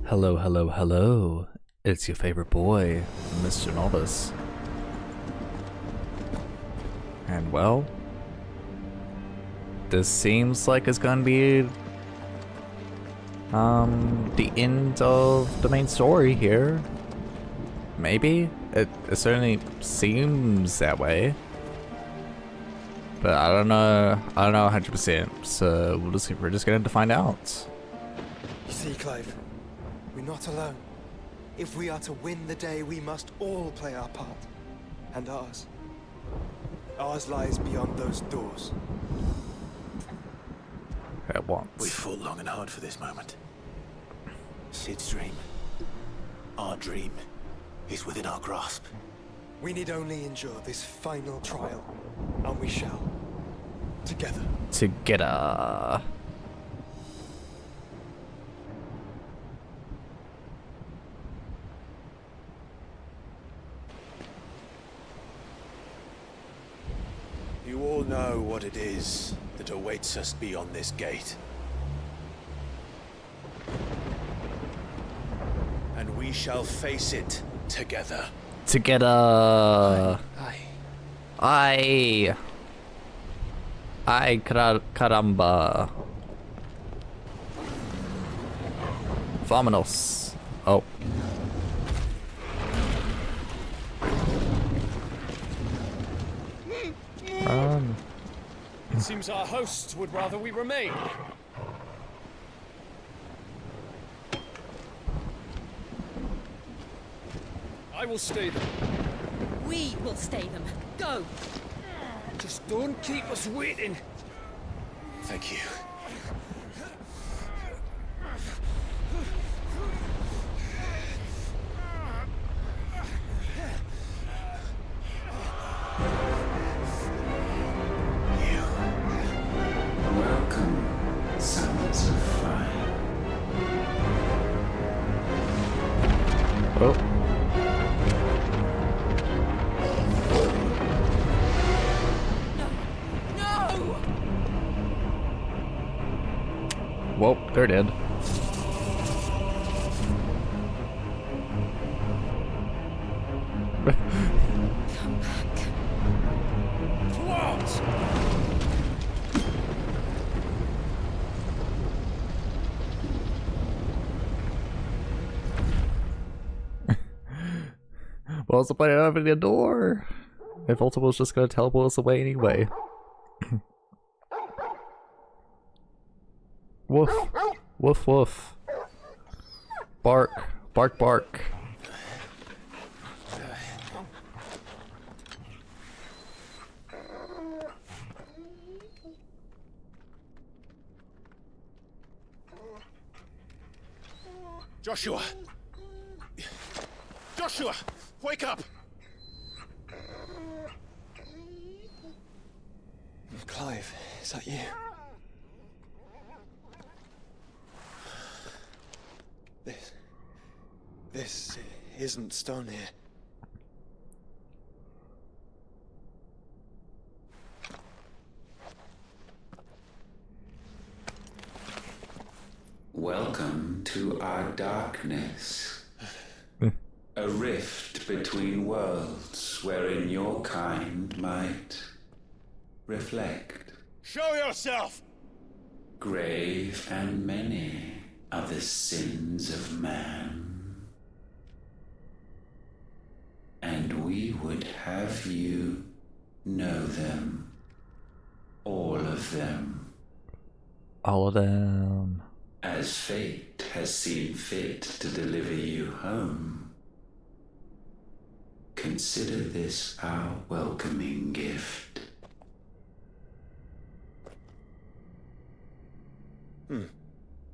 Hello, hello, hello. It's your favorite boy, Mr. Novice. And well, this seems like it's gonna be the end of the main story here. Maybe? It certainly seems that way. But I don't know 100%, so we're just gonna have to find out. You see, Clive, we're not alone. If we are to win the day, we must all play our part. And ours. Ours lies beyond those doors. At once. We fought long and hard for this moment. Sid's dream, our dream, is within our grasp. We need only endure this final trial, and we shall. Together. Together. You all know what it is that awaits us beyond this gate. And we shall face it together. Together. Ay, caramba. Vámonos. Oh. It seems our hosts would rather we remain. I will stay them. We will stay them. Go! Just don't keep us waiting. Thank you. Welcome, sons of fire. Oh. No! Whoa, they're dead. Come back. What? What's the point of opening the door? If Ultima's just gonna teleport us away anyway. Woof. Woof woof. Bark. Bark bark. Joshua! Joshua! Wake up! Clive, is that you? This isn't stone here. Welcome to our darkness. A rift between worlds wherein your kind might reflect. Show yourself! Grave and many are the sins of man. And we would have you know them. All of them. All of them. As fate has seen fit to deliver you home. Consider this our welcoming gift.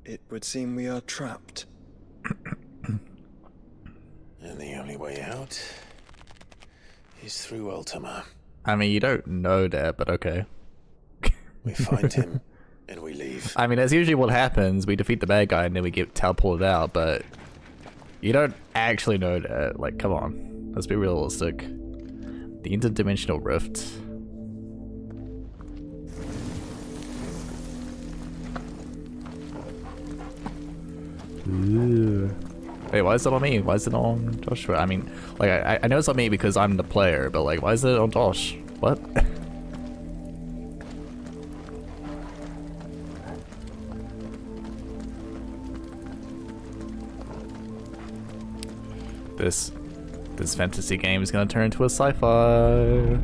It would seem we are trapped. And the only way out is through Ultima. I mean, you don't know that, but okay. We find him and we leave. I mean, that's usually what happens. We defeat the bad guy and then we get teleported out, but you don't actually know that. Like, come on. Let's be realistic. The interdimensional rift. Ooh. Wait, why is it on me? Why is it on Joshua? I mean, like, I know it's on me because I'm the player, but like, why is it on Josh? What? This fantasy game is gonna turn into a sci-fi.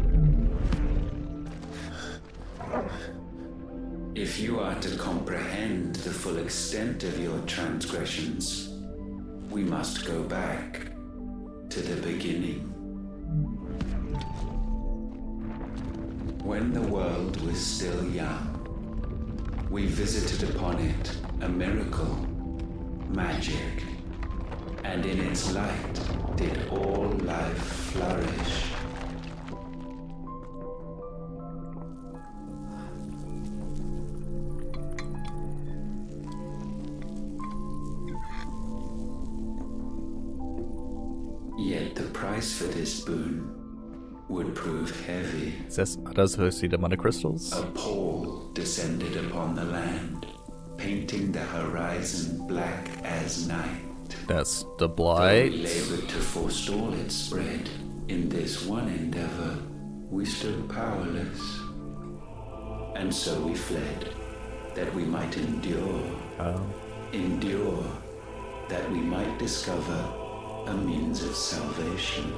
If you are to comprehend the full extent of your transgressions, we must go back to the beginning. When the world was still young, we visited upon it a miracle, magic, and in its light did all life flourish. Yet the price for this boon would prove heavy. Are those supposed to be demonic crystals? A pall descended upon the land, painting the horizon black as night. That's the Though blight. we labored to forestall its spread, in this one endeavor, we stood powerless. And so we fled, that we might endure. Endure, that we might discover a means of salvation.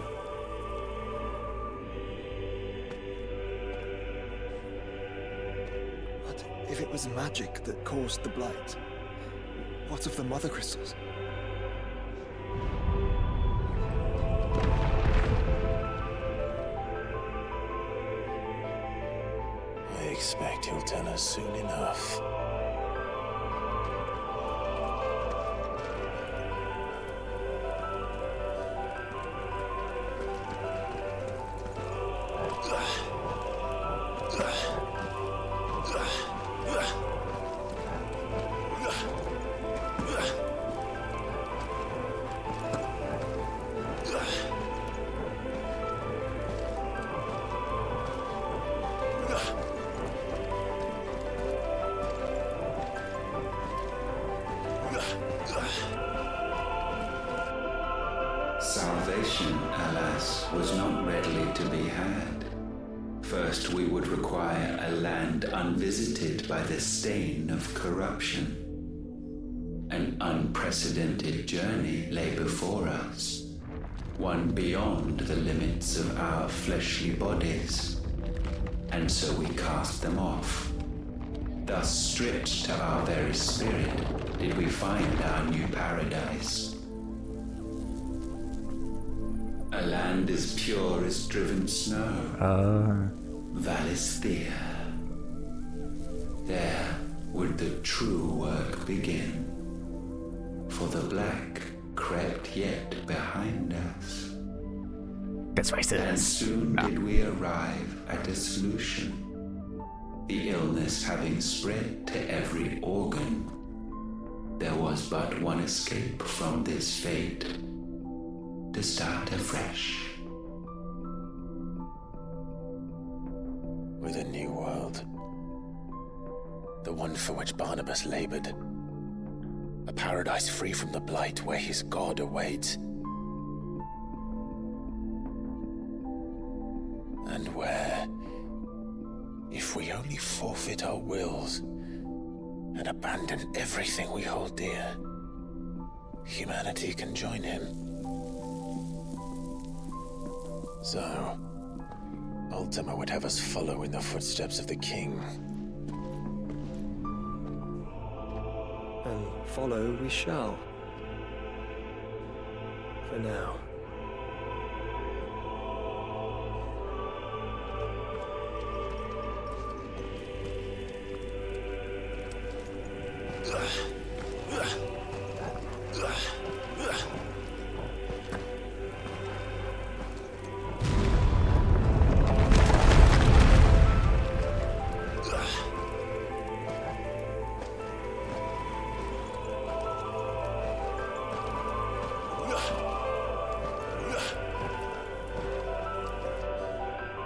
But if it was magic that caused the blight, what of the mother crystals? I expect he'll tell us soon enough. Salvation, alas, was not readily to be had. First, we would require a land unvisited by the stain of corruption. An unprecedented journey lay before us, one beyond the limits of our fleshly bodies. And so we cast them off. Thus, stripped to our very spirit, did we find our new paradise. A land as pure as driven snow. Valisthea. There would the true work begin. For the black crept yet behind us. That's racist. And soon did we arrive at a solution. The illness having spread to every organ, there was but one escape from this fate. To start afresh. With a new world. The one for which Barnabas labored. A paradise free from the blight where his God awaits. And where, if we only forfeit our wills and abandon everything we hold dear, humanity can join him. So, Ultima would have us follow in the footsteps of the king. And follow we shall. For now.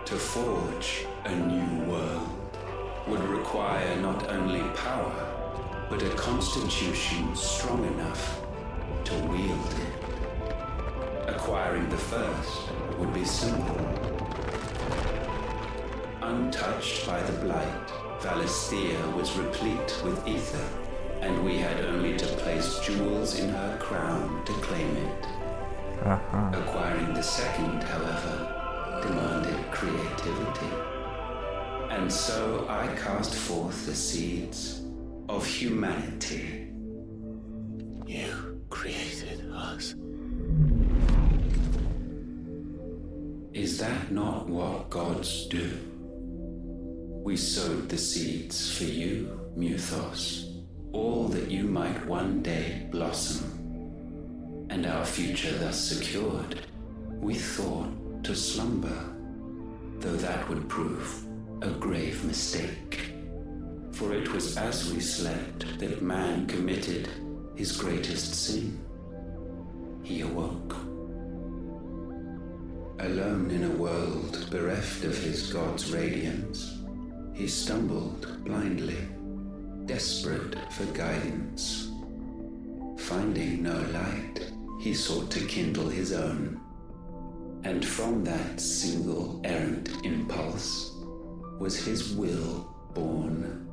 To forge a new world would require not only power, but a constitution strong enough to wield it. Acquiring the first would be simple. Untouched by the blight, Valisthea was replete with ether, and we had only to place jewels in her crown to claim it. Acquiring the second, however, demanded creativity. And so I cast forth the seeds of humanity. You created us. Is that not what gods do? We sowed the seeds for you, Muthos, all that you might one day blossom. And our future thus secured, we thought to slumber, though that would prove a grave mistake. For it was as we slept that man committed his greatest sin. He awoke. Alone in a world bereft of his god's radiance, he stumbled blindly, desperate for guidance. Finding no light, he sought to kindle his own. And from that single errant impulse was his will born.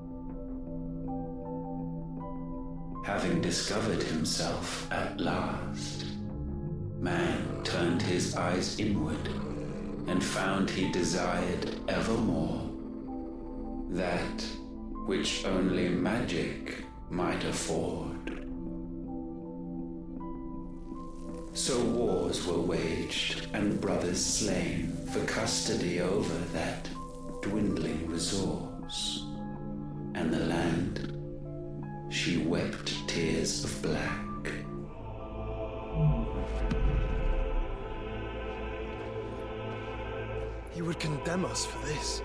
Having discovered himself at last, man turned his eyes inward and found he desired evermore that which only magic might afford. So wars were waged and brothers slain for custody over that dwindling resource, and the land, she wept tears of black. He would condemn us for this.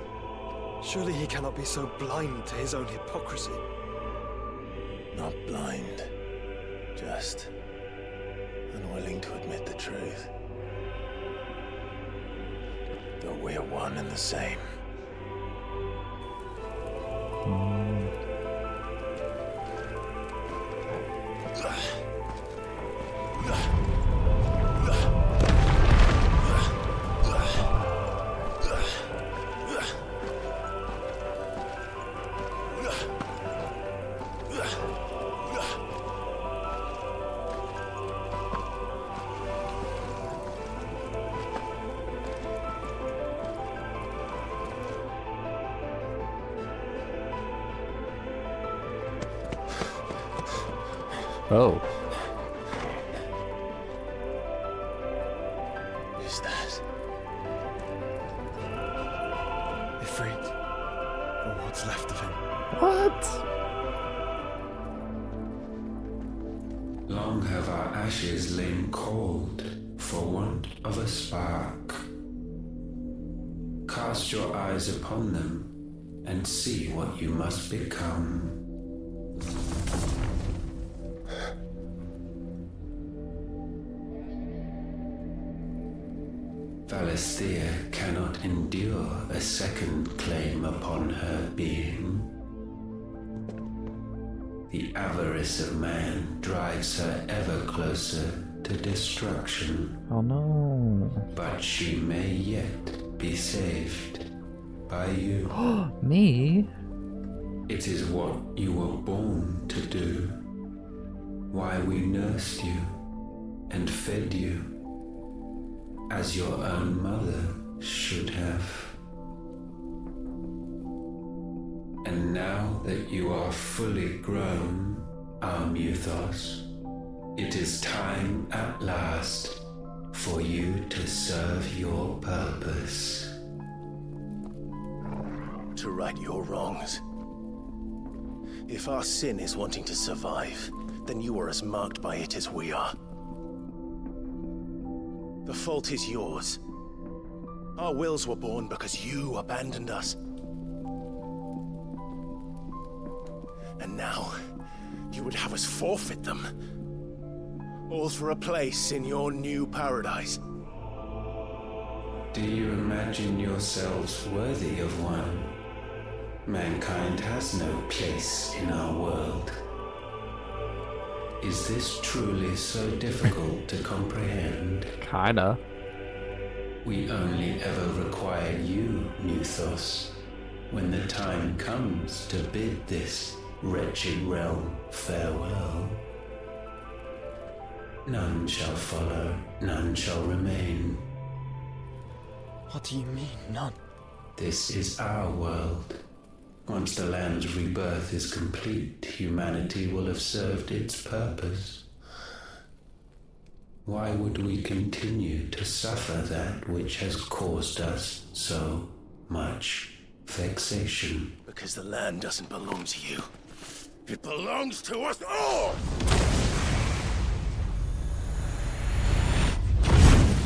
Surely he cannot be so blind to his own hypocrisy. Not blind, just unwilling to admit the truth. Though we're one and the same. Oh. Who's that? Ifrit. Or what's left of him. What? Long have our ashes lain cold for want of a spark. Cast your eyes upon them and see what you must become. Valisthea cannot endure a second claim upon her being. The avarice of man drives her ever closer to destruction. Oh no. But she may yet be saved by you. Me? It is what you were born to do. Why we nursed you and fed you as your own mother should have. And now that you are fully grown, our Muthos, it is time at last for you to serve your purpose. To right your wrongs. If our sin is wanting to survive, then you are as marked by it as we are. The fault is yours. Our wills were born because you abandoned us. And now, you would have us forfeit them. All for a place in your new paradise. Do you imagine yourselves worthy of one? Mankind has no place in our world. Is this truly so difficult to comprehend? Kinda. We only ever require you, Nuthos, when the time comes to bid this wretched realm farewell. None shall follow, none shall remain. What do you mean, none? This is our world. Once the land's rebirth is complete, humanity will have served its purpose. Why would we continue to suffer that which has caused us so much vexation? Because the land doesn't belong to you. It belongs to us all!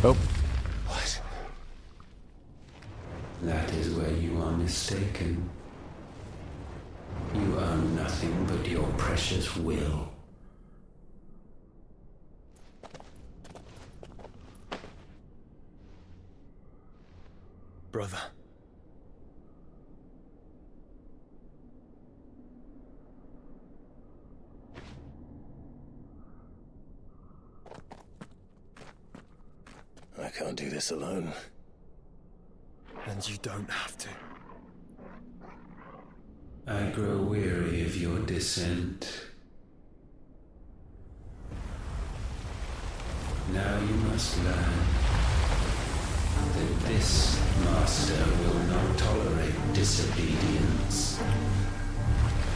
Oh. What? That is where you are mistaken. You own nothing but your precious will. Brother. I can't do this alone. And you don't have to. I grow weary of your dissent. Now you must learn that this master will not tolerate disobedience.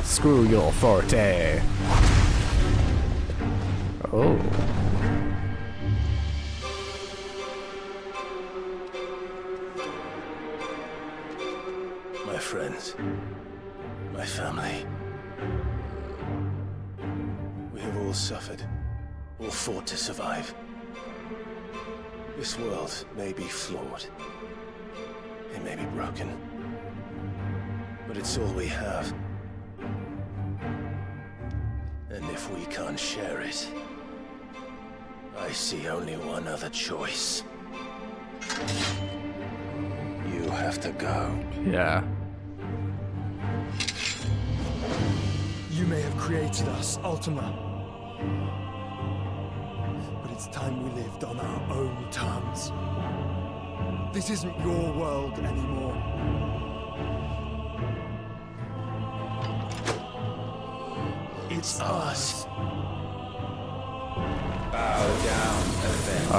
Screw your forte. Oh. My friends, my family. We have all suffered, all fought to survive. This world may be flawed. It may be broken. But it's all we have. And if we can't share it, I see only one other choice. You have to go. Yeah. You may have created us, Ultima. But it's time we lived on our own terms. This isn't your world anymore. It's us. Bow down, offenders.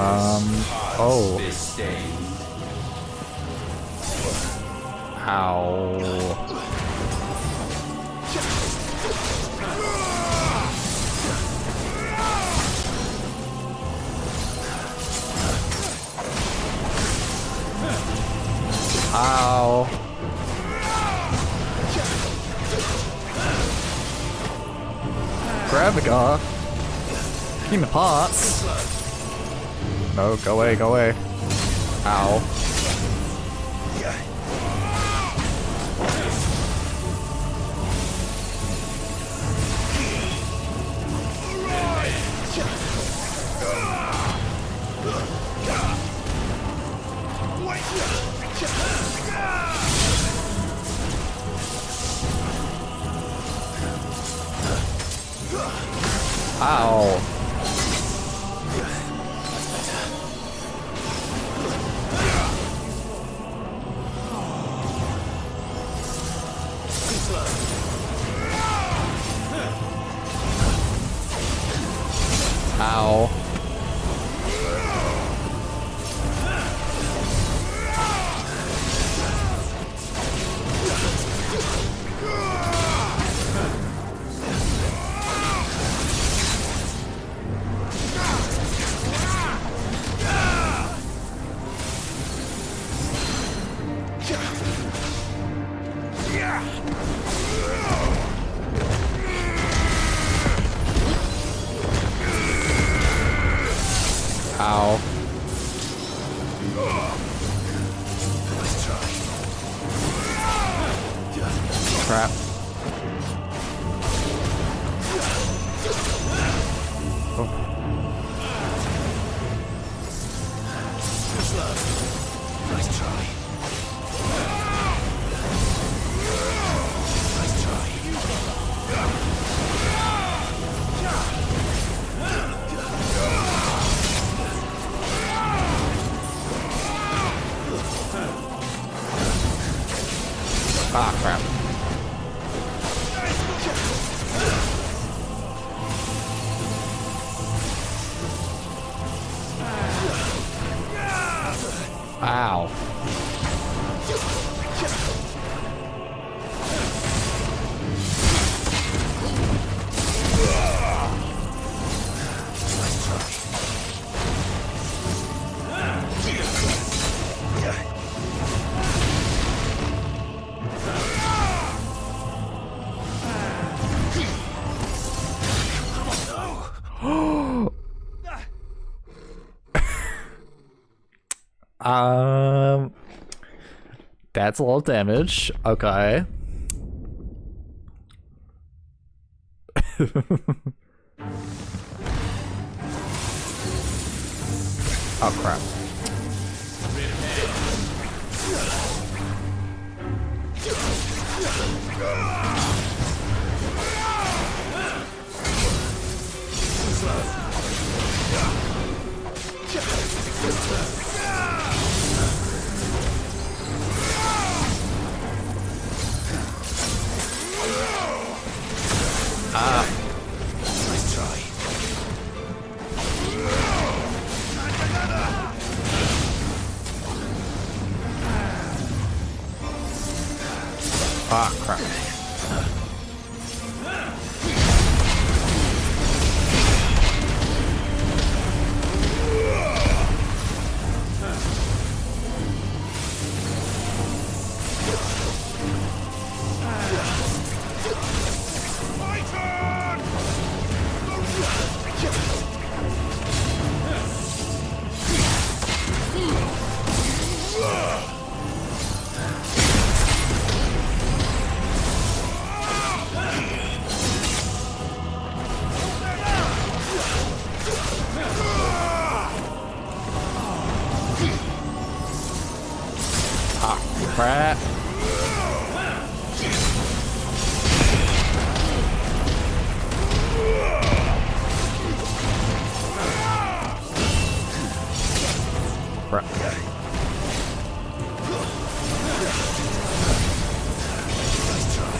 Hearts oh. disdained. Ow. Ow. Gravigar. Give me parts. No, go away, go away. Ow. Ow. Ow. Ow. Crap. Oh. Nice try. Nice try. Ow. That's a lot of damage. Okay. Oh crap. Nice try. Ah, crap. Crap. Crap. Nice try.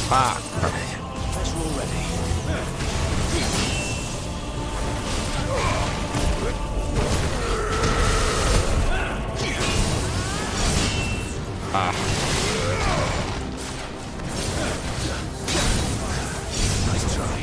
Ah, crap. Let's roll ready. Nice try.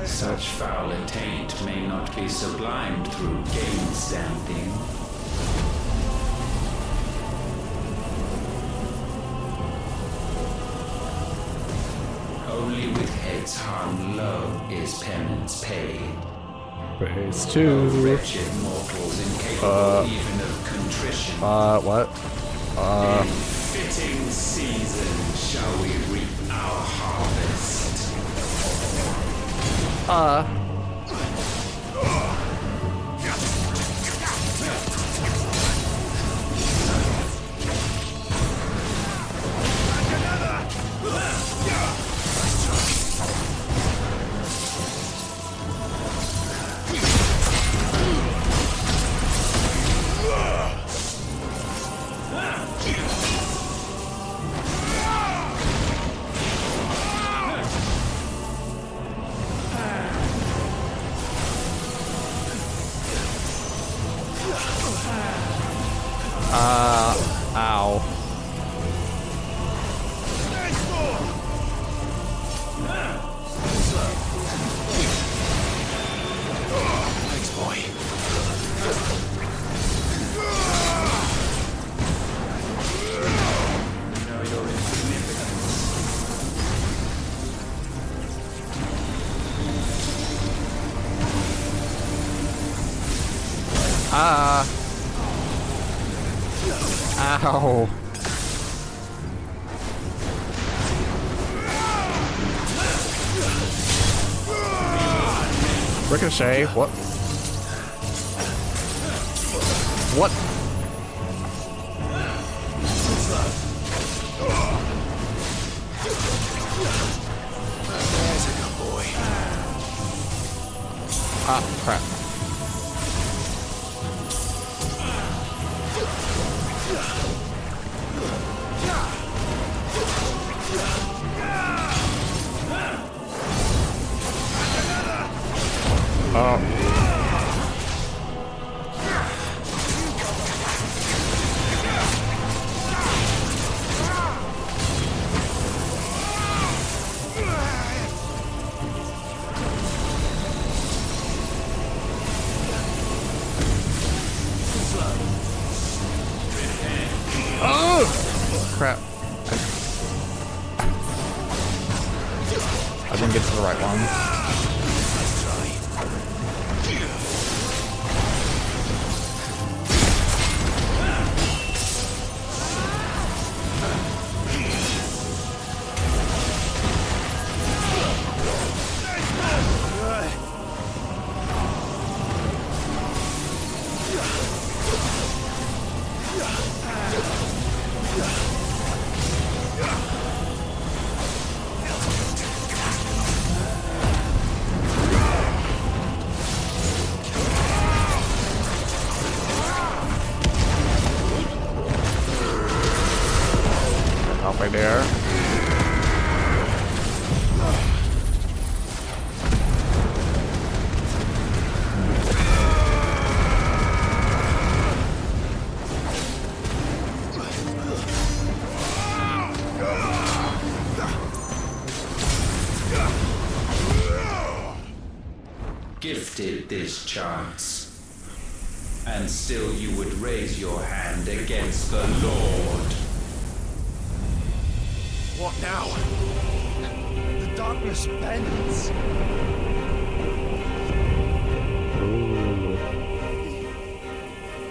Such foul attaint may not be sublimed through gain-standing. Only with heads hung low is penance paid. Phase O 2. wretched mortals incapable even of contrition. What? In fitting season shall we reap our harvest. Ah. Ow. Ricochet, what? What? There's a good boy. Ah, crap. Oh. Crap. I didn't get to the right one. Halfway there. Gifted this chance, and still you would raise your hand against the Lord. What now? The darkness bends.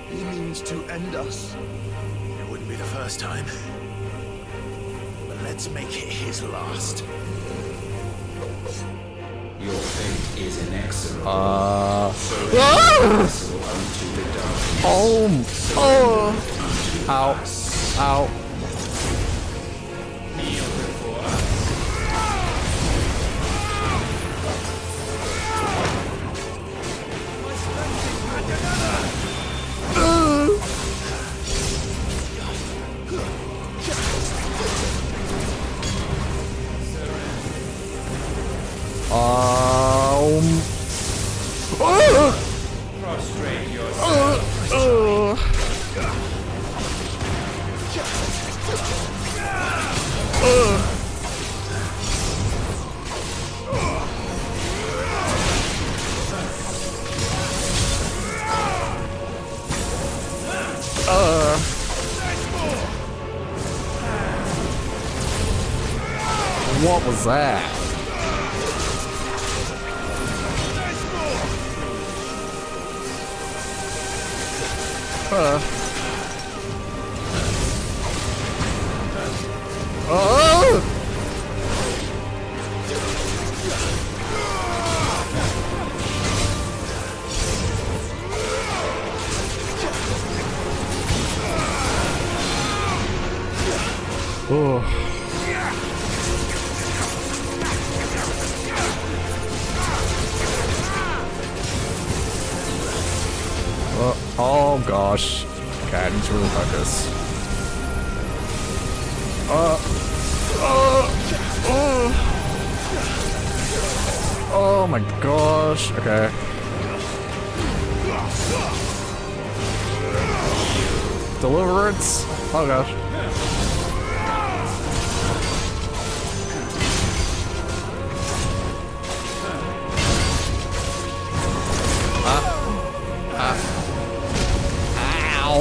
He means to end us. It wouldn't be the first time. But let's make it his last. Your fate is inexorable. Oh! Unto the darkness. Oh! Ow. Ow. Kneel before us. Prostrate yourself. What was that? Oh! Oh. Oh gosh. Okay, I need to really focus. Oh my gosh. Okay. Deliverance. Oh gosh. Ow.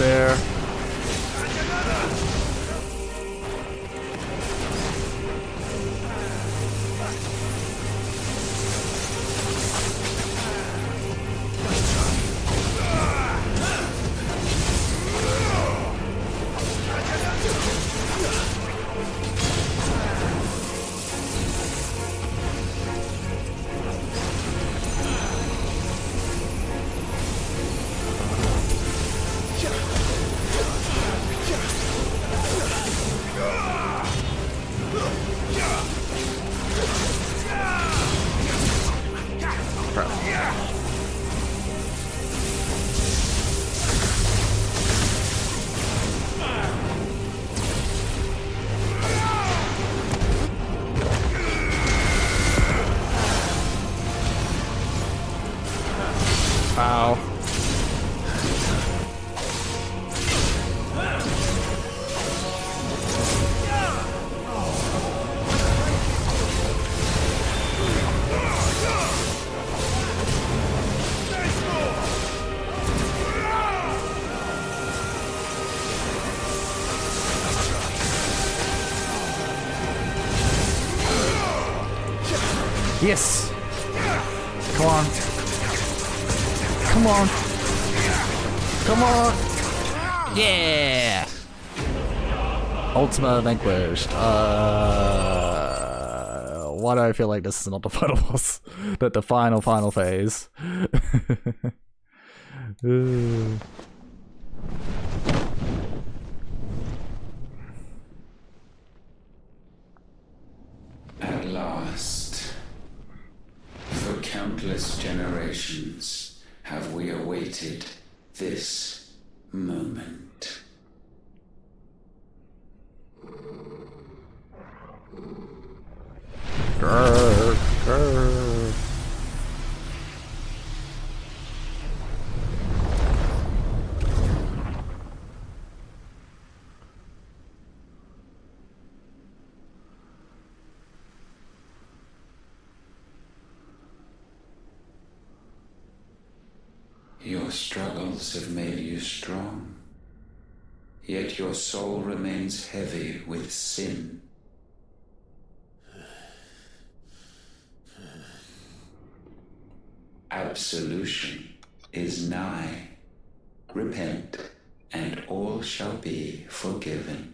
here. Ow. Yes! Come on. Come on. Come on. Yeah! Ultima vanquished. Why do I feel like this is not the final boss? The final phase. At last, for countless generations, have we awaited this moment. Grr, grr. Your struggles have made you strong, yet your soul remains heavy with sin. Absolution is nigh. Repent, and all shall be forgiven.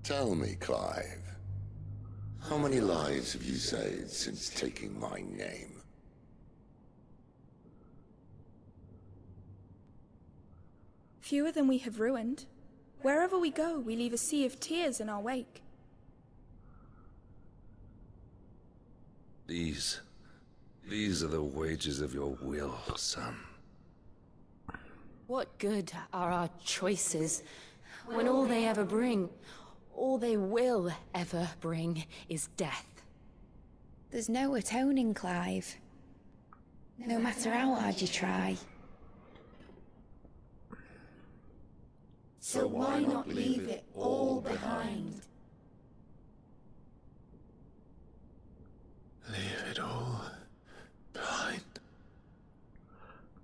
Tell me, Clive, how many lives have you saved since taking my name? Fewer than we have ruined. Wherever we go, we leave a sea of tears in our wake. These are the wages of your will, son. What good are our choices when all they ever bring, all they will ever bring, is death? There's no atoning, Clive. No matter how hard you try. So why not leave it all behind? Leave it all behind.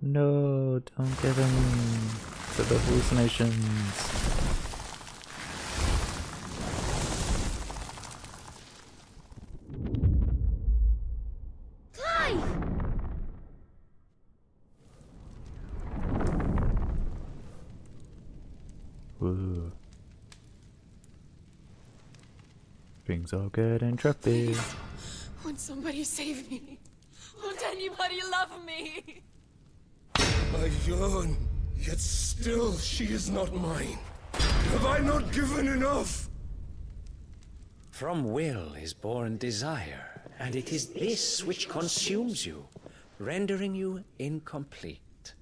No, don't give in to the hallucinations. Ooh. Things are getting trippy. Won't somebody save me? Won't anybody love me? I yearn, yet still she is not mine. Have I not given enough? From will is born desire, and it is this which consumes you, rendering you incomplete.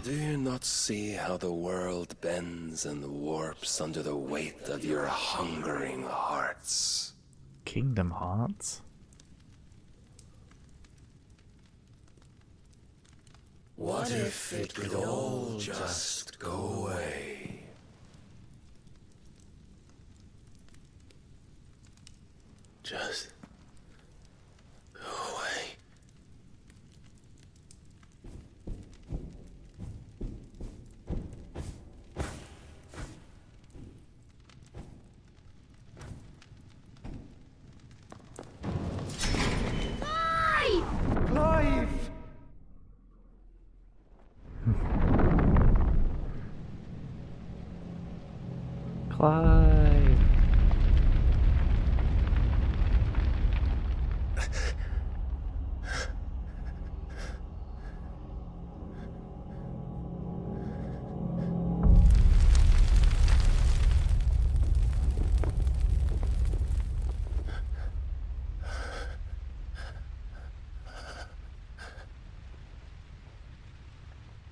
Do you not see how the world bends and warps under the weight of your hungering hearts? Kingdom Hearts? What if it could all just go away? Just go away. Clive! Clive.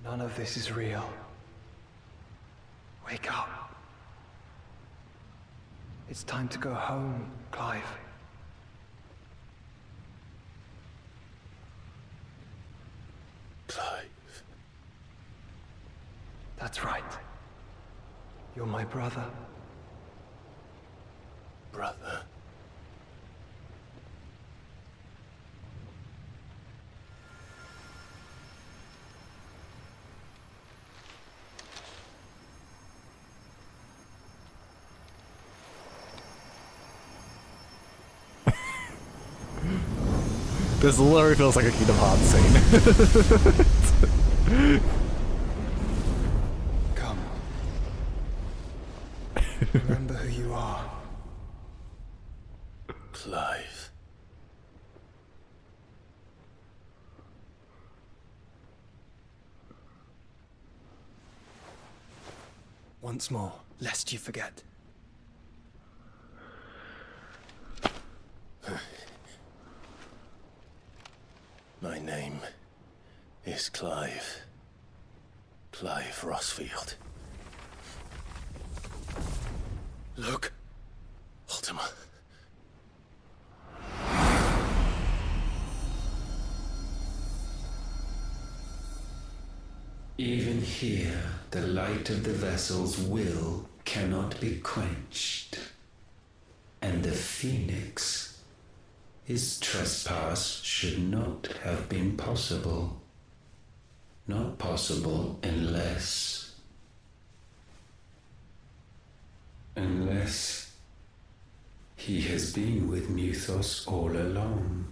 None of this is real. Wake up. It's time to go home, Clive. Clive. That's right. You're my brother. Brother. This literally feels like a Kingdom Hearts scene. Come. Remember who you are. Clive. Once more, lest you forget. My name is Clive. Clive Rossfield. Look, Ultima. Even here, the light of the vessel's will cannot be quenched. And the Phoenix, his trespass should not have been possible. Not possible unless he has been with Muthos all along.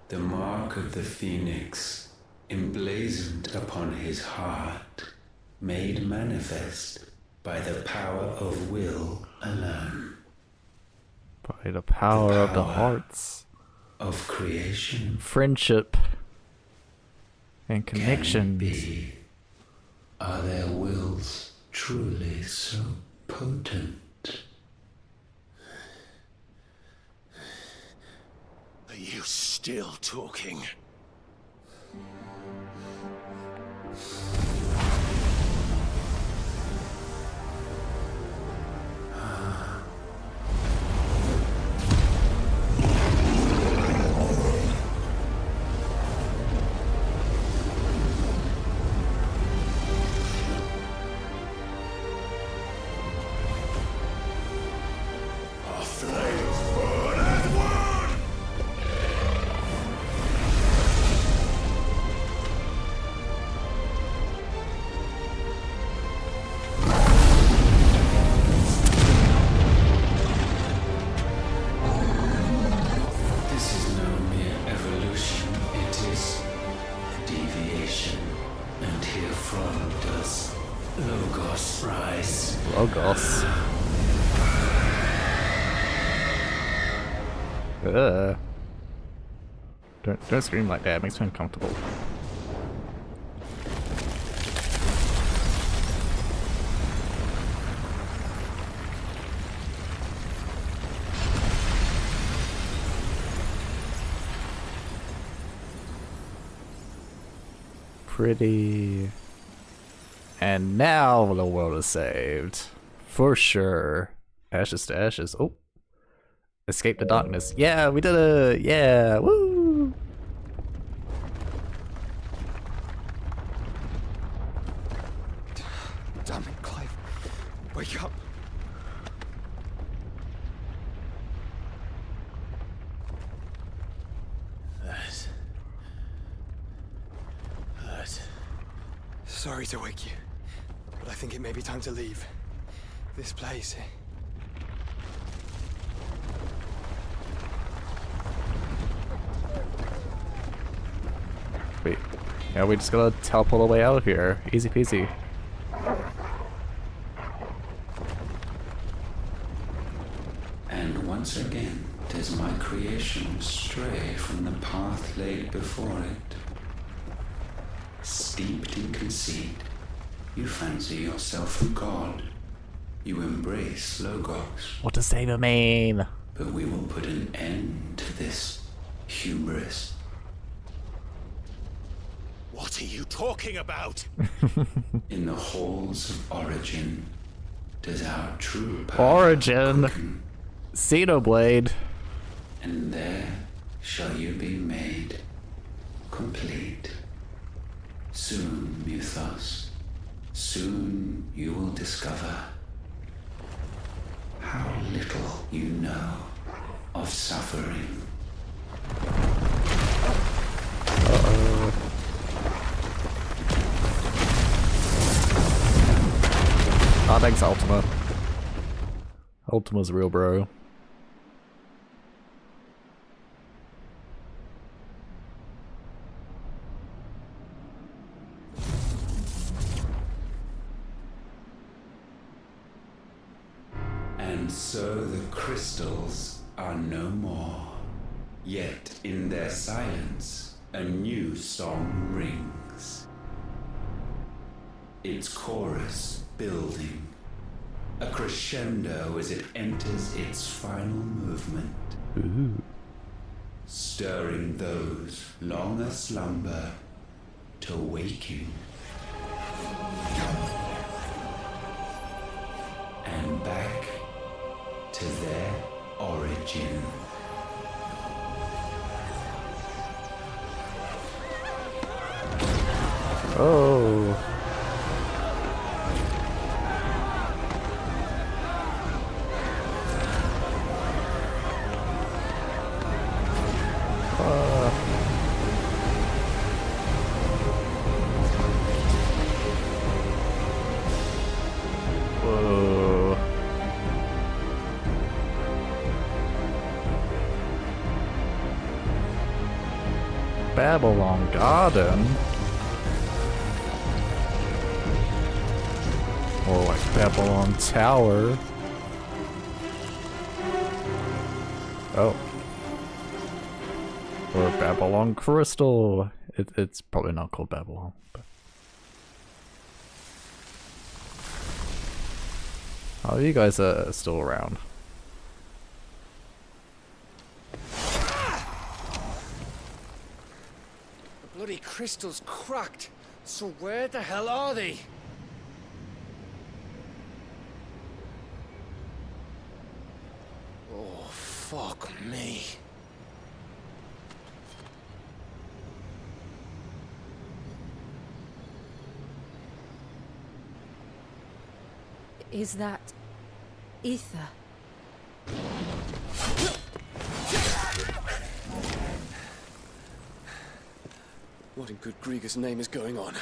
The mark of the Phoenix, emblazoned upon his heart, made manifest by the power of will alone. By the power of the hearts. Of creation. Friendship. And connections. Are their wills truly so potent? Are you still talking? Logos. Ugh. Don't scream like that. It makes me uncomfortable. Pretty. And now the world is saved. For sure. Ashes to ashes. Oh. Escape the darkness. Yeah, we did it! Yeah! Woo! Damn it, Clive. Wake up. Sorry to wake you, but I think it may be time to leave. This place. Wait. Yeah, we just gotta teleport all the way out of here. Easy peasy. And once again, does my creation stray from the path laid before it? Steeped in conceit, you fancy yourself a god. You embrace Logos. What does that even mean? But we will put an end to this hubris. What are you talking about? In the halls of Origin, does our true power Origin! quicken, Xenoblade! and there shall you be made complete. Soon, Mythos, soon you will discover how little you know of suffering. Ah, thanks, Ultima. Ultima's real, bro. And so the crystals are no more. Yet in their silence, a new song rings. Its chorus building, a crescendo as it enters its final movement. Ooh. Stirring those long aslumber to waking. And back to their origin. Oh. Whoa. Babylon Garden? Or like Babylon Tower? Oh. Or Babylon Crystal. It's probably not called Babylon. But... Oh, you guys are still around. The bloody crystal's cracked. So where the hell are they? Oh, fuck me. Is that ether? What in good Grieger's name is going on?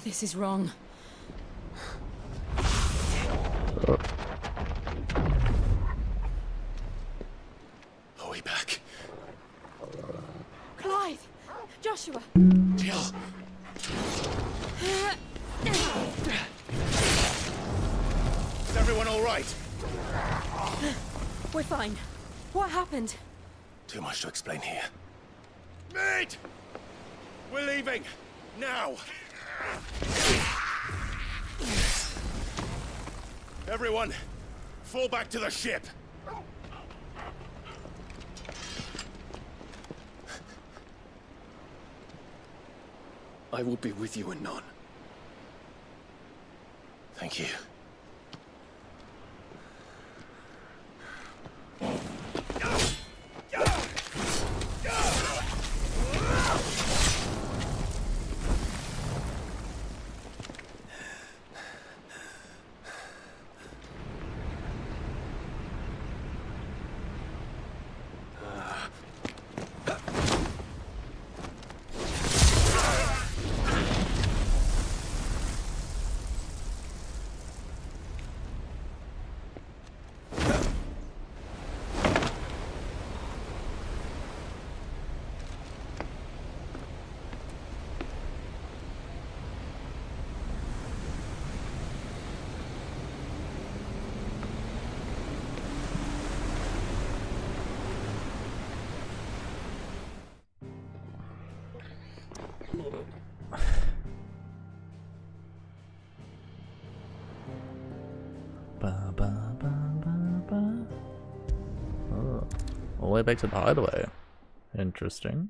This is wrong. Are we back? Clive! Joshua! Jill! Is everyone all right? We're fine. What happened? Too much to explain here. Mate! We're leaving! Now! Everyone, fall back to the ship! I will be with you anon. Thank you. Oh, all the way back to the hideaway. Interesting.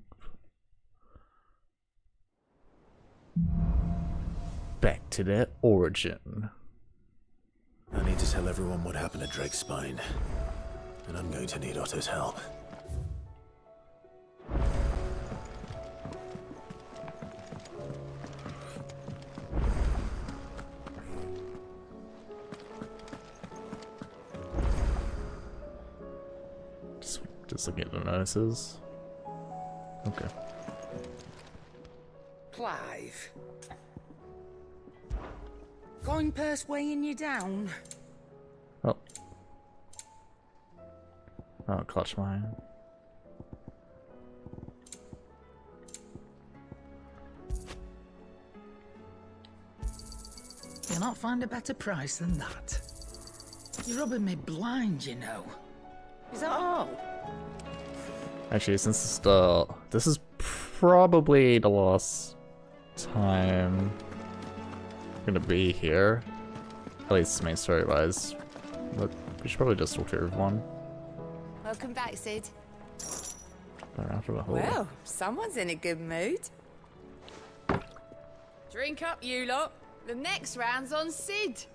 Back to their origin. I need to tell everyone what happened at Drake's Spine, and I'm going to need Otto's help. Just looking at the notices. Okay. Clive. Going past weighing you down. Oh. Oh, clutch mine. You'll not find a better price than that. You're rubbing me blind, you know. Is that all? Actually, since this is probably the last time I'm gonna be here, at least main story wise, but we should probably just talk to everyone. Welcome back, Sid. After the whole. Well, someone's in a good mood. Drink up, you lot. The next round's on Sid.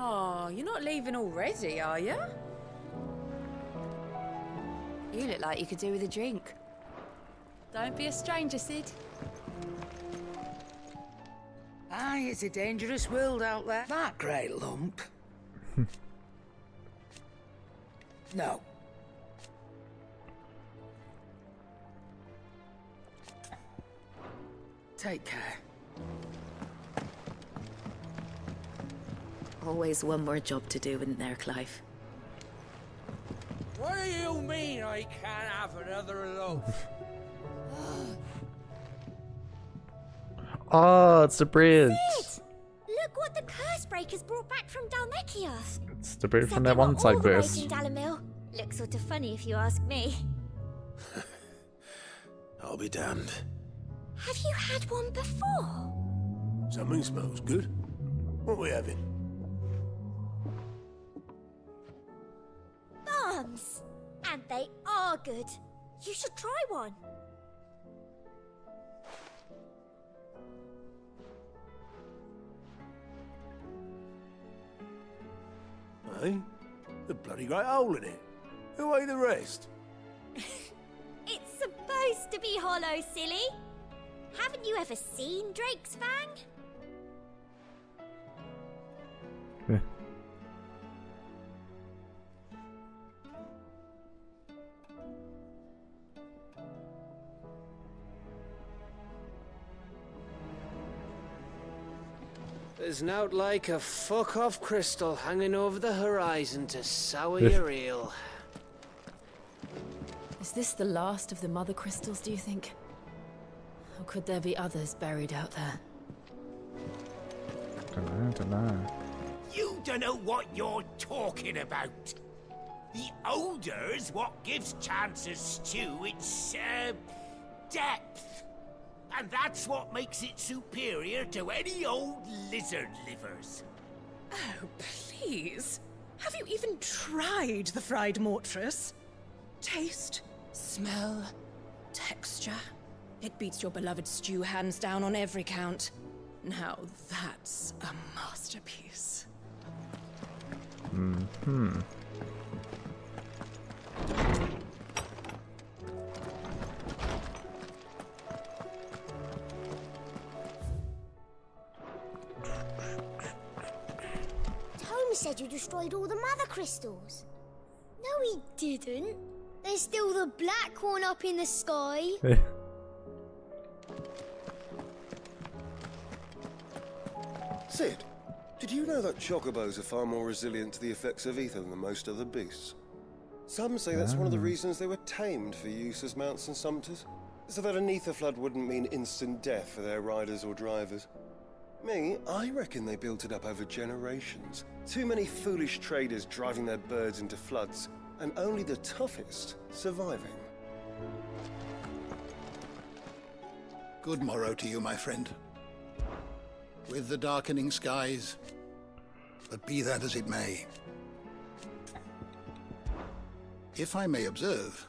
Oh, you're not leaving already, are you? You look like you could do with a drink. Don't be a stranger, Sid. Aye, it's a dangerous world out there. That great lump. No. Take care. Always one more job to do, isn't there, Clive? What do you mean I can't have another loaf? Oh, it's the bridge. Sid! Look what the curse breakers brought back from Dalmekia. It's the bridge from that one side verse. Looks sort of funny if you ask me. I'll be damned. Have you had one before? Something smells good. What are we having? Bombs! And they are good. You should try one. Hey? The bloody great hole in it. Who ate the rest? It's supposed to be hollow, silly. Haven't you ever seen Drake's Fang? There's nowt like a fuck-off crystal hanging over the horizon to sour your eel. Is this the last of the mother crystals, do you think? Oh could there be others buried out there? Dunno. You don't know what you're talking about. The odor's what gives Chance's stew its, depth. And that's what makes it superior to any old lizard livers. Oh, please. Have you even tried the fried mortress? Taste, smell, texture. It beats your beloved stew hands down on every count. Now that's a masterpiece. Mm-hmm. Tom said you destroyed all the mother crystals. No, he didn't. There's still the black one up in the sky. Sid, did you know that chocobos are far more resilient to the effects of ether than most other beasts? Some say that's one of the reasons they were tamed for use as mounts and sumpters, so that an ether flood wouldn't mean instant death for their riders or drivers. Me, I reckon they built it up over generations. Too many foolish traders driving their birds into floods, and only the toughest surviving. Good morrow to you, my friend. With the darkening skies, but be that as it may. If I may observe...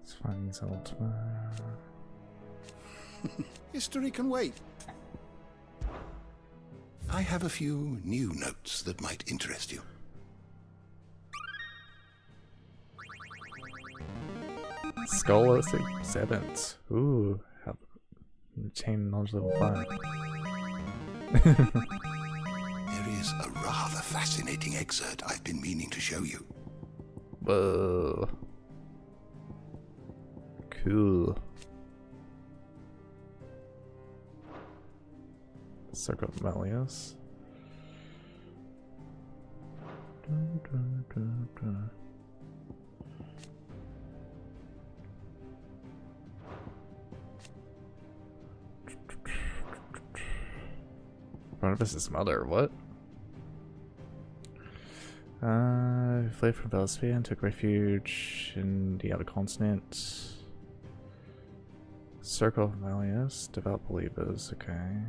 It's finding his ultimate. History can wait. I have a few new notes that might interest you. Scholastic 7th. Ooh, have retain knowledge level 5. There is a rather fascinating excerpt I've been meaning to show you. Whoa. Cool. Circle of Malleus. Barnabas' mother, what? Fled from Velasphere and took refuge in the outer continent. Circle of Malleus, devout believers, okay.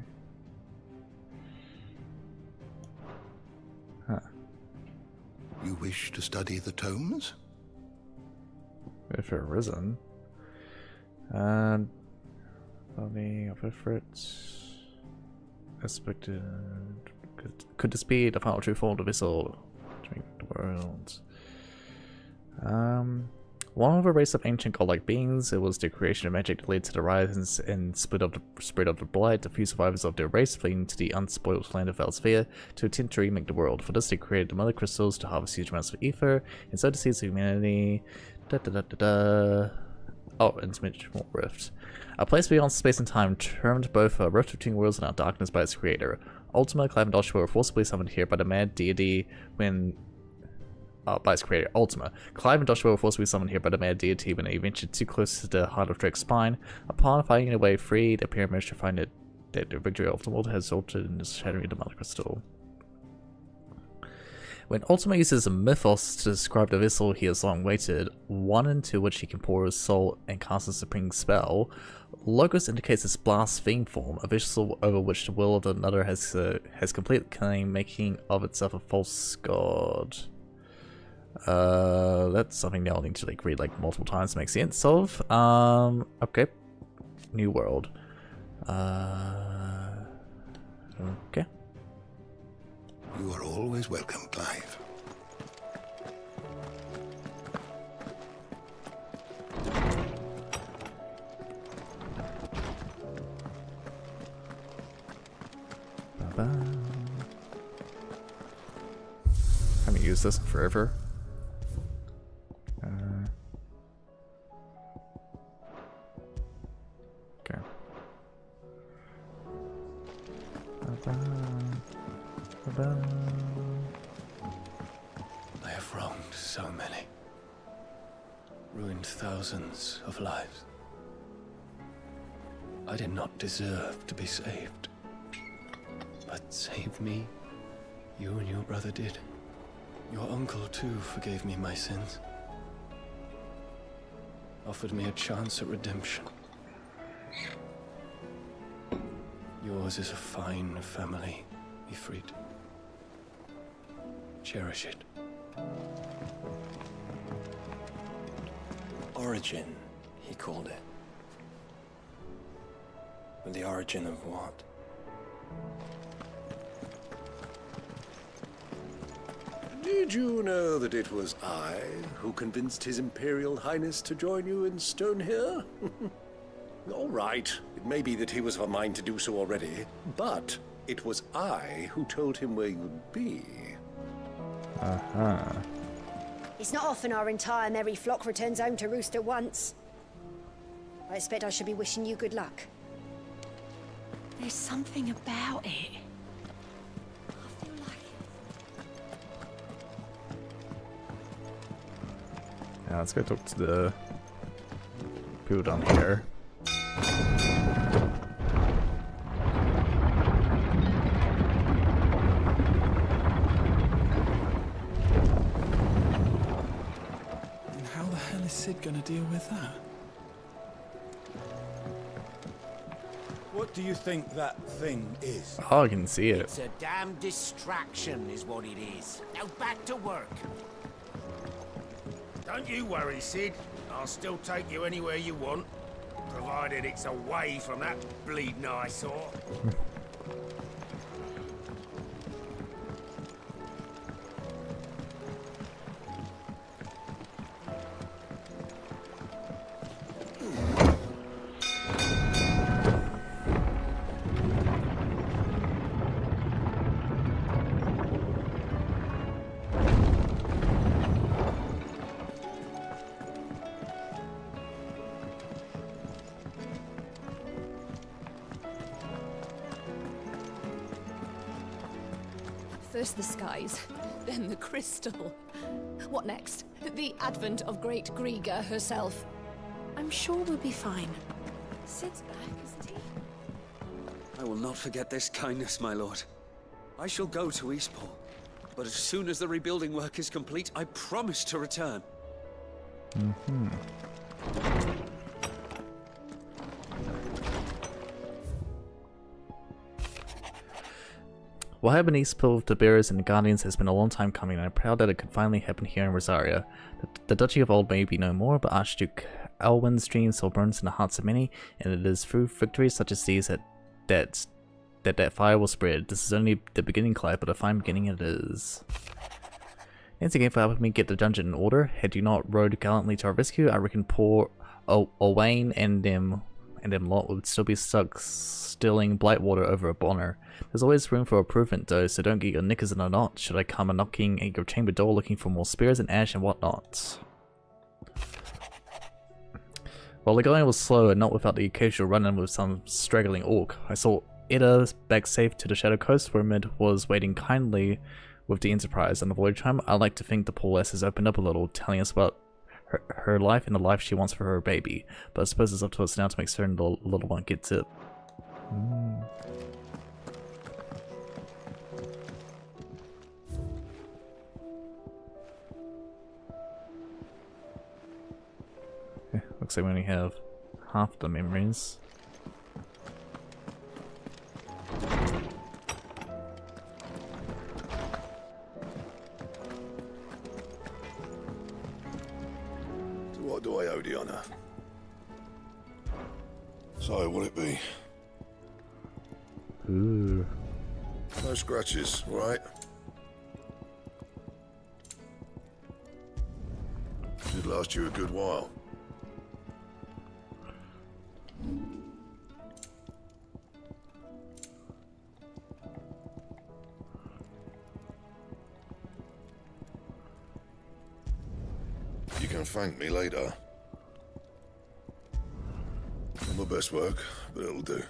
Huh. You wish to study the tomes? If you're arisen. Body of Ifrit. Aspected. Could this be the final true form of Vissel? Drink the world. One of a race of ancient godlike beings, it was the creation of magic that led to the rise and spread of the blight. The few survivors of their race fleeing to the unspoiled land of Velasphere to attempt to remake the world. For this, they created the mother crystals to harvest huge amounts of ether and sow the seeds of humanity. Oh, Intimate Rift. A place beyond space and time, termed both a rift between worlds and our darkness by its creator. Ultima, Clive, and Joshua were forcibly summoned here by the mad deity when... by its creator, Ultima. Clive and Joshua were forcibly summoned here by the mad deity when they ventured too close to the heart of Drake's spine. Upon finding their way free, they appear managed to find that their victory of the world has resulted in the shattering of the Mother Crystal. When Ultima uses a mythos to describe the vessel he has long waited, one into which he can pour his soul and cast a supreme spell, Logos indicates its blaspheme form, a vessel over which the will of another has complete claim, making of itself a false god. That's something I'll need to read multiple times to make sense of. Okay. New world. Okay. You are always welcome, Clive. Haven't used this in forever. Okay. I have wronged so many. Ruined thousands of lives. I did not deserve to be saved. But save me, you and your brother did. Your uncle too forgave me my sins. Offered me a chance at redemption. Yours is a fine family, Ifrit. Cherish it. Origin, he called it. But the origin of what? Did you know that it was I who convinced His Imperial Highness to join you in Stone here? All right, it may be that he was of a mind to do so already, but it was I who told him where you'd be. Uh-huh. It's not often our entire merry flock returns home to roost at once. I expect I should be wishing you good luck. There's something about it. Yeah, let's go talk to the people down here. And how the hell is Sid gonna deal with that? What do you think that thing is? Oh, I can see it. It's a damn distraction is what it is. Now back to work. Don't you worry, Sid. I'll still take you anywhere you want, provided it's away from that bleeding eyesore. First the skies, then the crystal. What next? The advent of Great Griga herself. I'm sure we'll be fine. Sid's back, isn't he? I will not forget this kindness, my lord. I shall go to Eastport, but as soon as the rebuilding work is complete, I promise to return. Mm-hmm. What happened in Eastport with the Bearers and the Guardians has been a long time coming, and I'm proud that it could finally happen here in Rosaria. The Duchy of Old may be no more, but Archduke Alwyn's dream still burns in the hearts of many, and it is through victories such as these that fire will spread. This is only the beginning, Clive, but a fine beginning it is. Thanks again for helping me get the dungeon in order. Had you not rode gallantly to our rescue, I reckon poor Owain and them lot would still be stuck stilling Blightwater over a bonner. There's always room for improvement though, so don't get your knickers in a knot should I come a knocking at your chamber door looking for more spears and ash and whatnot. While the going was slow and not without the occasional run-in with some straggling orc, I saw Edda back safe to the Shadow Coast where Mid was waiting kindly with the Enterprise. On the voyage time, I like to think the poor lass has opened up a little, telling us about her life and the life she wants for her baby, but I suppose it's up to us now to make certain the little one gets it. Okay, looks like we only have half the memories. What do I owe the honor? So, what'll it be? Ooh. No scratches, right? Should last you a good while. You can thank me later. Not my best work, but it'll do.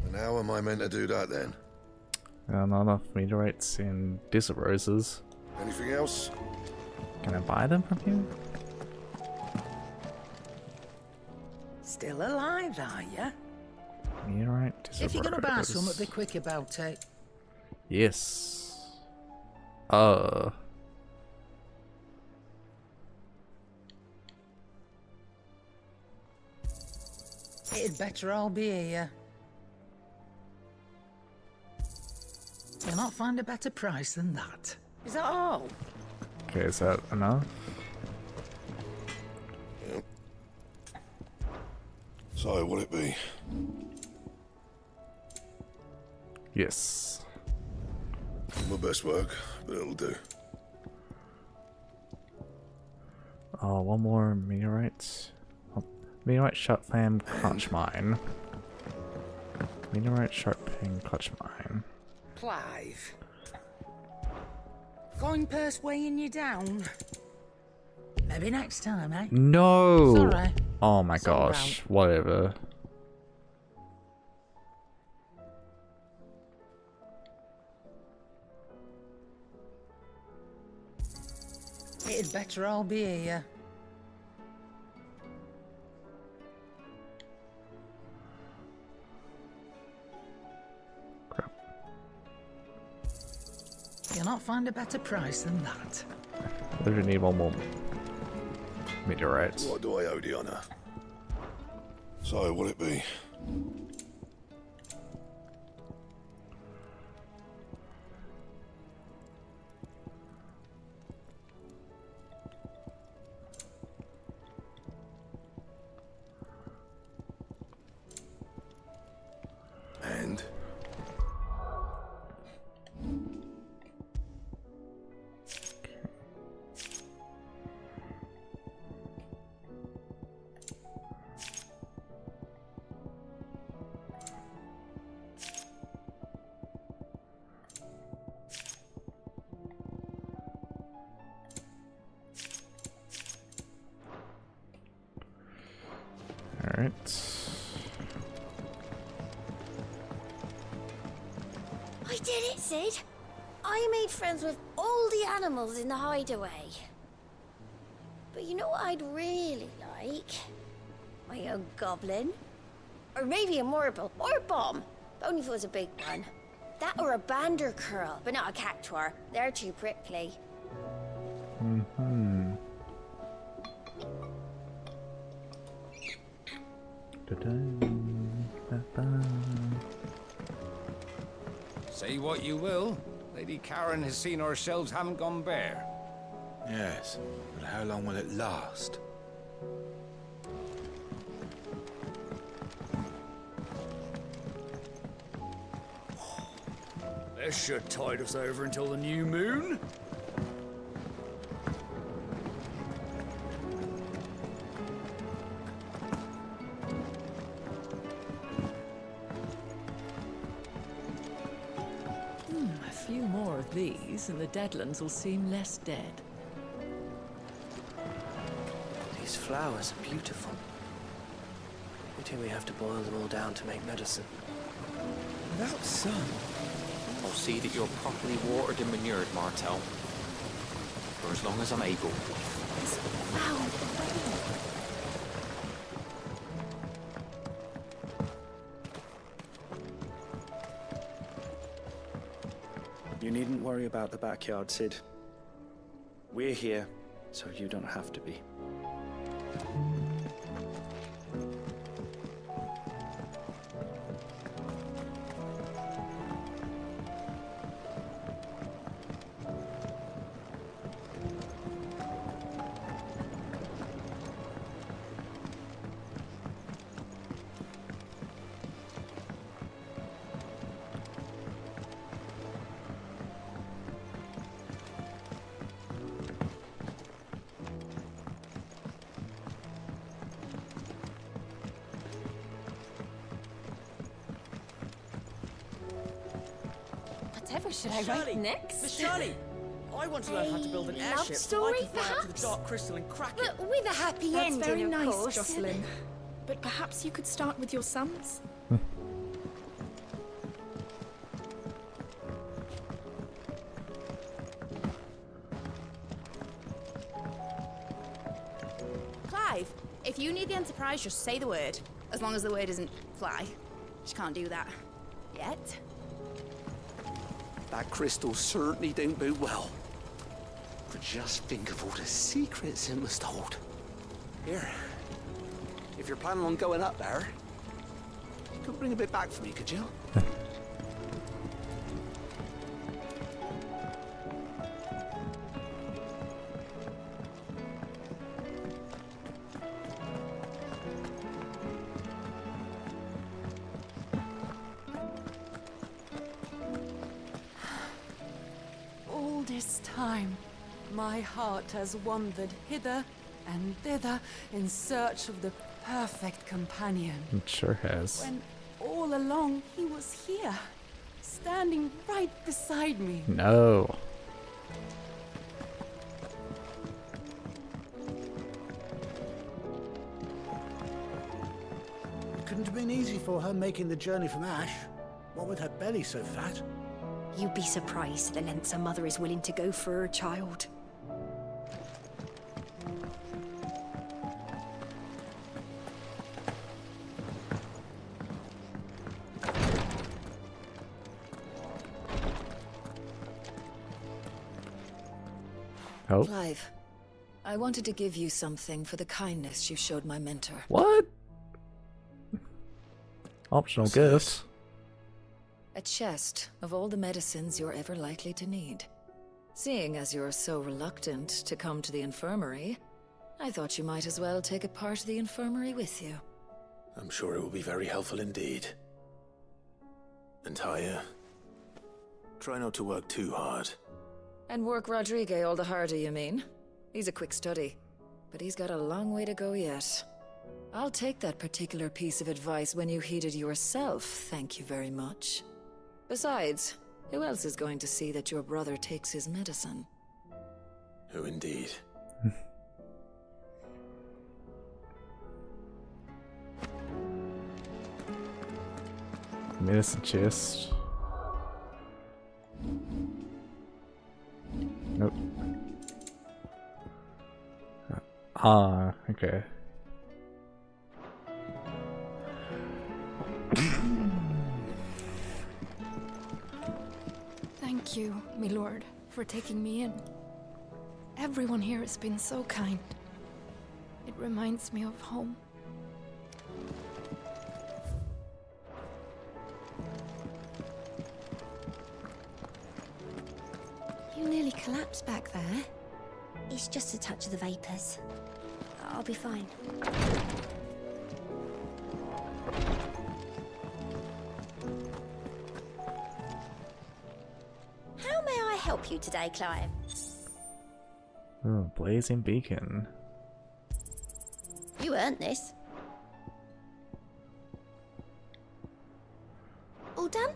And how am I meant to do that then? Not enough meteorites and desert roses. Anything else? Can I buy them from you? Still alive, are ya? Meteorite If you're gonna buy disappears. something, be quick about it. Yes. It'd better all be here. You'll not find a better price than that. Is that all? Okay, is that enough? So, will it be? Yes. My best work, but it'll do. Oh, one more meteorite. Oh, meteorite sharp flame clutch mine. Meteorite sharp pain clutch mine. Clive. Coin purse weighing you down. Maybe next time, eh? No! Sorry. Oh my It's all gosh, whatever. It'd better all be here. You'll not find a better price than that. Literally need one more meteorite. What do I owe the honour? So, will it be? And? Alright. I did it, Sid. I made friends with all the animals in the hideaway. But you know what I'd really like? My own goblin. Or maybe a marble. Or a bomb. But only if it was a big one. That or a bander curl, but not a cactuar. They're too prickly. Mm-hmm. Say what you will, Lady Karen has seen our shelves haven't gone bare. Yes, but how long will it last? This should tide us over until the new moon. A few more of these, and the Deadlands will seem less dead. These flowers are beautiful. We think we have to boil them all down to make medicine. Without sun? I'll see that you're properly watered and manured, Martel. For as long as I'm able. You needn't worry about the backyard, Sid. We're here, so you don't have to be. Whatever should I write next? Miss Charlie! I want to learn how to build an love airship so I story, can fly up to the perhaps? Dark Crystal and crack it. But with a happy That's ending, very of nice, course. Jocelyn. But perhaps you could start with your sons? Clive, if If you need the Enterprise, just say the word. As long as the word isn't fly. Just can't do that. Yet. That crystal certainly don't bode well. But just think of all the secrets it must hold. Here, if you're planning on going up there, you could bring a bit back for me, could you? All this time, my heart has wandered hither and thither in search of the perfect companion. It sure has. When all along he was here, standing right beside me. No. It couldn't have been easy for her making the journey from Ash. What with her belly so fat? You'd be surprised at the lengths a mother is willing to go for her child. Oh. Clive, I wanted to give you something for the kindness you showed my mentor. What? Optional gift. A chest of all the medicines you're ever likely to need. Seeing as you're so reluctant to come to the infirmary, I thought you might as well take a part of the infirmary with you. I'm sure it will be very helpful indeed. And Taya, try not to work too hard. And work Rodrigue all the harder, you mean? He's a quick study, but he's got a long way to go yet. I'll take that particular piece of advice when you heed it yourself, thank you very much. Besides, who else is going to see that your brother takes his medicine? Who indeed? Medicine chest. Nope. Ah, okay. Thank you, my lord, for taking me in. Everyone here has been so kind. It reminds me of home. You nearly collapsed back there. It's just a touch of the vapors. I'll be fine. How may I help you today, Clive? Oh, blazing beacon. You earned this. All done?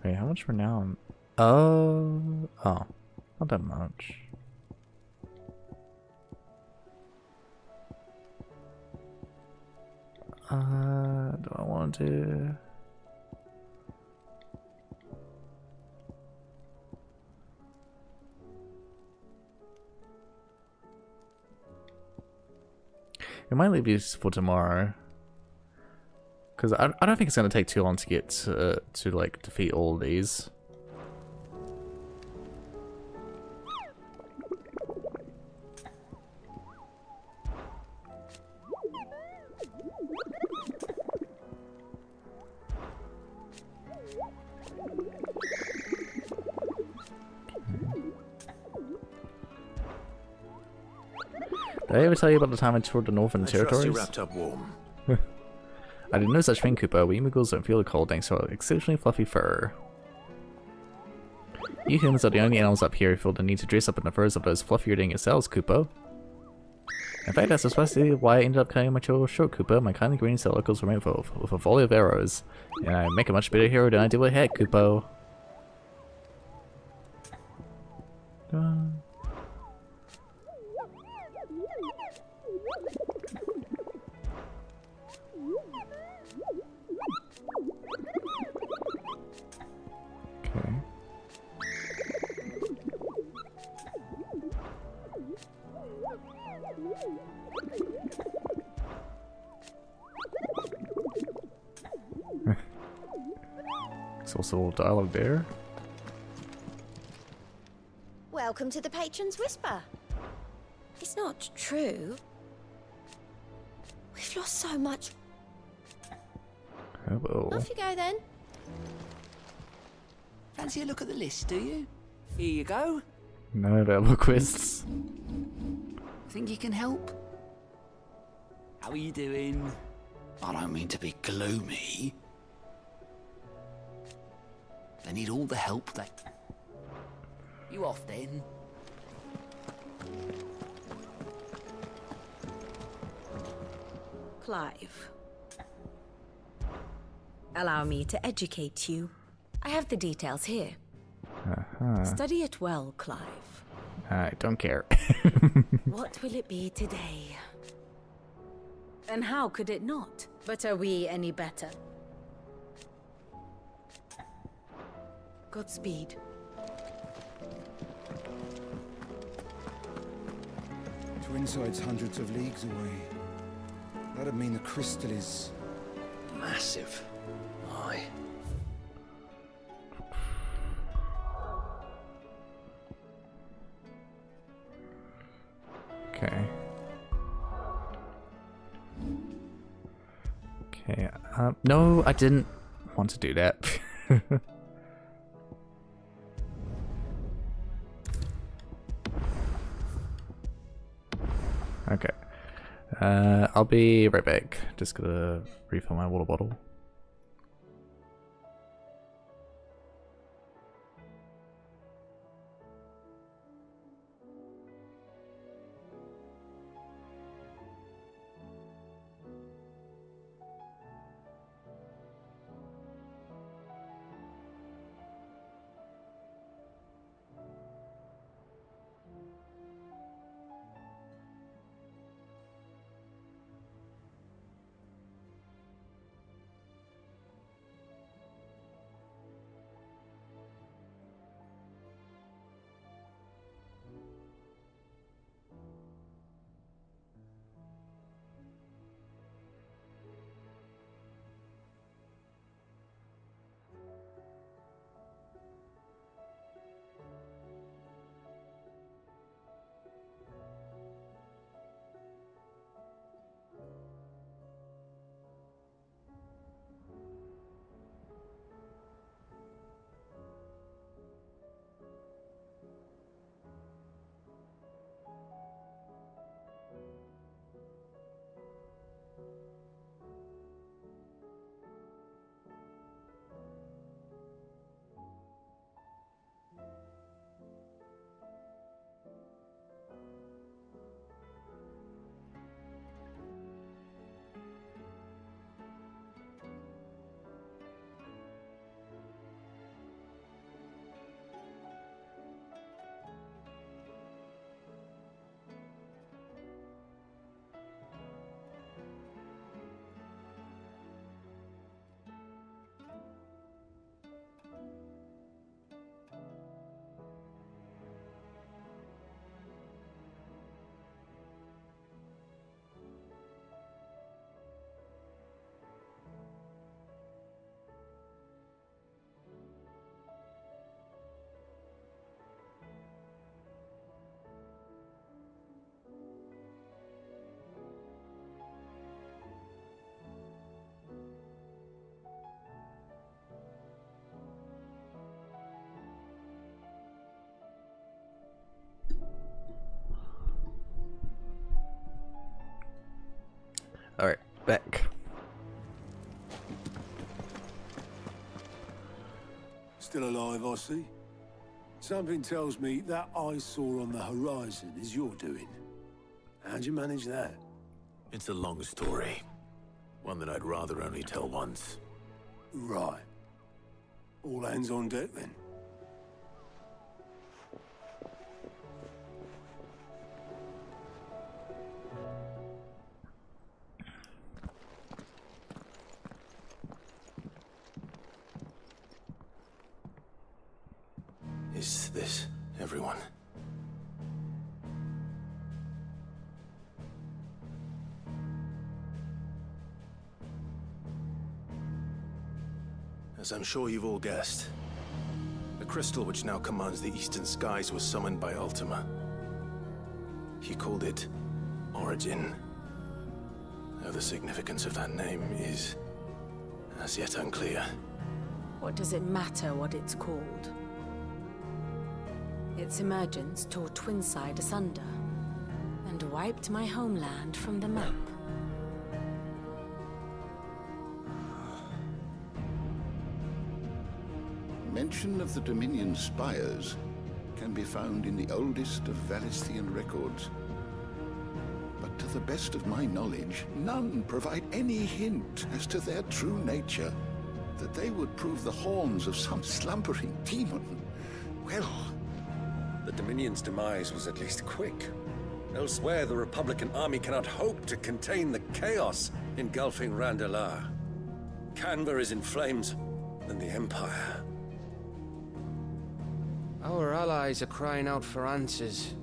Wait, how much renown? Oh, not that much. Do I want to? It might leave these for tomorrow. Because I don't think it's going to take too long to get to like defeat all of these. Did I ever tell you about the time I toured the Northern Territories? You wrapped up warm. I didn't know such thing, Cooper. We Moogles don't feel the cold thanks to our exceptionally fluffy fur. You humans are the only animals up here who feel the need to dress up in the furs of those fluffier than yourselves, Cooper. In fact, that's precisely why I ended up cutting my tail short, Cooper. My kindly green celticles were made with a volley of arrows, and I make a much better hero than I did with a head, Cooper. Exhaustive dialogue there. Welcome to the Patron's Whisper. It's not true. We've lost so much. Hello. Off you go then. Fancy a look at the list, do you? Here you go. No quests. Think you can help? How are you doing? I don't mean to be gloomy. They need all the help they... You off then? Clive. Allow me to educate you. I have the details here. Study it well, Clive. I don't care. What will it be today? And how could it not? But are we any better? Godspeed. Twinside's hundreds of leagues away. That'd mean the crystal is... massive. Aye. Okay. Okay, no, I didn't want to do that. Okay. I'll be right back. Just gonna refill my water bottle. Alright, back. Still alive, I see. Something tells me that eyesore on the horizon is your doing. How'd you manage that? It's a long story. One that I'd rather only tell once. Right. All hands on deck, then. Is this everyone? As I'm sure you've all guessed, the crystal which now commands the eastern skies was summoned by Ultima. He called it Origin. Though the significance of that name is as yet unclear. What does it matter what it's called? Its emergence tore Twinside asunder, and wiped my homeland from the map. Mention of the Dominion spires can be found in the oldest of Valisthian records. But to the best of my knowledge, none provide any hint as to their true nature. That they would prove the horns of some slumbering demon. Well... The Dominion's demise was at least quick. Elsewhere, the Republican army cannot hope to contain the chaos engulfing Randalar. Canva is in flames, and the Empire. Our allies are crying out for answers.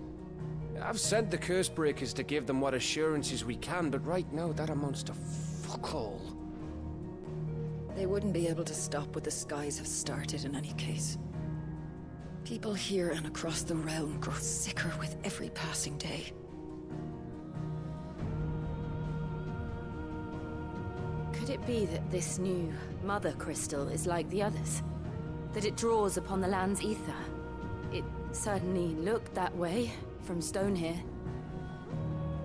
I've sent the Cursebreakers to give them what assurances we can, but right now that amounts to fuck all. They wouldn't be able to stop what the skies have started in any case. People here and across the realm grow sicker with every passing day. Could it be that this new Mother Crystal is like the others? That it draws upon the land's ether? It certainly looked that way from stone here.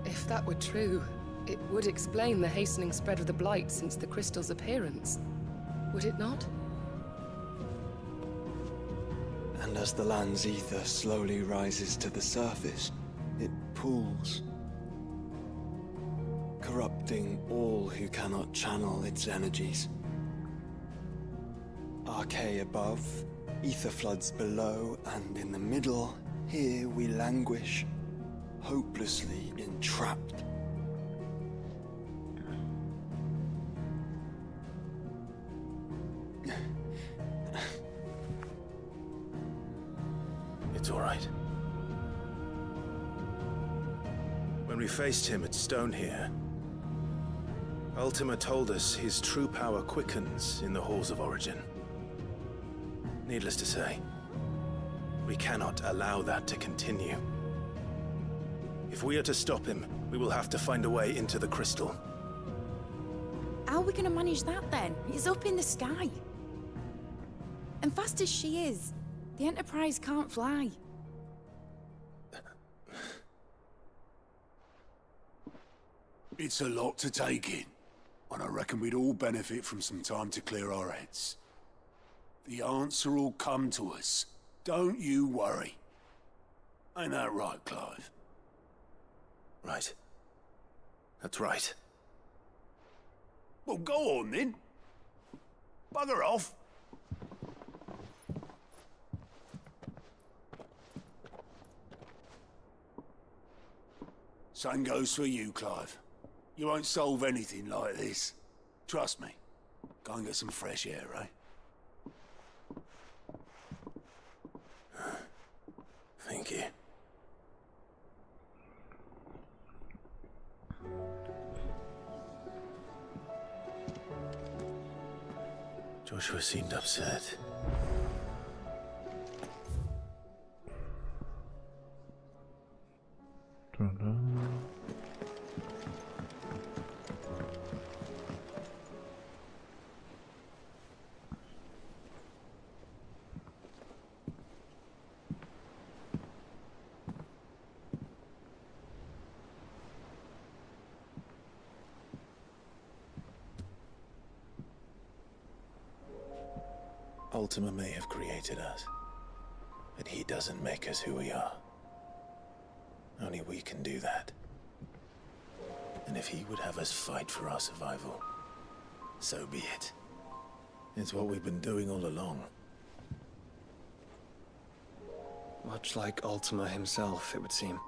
If that were true, it would explain the hastening spread of the Blight since the crystal's appearance. Would it not? And as the land's ether slowly rises to the surface, it pools, corrupting all who cannot channel its energies. Archay above, ether floods below, and in the middle, here we languish, hopelessly entrapped. It's all right. When we faced him at Stone here, Ultima told us his true power quickens in the halls of Origin. Needless to say, we cannot allow that to continue. If we are to stop him, we will have to find a way into the crystal. How are we going to manage that then? It's up in the sky. And fast as she is, the Enterprise can't fly. It's a lot to take in, and I reckon we'd all benefit from some time to clear our heads. The answer will come to us. Don't you worry. Ain't that right, Clive? Right. That's right. Well, go on then. Bugger off. Same goes for you, Clive. You won't solve anything like this. Trust me. Go and get some fresh air, eh? Thank you. Joshua seemed upset. Ultima may have created us, but he doesn't make us who we are. Only we can do that. And if he would have us fight for our survival, so be it. It's what we've been doing all along. Much like Ultima himself, it would seem.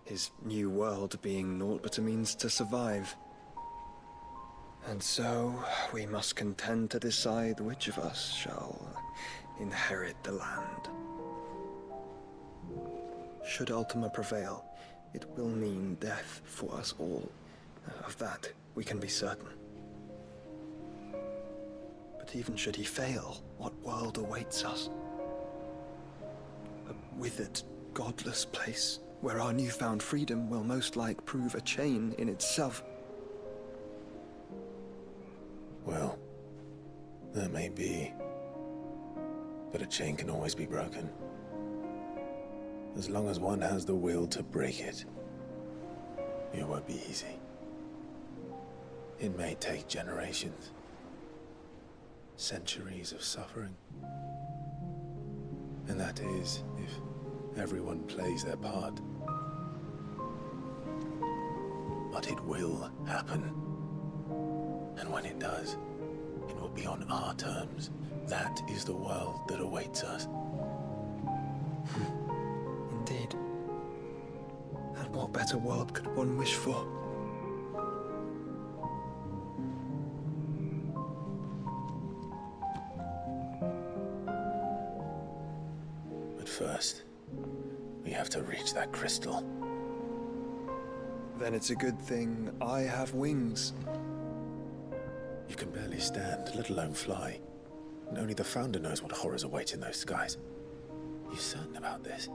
His new world being naught but a means to survive. And so, we must contend to decide which of us shall inherit the land. Should Ultima prevail, it will mean death for us all. Of that, we can be certain. But But even should he fail, what world awaits us? A withered, godless place where our newfound freedom will most like prove a chain in itself. Well, that may be. But a chain can always be broken. As long as one has the will to break it. It won't be easy. It may take generations. Centuries of suffering. And that is, if everyone plays their part. But it will happen. And when it does, it will be on our terms. That is the world that awaits us. Indeed. And what better world could one wish for? But first, we have to reach that crystal. Then it's a good thing I have wings. You can barely stand, let alone fly. And only the Founder knows what horrors await in those skies. You certain about this?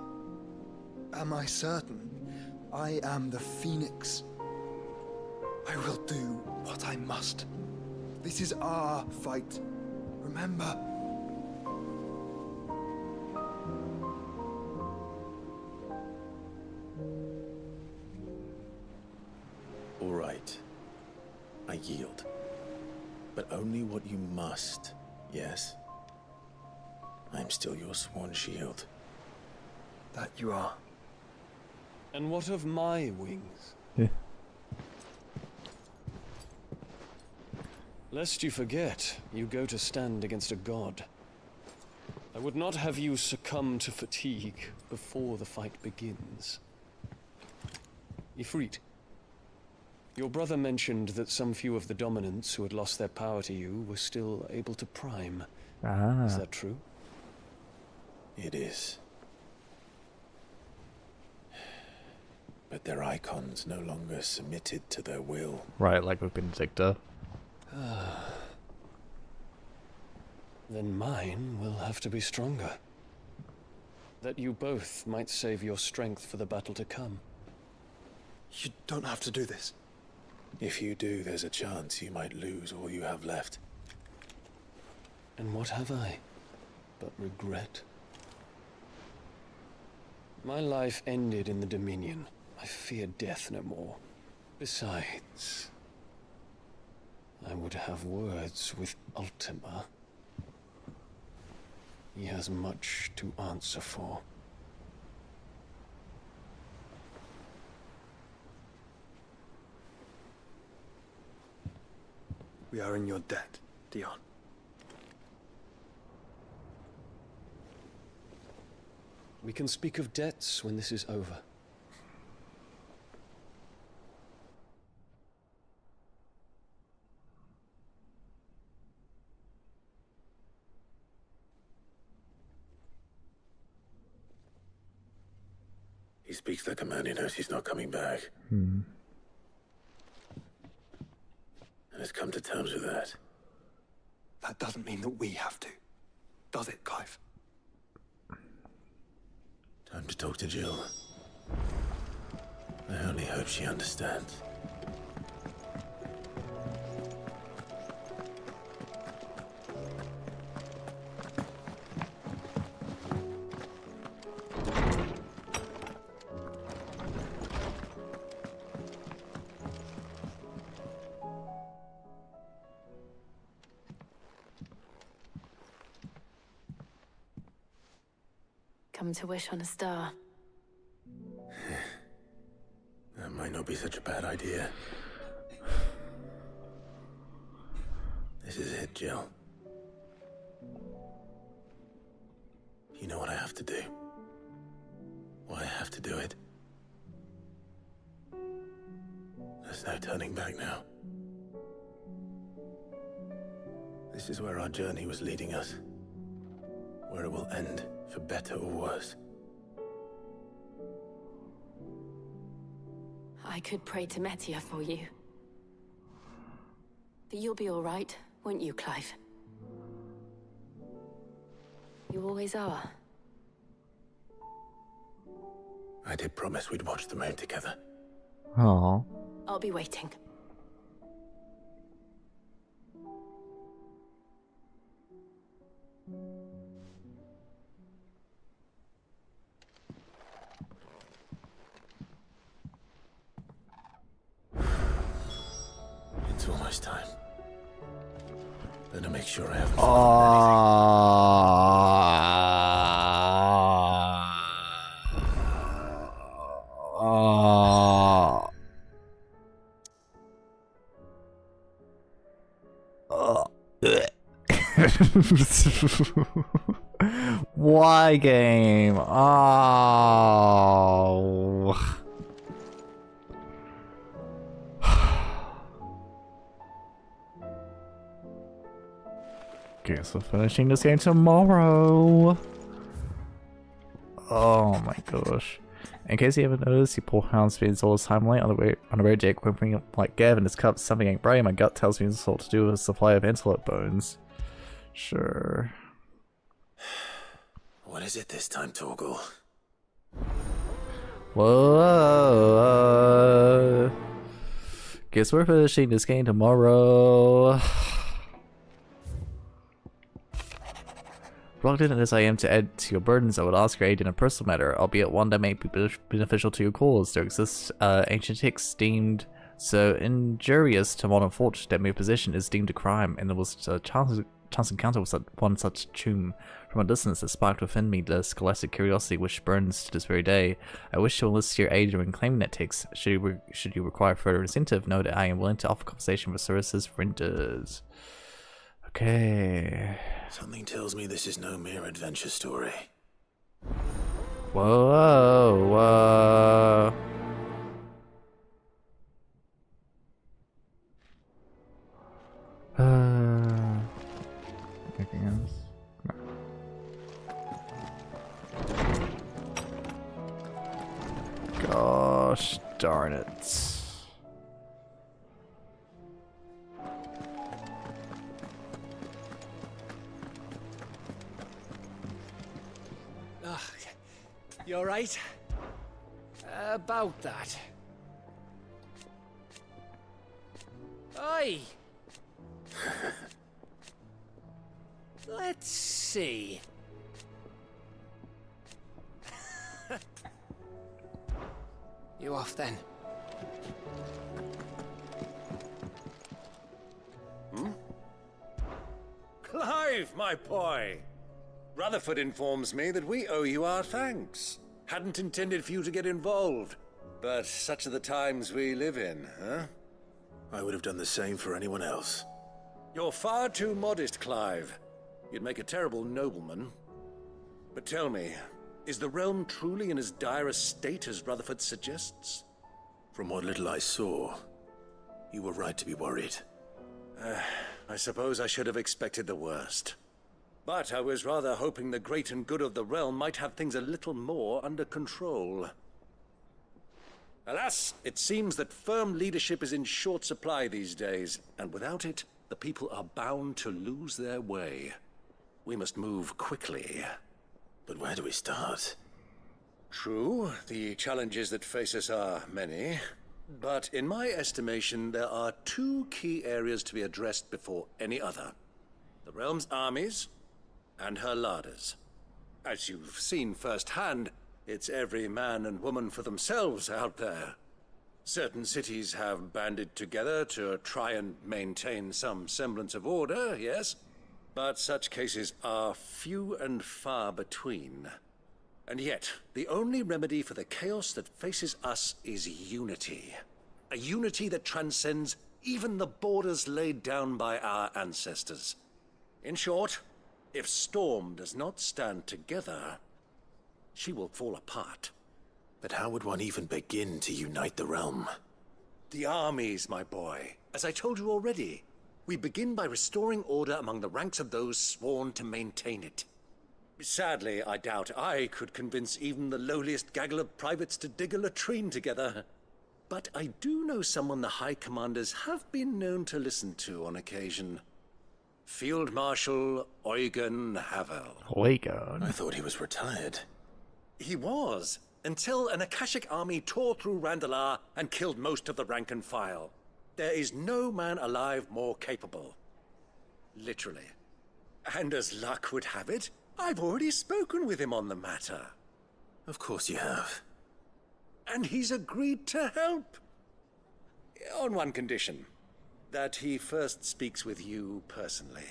Am I certain? I am the Phoenix. I will do what I must. This is our fight. Remember? All right. I yield. But only what you must, yes? I'm still your sworn shield. That you are. And what of my wings? Yeah. Lest you forget, you go to stand against a god. I would not have you succumb to fatigue before the fight begins. Ifrit, your brother mentioned that some few of the dominants who had lost their power to you were still able to prime. Ah. Is that true? It is. But their icons no longer submitted to their will. Right, like with Benedicta. Then mine will have to be stronger. That you both might save your strength for the battle to come. You don't have to do this. If you do, there's a chance you might lose all you have left. And what have I but regret? My life ended in the Dominion. I fear death no more. Besides, I would have words with Ultima. He has much to answer for. We are in your debt, Dion. We can speak of debts when this is over. He speaks like a man who knows he's not coming back. Hmm. And has come to terms with that. That doesn't mean that we have to. Does it, Clive? Time to talk to Jill. I only hope she understands. Come to wish on a star. That might not be such a bad idea. This is it, Jill. You know what I have to do. Why I have to do it. There's no turning back now. This is where our journey was leading us. Where it will end, for better or worse. I could pray to Metia for you. But you'll be all right, won't you, Clive? You always are. I did promise we'd watch the moon together. Oh. I'll be waiting. It's almost time. Better make sure I haven't Why game? Oh. Guess we're finishing this game tomorrow. Oh my gosh. In case you haven't noticed, you poor hound spends all his time late on the road, Jake, whimpering like Gav in his cup. Something ain't right. My gut tells me it's all to do with a supply of antelope bones. Sure. What is it this time, Torgal? Whoa. Guess we're finishing this game tomorrow. Reluctant as I am to add to your burdens, I would ask your aid in a personal matter, albeit one that may be beneficial to your cause. There exists ancient texts deemed so injurious to modern thought that mere possession is deemed a crime, and there was a chance encounter with one such tomb. From a distance, it sparked within me the scholastic curiosity which burns to this very day. I wish to enlist your aid in claiming that text. Should you require further incentive, know that I am willing to offer compensation for services rendered. Okay. Something tells me this is no mere adventure story. Whoa. Anything else? No. Gosh darn it. You alright? About that. Oi! Let's see. You off then? Clive, my boy! Rutherford informs me that we owe you our thanks. Hadn't intended for you to get involved, but such are the times we live in, huh? I would have done the same for anyone else. You're far too modest, Clive. You'd make a terrible nobleman. But tell me, is the realm truly in as dire a state as Rutherford suggests? From what little I saw, you were right to be worried. I suppose I should have expected the worst. But I was rather hoping the great and good of the realm might have things a little more under control. Alas, it seems that firm leadership is in short supply these days, and without it, the people are bound to lose their way. We must move quickly. But where do we start? True, the challenges that face us are many, but in my estimation, there are two key areas to be addressed before any other. The realm's armies, and her larders. As you've seen firsthand, it's every man and woman for themselves out there. Certain cities have banded together to try and maintain some semblance of order, yes, but such cases are few and far between. And yet, the only remedy for the chaos that faces us is unity. A unity that transcends even the borders laid down by our ancestors. In short, if Storm does not stand together, she will fall apart. But how would one even begin to unite the realm? The armies, my boy. As I told you already, we begin by restoring order among the ranks of those sworn to maintain it. Sadly, I doubt I could convince even the lowliest gaggle of privates to dig a latrine together. But I do know someone the High Commanders have been known to listen to on occasion. Field Marshal Eugen Havel. Eugen? I thought he was retired. He was, until an Akashic army tore through Randalar and killed most of the rank and file. There is no man alive more capable. Literally. And as luck would have it, I've already spoken with him on the matter. Of course you have. And he's agreed to help. On one condition. That he first speaks with you personally.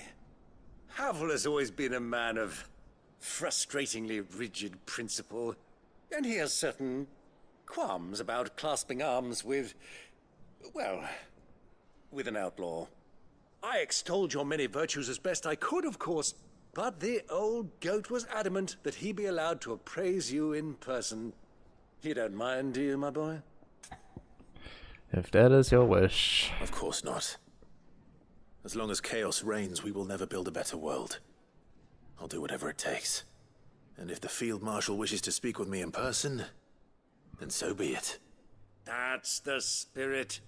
Havel has always been a man of frustratingly rigid principle, and he has certain qualms about clasping arms with, well, with an outlaw. I extolled your many virtues as best I could, of course, but the old goat was adamant that he be allowed to appraise you in person. You don't mind, do you, my boy? If that is your wish. Of course not. As long as chaos reigns, we will never build a better world. I'll do whatever it takes. And if the Field Marshal wishes to speak with me in person, then so be it. That's the spirit.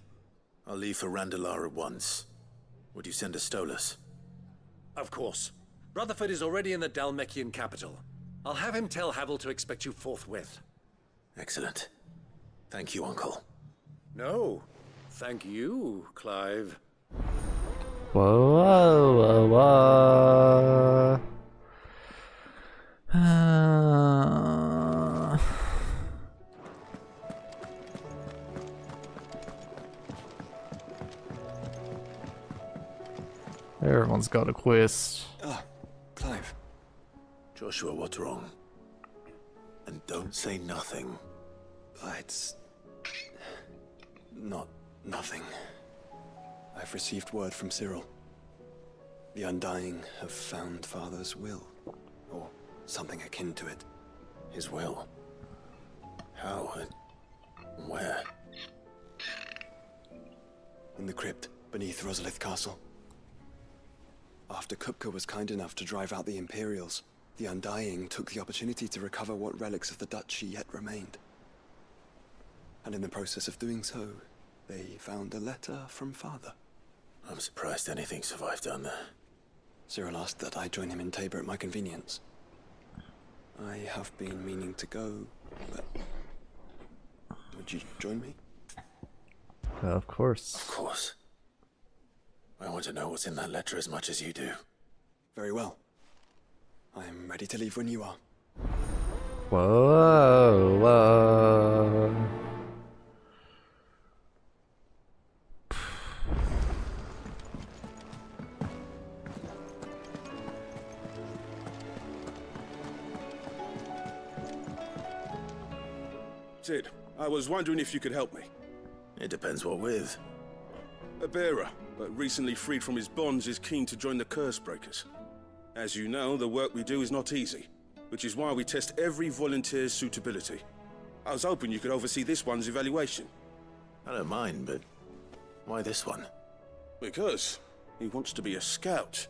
I'll leave for Randalar at once. Would you send a Stolas? Of course. Rutherford is already in the Dalmekian capital. I'll have him tell Havel to expect you forthwith. Excellent. Thank you, Uncle. No, thank you, Clive. Whoa, whoa, whoa, whoa. Everyone's got a quest. Ah, Clive. Joshua, what's wrong? And don't say nothing. It's not nothing. I've received word from Cyril. The Undying have found Father's will, or something akin to it. His will? How and where? In the crypt beneath Rosalith Castle. After Kupka was kind enough to drive out the Imperials, the Undying took the opportunity to recover what relics of the Duchy yet remained. And in the process of doing so, they found a letter from Father. I'm surprised anything survived down there. Cyril asked that I join him in Tabor at my convenience. I have been meaning to go, but would you join me? Of course. Of course. I want to know what's in that letter as much as you do. Very well. I am ready to leave when you are. Whoa, whoa. Sid, I was wondering if you could help me. It depends what with. A bearer, but recently freed from his bonds, is keen to join the Curse Breakers. As you know, the work we do is not easy, which is why we test every volunteer's suitability. I was hoping you could oversee this one's evaluation. I don't mind, but why this one? Because he wants to be a scout.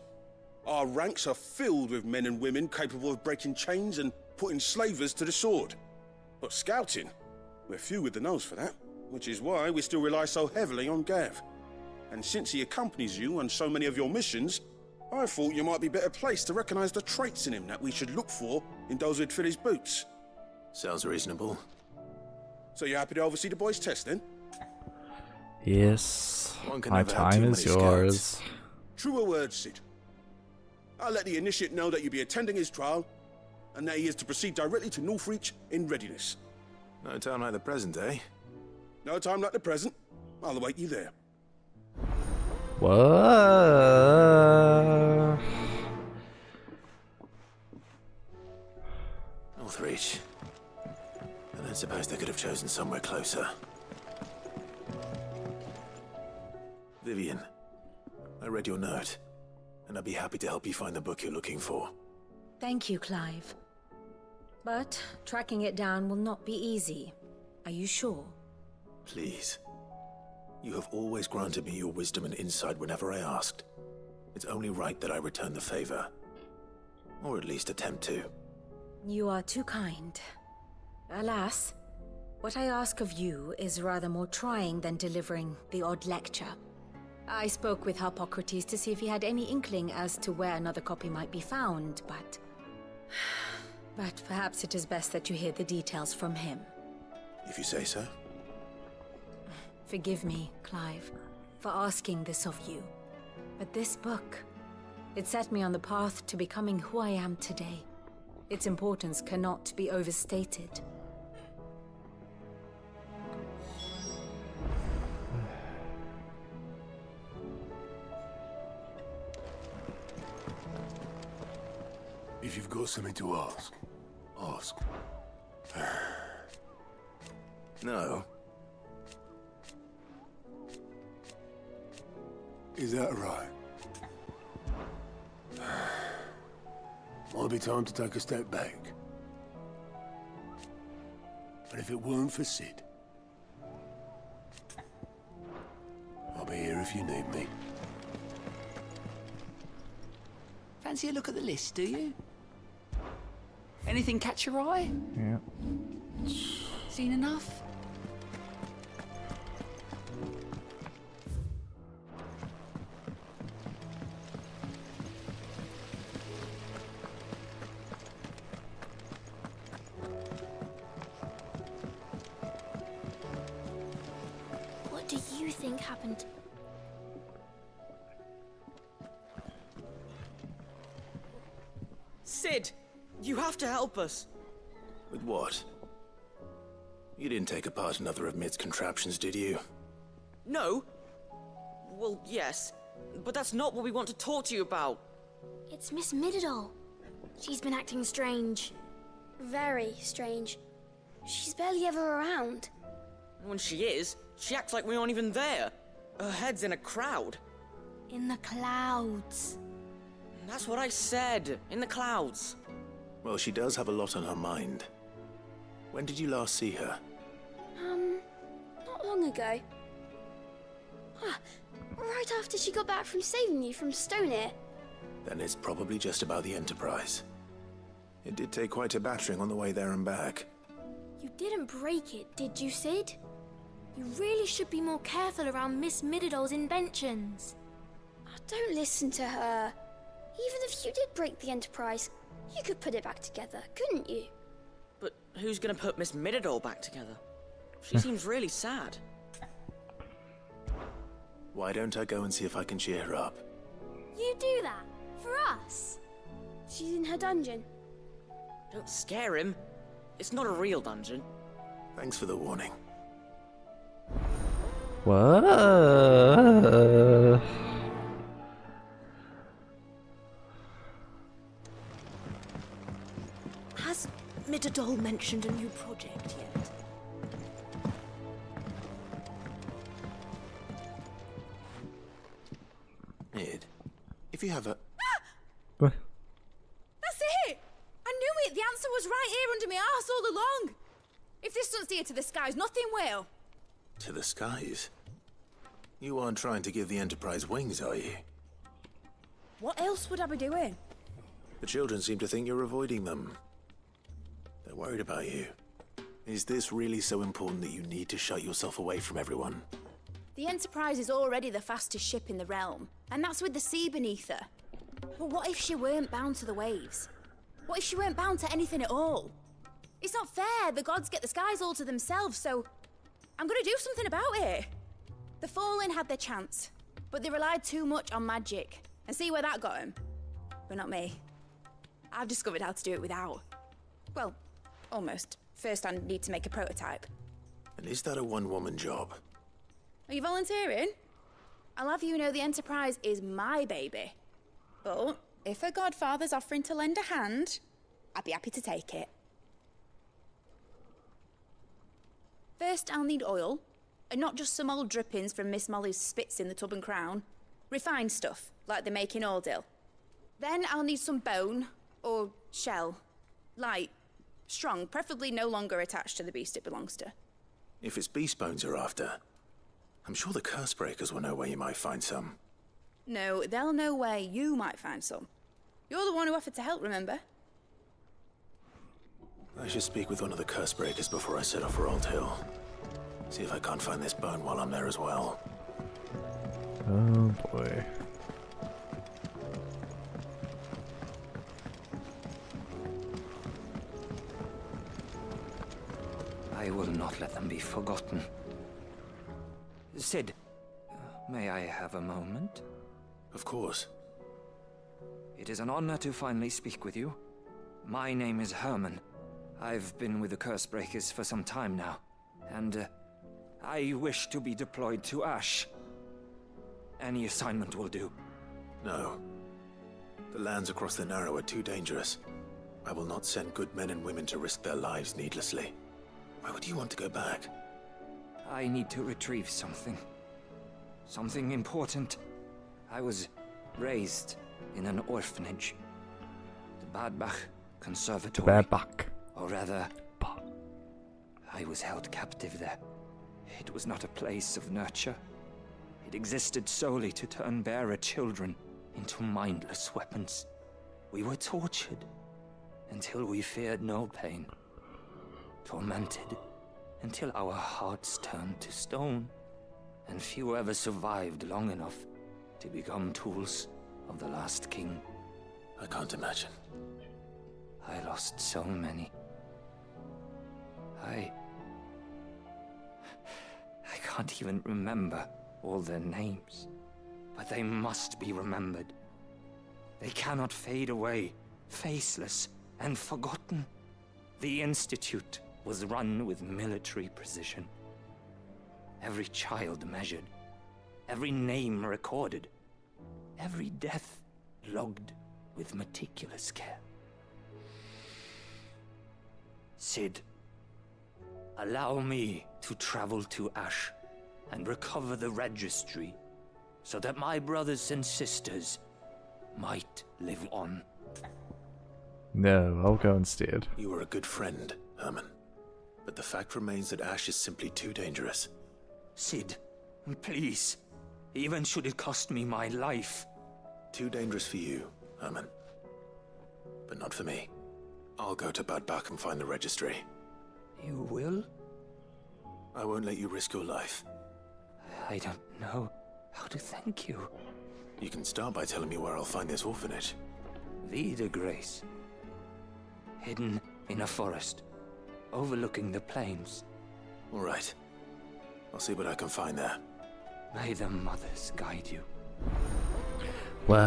Our ranks are filled with men and women capable of breaking chains and putting slavers to the sword. But scouting, we're few with the nose for that, which is why we still rely so heavily on Gav. And since he accompanies you on so many of your missions, I thought you might be better placed to recognize the traits in him that we should look for in those who'd fill his boots. Sounds reasonable. So you're happy to oversee the boys' test, then? Yes. One can My never have time too is many yours. scouts. Truer words, Sid. I'll let the initiate know that you'll be attending his trial, and that he is to proceed directly to Northreach in readiness. No time like the present, eh? No time like the present. I'll await you there. Whoa. Northreach. I don't suppose they could have chosen somewhere closer. Vivian, I read your note, and I'd be happy to help you find the book you're looking for. Thank you, Clive. But tracking it down will not be easy. Are you sure? Please. You have always granted me your wisdom and insight whenever I asked. It's only right that I return the favor. Or at least attempt to. You are too kind. Alas, what I ask of you is rather more trying than delivering the odd lecture. I spoke with Harpocrates to see if he had any inkling as to where another copy might be found, but... But perhaps it is best that you hear the details from him. If you say so. Forgive me, Clive, for asking this of you. But this book, it set me on the path to becoming who I am today. Its importance cannot be overstated. If you've got something to ask, ask. No. Is that right? Might be time to take a step back. But if it weren't for Sid, I'll be here if you need me. Fancy a look at the list, do you? Anything catch your eye? Yeah. Seen enough? What do you think happened? Sid! You have to help us! With what? You didn't take apart another of Mid's contraptions, did you? No? Well, yes. But that's not what we want to talk to you about. It's Miss Mididol. She's been acting strange. Very strange. She's barely ever around. When she is, she acts like we aren't even there. Her head's in a crowd. In the clouds. That's what I said. In the clouds. Well, she does have a lot on her mind. When did you last see her? Not long ago. Right after she got back from saving you from Stoneir. Then it's probably just about the Enterprise. It did take quite a battering on the way there and back. You didn't break it, did you, Sid? You really should be more careful around Miss Mididol's inventions. Don't listen to her. Even if you did break the Enterprise, you could put it back together, couldn't you? But who's gonna put Miss Mididol back together? She seems really sad. Why don't I go and see if I can cheer her up? You do that? For us? She's in her dungeon. Don't scare him. It's not a real dungeon. Thanks for the warning. What? Has Mididol mentioned a new project yet? Mid, if you have a... That's it! I knew it! The answer was right here under my arse all along! If this doesn't steer to the skies, nothing will! To the skies? You aren't trying to give the Enterprise wings, are you? What else would I be doing? The children seem to think you're avoiding them. They're worried about you. Is this really so important that you need to shut yourself away from everyone? The Enterprise is already the fastest ship in the realm, and that's with the sea beneath her. But what if she weren't bound to the waves? What if she weren't bound to anything at all? It's not fair. The gods get the skies all to themselves, so I'm gonna do something about it. The Fallen had their chance, but they relied too much on magic. And see where that got them? But not me. I've discovered how to do it without. Well, almost. First I need to make a prototype. And is that a one-woman job? Are you volunteering? I'll have you know the Enterprise is my baby. But if her godfather's offering to lend a hand, I'd be happy to take it. First, I'll need oil, and not just some old drippings from Miss Molly's spits in the Tub and Crown. Refined stuff, like they make in Ordil. Then I'll need some bone, or shell. Light, strong, preferably no longer attached to the beast it belongs to. If it's beast bones you're after, I'm sure the curse breakers will know where you might find some. No, they'll know where you might find some. You're the one who offered to help, remember? I should speak with one of the curse breakers before I set off for Old Hill. See if I can't find this bone while I'm there as well. Oh boy. I will not let them be forgotten. Sid, may I have a moment? Of course. It is an honor to finally speak with you. My name is Herman. I've been with the Cursebreakers for some time now, and I wish to be deployed to Ash. Any assignment will do. No. The lands across the Narrow are too dangerous. I will not send good men and women to risk their lives needlessly. Why would you want to go back? I need to retrieve something. Something important. I was raised in an orphanage. The Badbach Conservatory. Badbach. Or rather, I was held captive there. It was not a place of nurture. It existed solely to turn bearer children into mindless weapons. We were tortured until we feared no pain. Tormented until our hearts turned to stone, and few ever survived long enough to become tools of the last king. I can't imagine. I lost so many. I can't even remember all their names, but they must be remembered. They cannot fade away, faceless and forgotten. The Institute was run with military precision. Every child measured, every name recorded, every death logged with meticulous care. Sid, allow me to travel to Ash and recover the registry so that my brothers and sisters might live on. No, I'll go instead. You were a good friend, Herman. But the fact remains that Ash is simply too dangerous. Sid, please. Even should it cost me my life. Too dangerous for you, Herman. But not for me. I'll go to Badbach and find the registry. You will? I won't let you risk your life. I don't know how to thank you. You can start by telling me where I'll find this orphanage. Vida Grace. Hidden in a forest, overlooking the plains. All right. I'll see what I can find there. May the mothers guide you. What?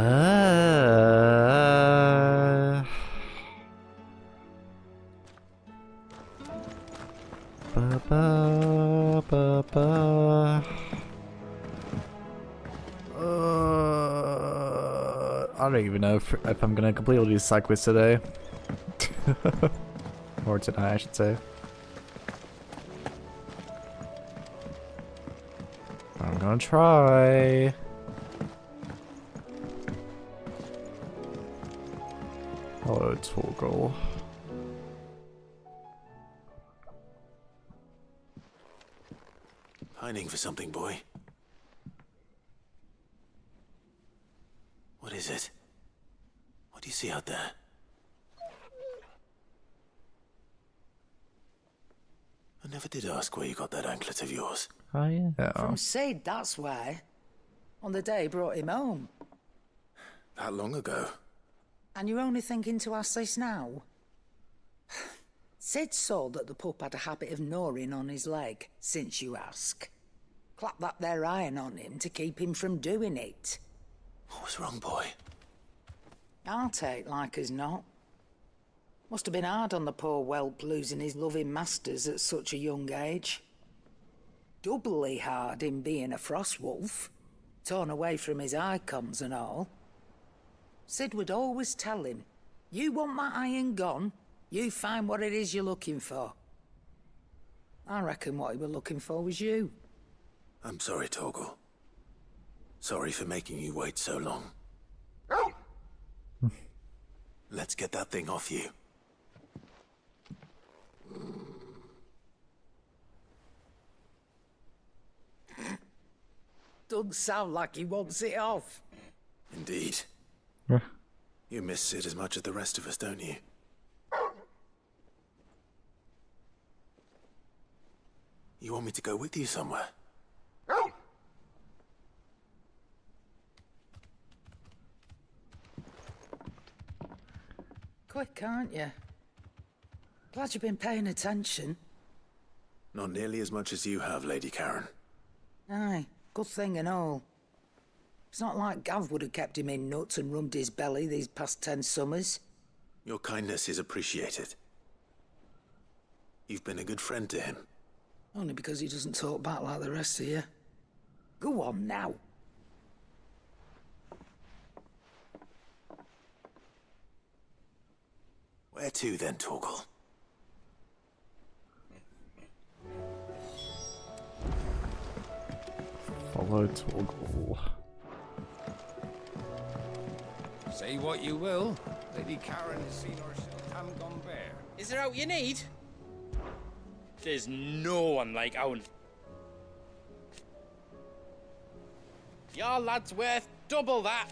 Ba ba ba ba. I don't even know if I'm gonna complete all these side quests today. Or tonight, I should say. I'm gonna try. Hello, Torgal. Pining for something, boy. What is it? What do you see out there? I never did ask where you got that anklet of yours. Oh, yeah. From Sid, that's why. On the day he brought him home. That long ago? And you're only thinking to ask this now? Sid saw that the pup had a habit of gnawing on his leg, since you ask. Clap that there iron on him to keep him from doing it. What was wrong, boy? I'll take like as not. Must have been hard on the poor whelp losing his loving masters at such a young age. Doubly hard in being a frost wolf, torn away from his icons and all. Sid would always tell him, you want that iron gone, you find what it is you're looking for. I reckon what he was looking for was you. I'm sorry, Torgal. Sorry for making you wait so long. Let's get that thing off you. Doesn't sound like he wants it off. Indeed. You miss Sid as much as the rest of us, don't you? You want me to go with you somewhere? Quick, aren't you? Glad you've been paying attention. Not nearly as much as you have, Lady Karen. Aye, good thing and all. It's not like Gav would have kept him in nuts and rubbed his belly these past 10 summers. Your kindness is appreciated. You've been a good friend to him. Only because he doesn't talk back like the rest of you. Go on now. Where to then, Torgal? Follow Torgal. Say what you will, Lady Karen has seen herself ham gone bare. Is there out you need? There's no one like Owen. Your lad's worth double that.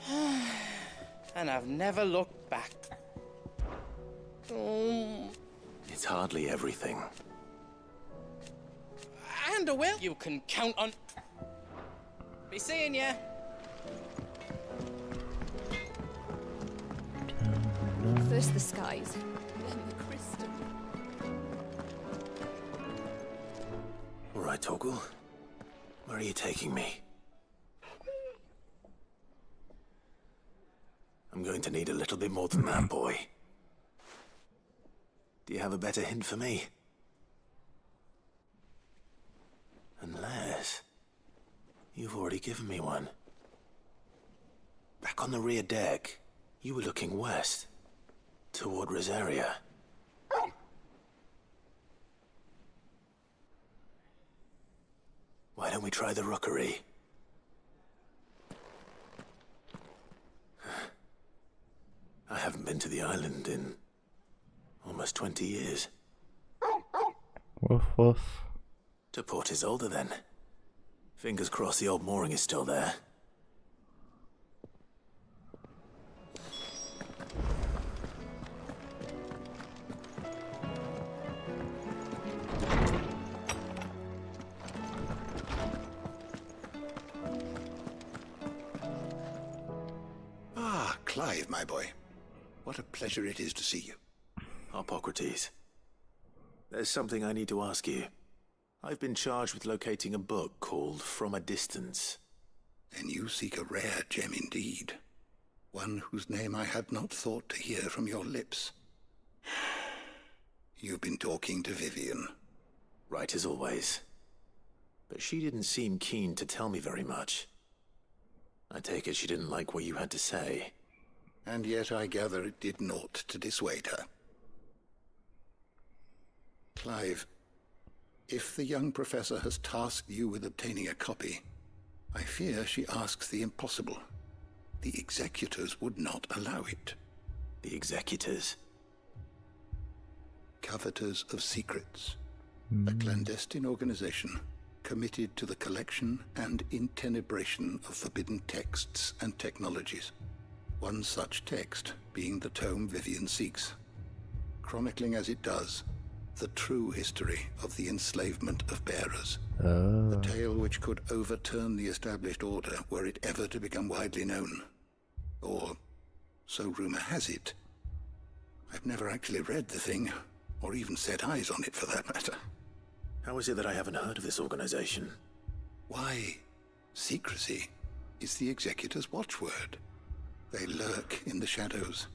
And I've never looked back. It's hardly everything. And a will you can count on. Be seeing ya. First the skies, then the crystal. All right, Torgal. Where are you taking me? I'm going to need a little bit more than that, boy. Do you have a better hint for me? Unless you've already given me one. Back on the rear deck, you were looking west, toward Rosaria. Why don't we try the rookery? I haven't been to the island in almost 20 years. Woof woof. To Port Isolde then. Fingers crossed the old mooring is still there. Ah, Clive, my boy. What a pleasure it is to see you. Harpocrates. There's something I need to ask you. I've been charged with locating a book called From a Distance. Then you seek a rare gem indeed. One whose name I had not thought to hear from your lips. You've been talking to Vivian. Right as always. But she didn't seem keen to tell me very much. I take it she didn't like what you had to say. And yet I gather it did naught to dissuade her. Clive, if the young professor has tasked you with obtaining a copy, I fear she asks the impossible. The executors would not allow it. The executors? Coveters of secrets. A clandestine organization committed to the collection and intenebration of forbidden texts and technologies. One such text being the tome Vivian seeks, chronicling as it does the true history of the enslavement of bearers. The tale which could overturn the established order were it ever to become widely known. Or, so rumor has it. I've never actually read the thing, or even set eyes on it for that matter. How is it that I haven't heard of this organization? Why, secrecy is the executor's watchword. They lurk in the shadows,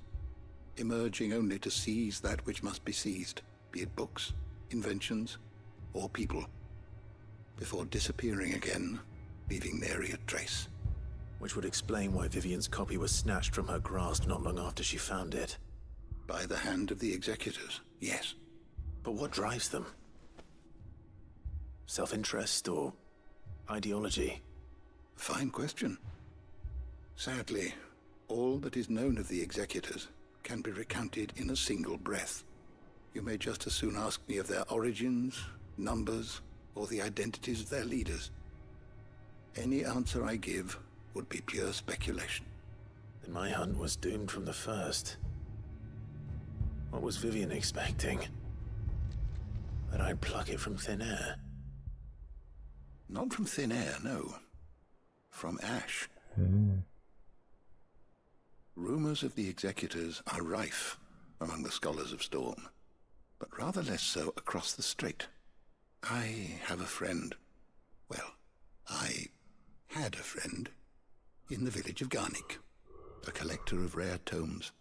emerging only to seize that which must be seized, be it books, inventions, or people, before disappearing again, leaving nary a trace. Which would explain why Vivian's copy was snatched from her grasp not long after she found it. By the hand of the executors, yes. But what drives them? Self-interest or ideology? Fine question. Sadly, all that is known of the executors can be recounted in a single breath. You may just as soon ask me of their origins, numbers, or the identities of their leaders. Any answer I give would be pure speculation. Then my hunt was doomed from the first. What was Vivian expecting? That I'd pluck it from thin air? Not from thin air, no. From ash. Rumors of the executors are rife among the scholars of Storm, but rather less so across the strait. I have a friend. Well, I had a friend in the village of Garnick, a collector of rare tomes,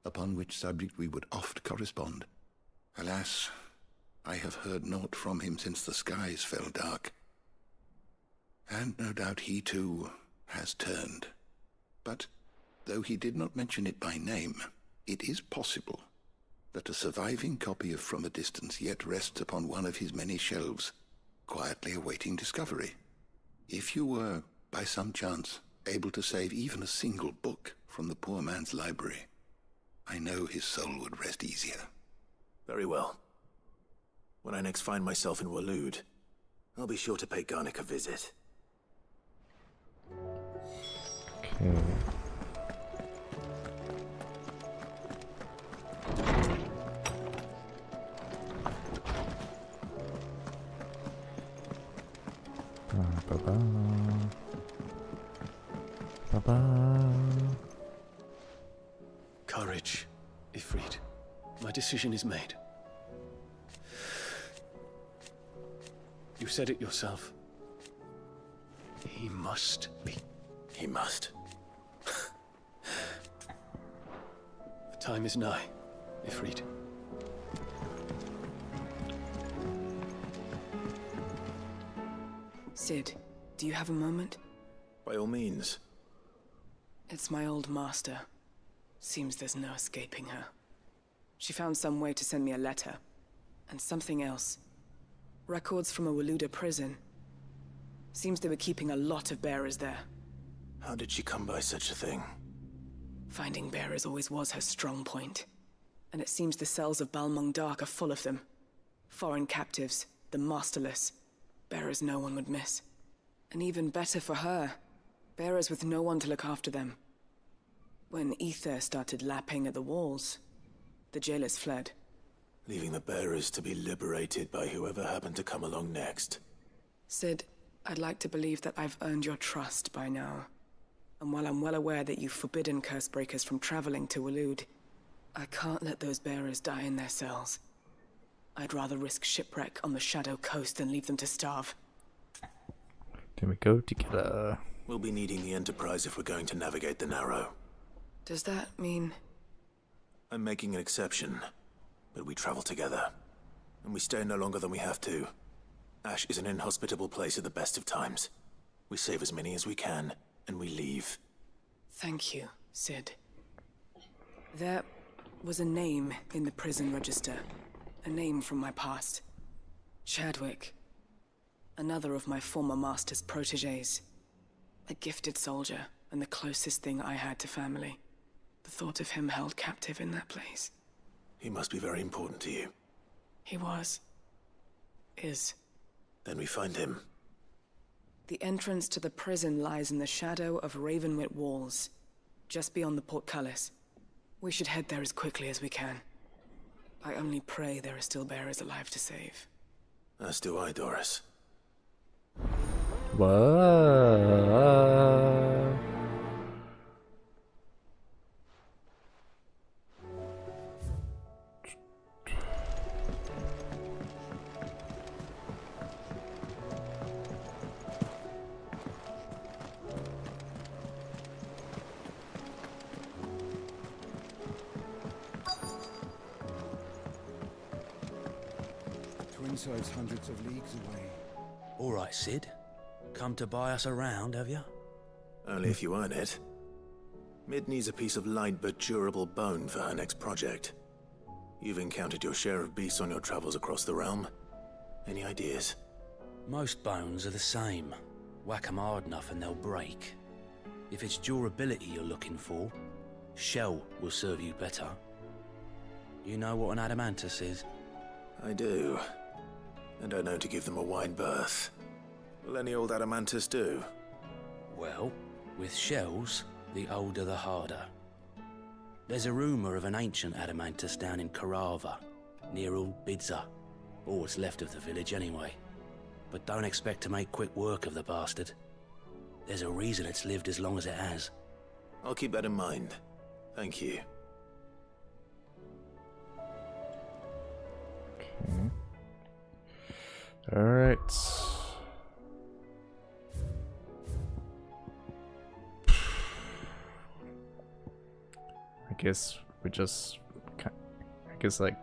upon which subject we would oft correspond. Alas, I have heard naught from him since the skies fell dark. And no doubt he too has turned. But though he did not mention it by name, it is possible that a surviving copy of From a Distance yet rests upon one of his many shelves, quietly awaiting discovery. If you were, by some chance, able to save even a single book from the poor man's library, I know his soul would rest easier. Very well. When I next find myself in Waloed, I'll be sure to pay Garnick a visit. Okay. Ba-ba. Ba-ba. Courage, Ifrit. My decision is made. You said it yourself. He must be. He must. The time is nigh, Ifrit. Sid, do you have a moment? By all means. It's my old master. Seems there's no escaping her. She found some way to send me a letter. And something else. Records from a Waluda prison. Seems they were keeping a lot of bearers there. How did she come by such a thing? Finding bearers always was her strong point. And it seems the cells of Balmung Dark are full of them. Foreign captives, the masterless. Bearers no one would miss. And even better for her, bearers with no one to look after them. When ether started lapping at the walls, the jailers fled. Leaving the bearers to be liberated by whoever happened to come along next. Sid, I'd like to believe that I've earned your trust by now. And while I'm well aware that you've forbidden Cursebreakers from traveling to Waloed, I can't let those bearers die in their cells. I'd rather risk shipwreck on the Shadow Coast than leave them to starve. Can we go together? We'll be needing the Enterprise if we're going to navigate the Narrow. Does that mean... I'm making an exception, but we travel together. And we stay no longer than we have to. Ash is an inhospitable place at the best of times. We save as many as we can, and we leave. Thank you, Sid. There was a name in the prison register. A name from my past. Chadwick. Another of my former master's protégés. A gifted soldier, and the closest thing I had to family. The thought of him held captive in that place. He must be very important to you. He was. Is. Then we find him. The entrance to the prison lies in the shadow of Ravenwit Walls, just beyond the portcullis. We should head there as quickly as we can. I only pray there are still bearers alive to save. As do I, Doris. Whoa. Twinside's hundreds of leagues away. All right, Sid. Come to buy us around, have you? Only if you earn it. Mid needs a piece of light but durable bone for her next project. You've encountered your share of beasts on your travels across the realm. Any ideas? Most bones are the same. Whack 'em hard enough and they'll break. If it's durability you're looking for, shell will serve you better. You know what an adamantus is? I do. And I know to give them a wide berth. Will any old adamantus do? Well, with shells, the older the harder. There's a rumour of an ancient adamantus down in Karava, near Old Bidza, or what's left of the village anyway. But don't expect to make quick work of the bastard. There's a reason it's lived as long as it has. I'll keep that in mind. Thank you. Okay. Alright. I guess we just... I guess like...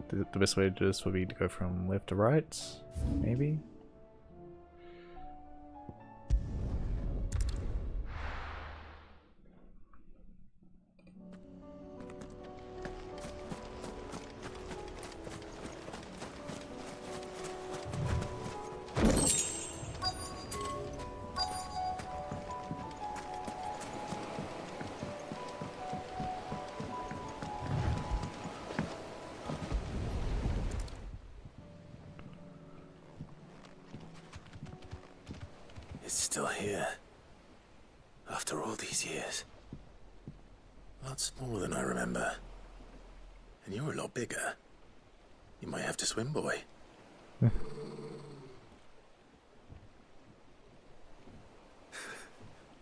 The best way to do this would be to go from left to right? Maybe? It's still here. After all these years. Lots smaller than I remember. And you're a lot bigger. You might have to swim, boy.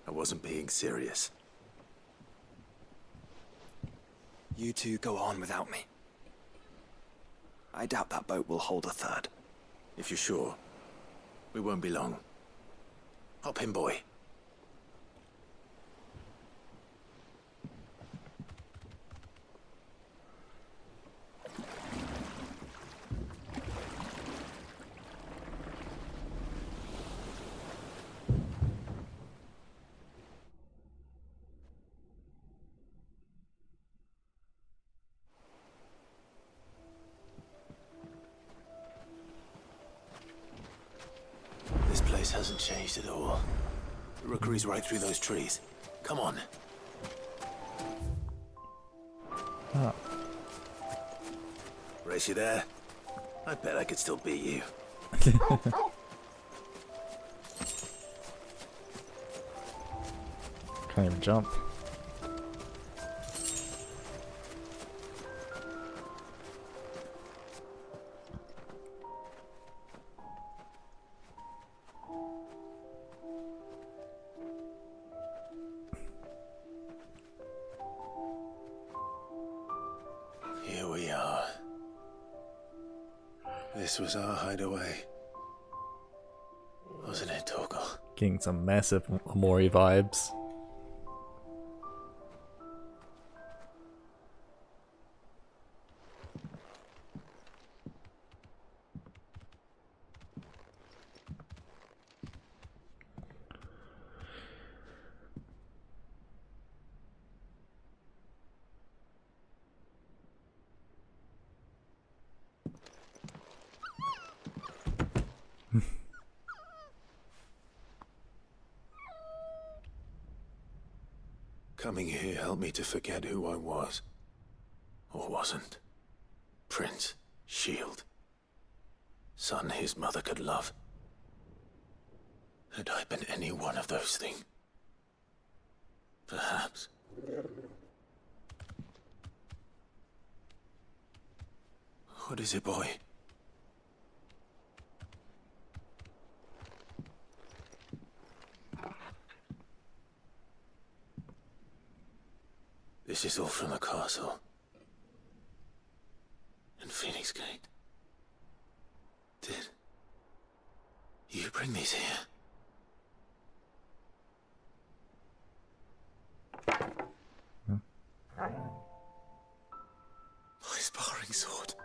I wasn't being serious. You two go on without me. I doubt that boat will hold a third. If you're sure, we won't be long. Hop in, boy. This place hasn't changed at all. The rookery's right through those trees. Come on. Oh. Race you there? I bet I could still beat you. Can't even jump. Here we are. This was our hideaway. Wasn't it, Torgal? Getting some massive Amori vibes. Coming here helped me to forget who I was. Or wasn't. Prince, shield. Son his mother could love. Had I been any one of those things? Perhaps. What is it, boy? This is all from the castle. And Phoenix Gate. Did you bring these here? My sparring sword.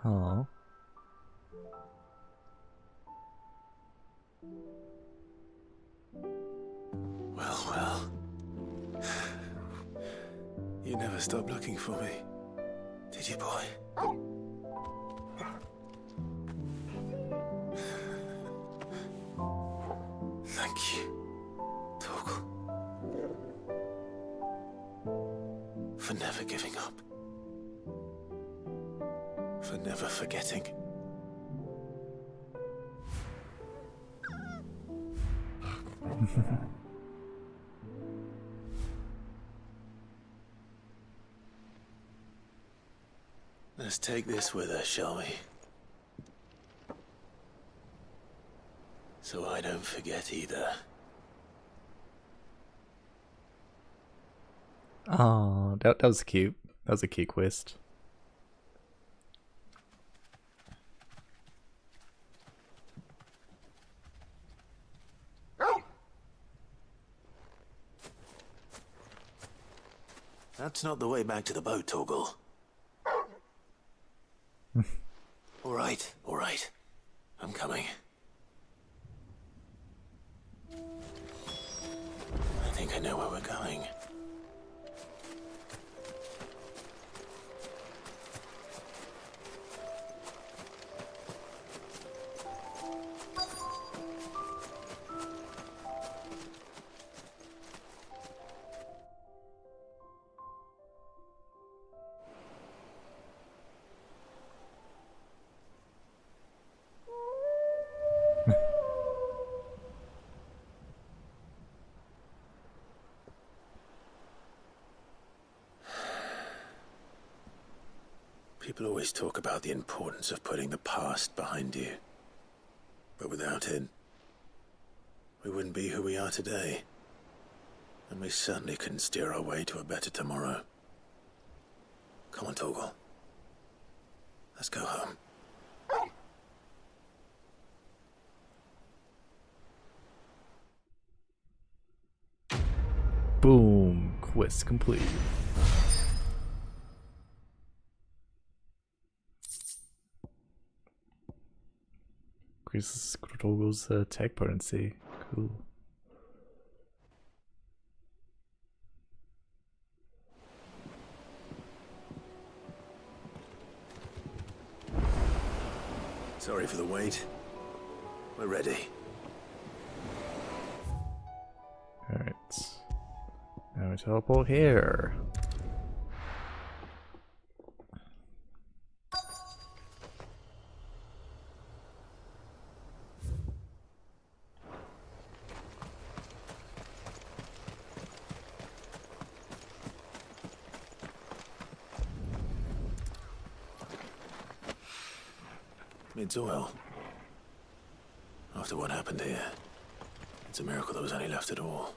Oh. Well, well. You never stopped looking for me, did you, boy? Thank you, Torgal. For never giving up. For never forgetting. Let's take this with us, shall we? So I don't forget either. Oh, that was cute. That was a cute quest. That's not the way back to the boat, Torgal. All right, all right. I'm coming. I think I know where we're going. People always talk about the importance of putting the past behind you. But without it, we wouldn't be who we are today. And we certainly couldn't steer our way to a better tomorrow. Come on, Torgal. Let's go home. Boom. Quest complete. Increases Torgal's attack potency. Cool. Sorry for the wait. We're ready. Alright. Now we teleport here. It's oil. After what happened here, it's a miracle there was any left at all.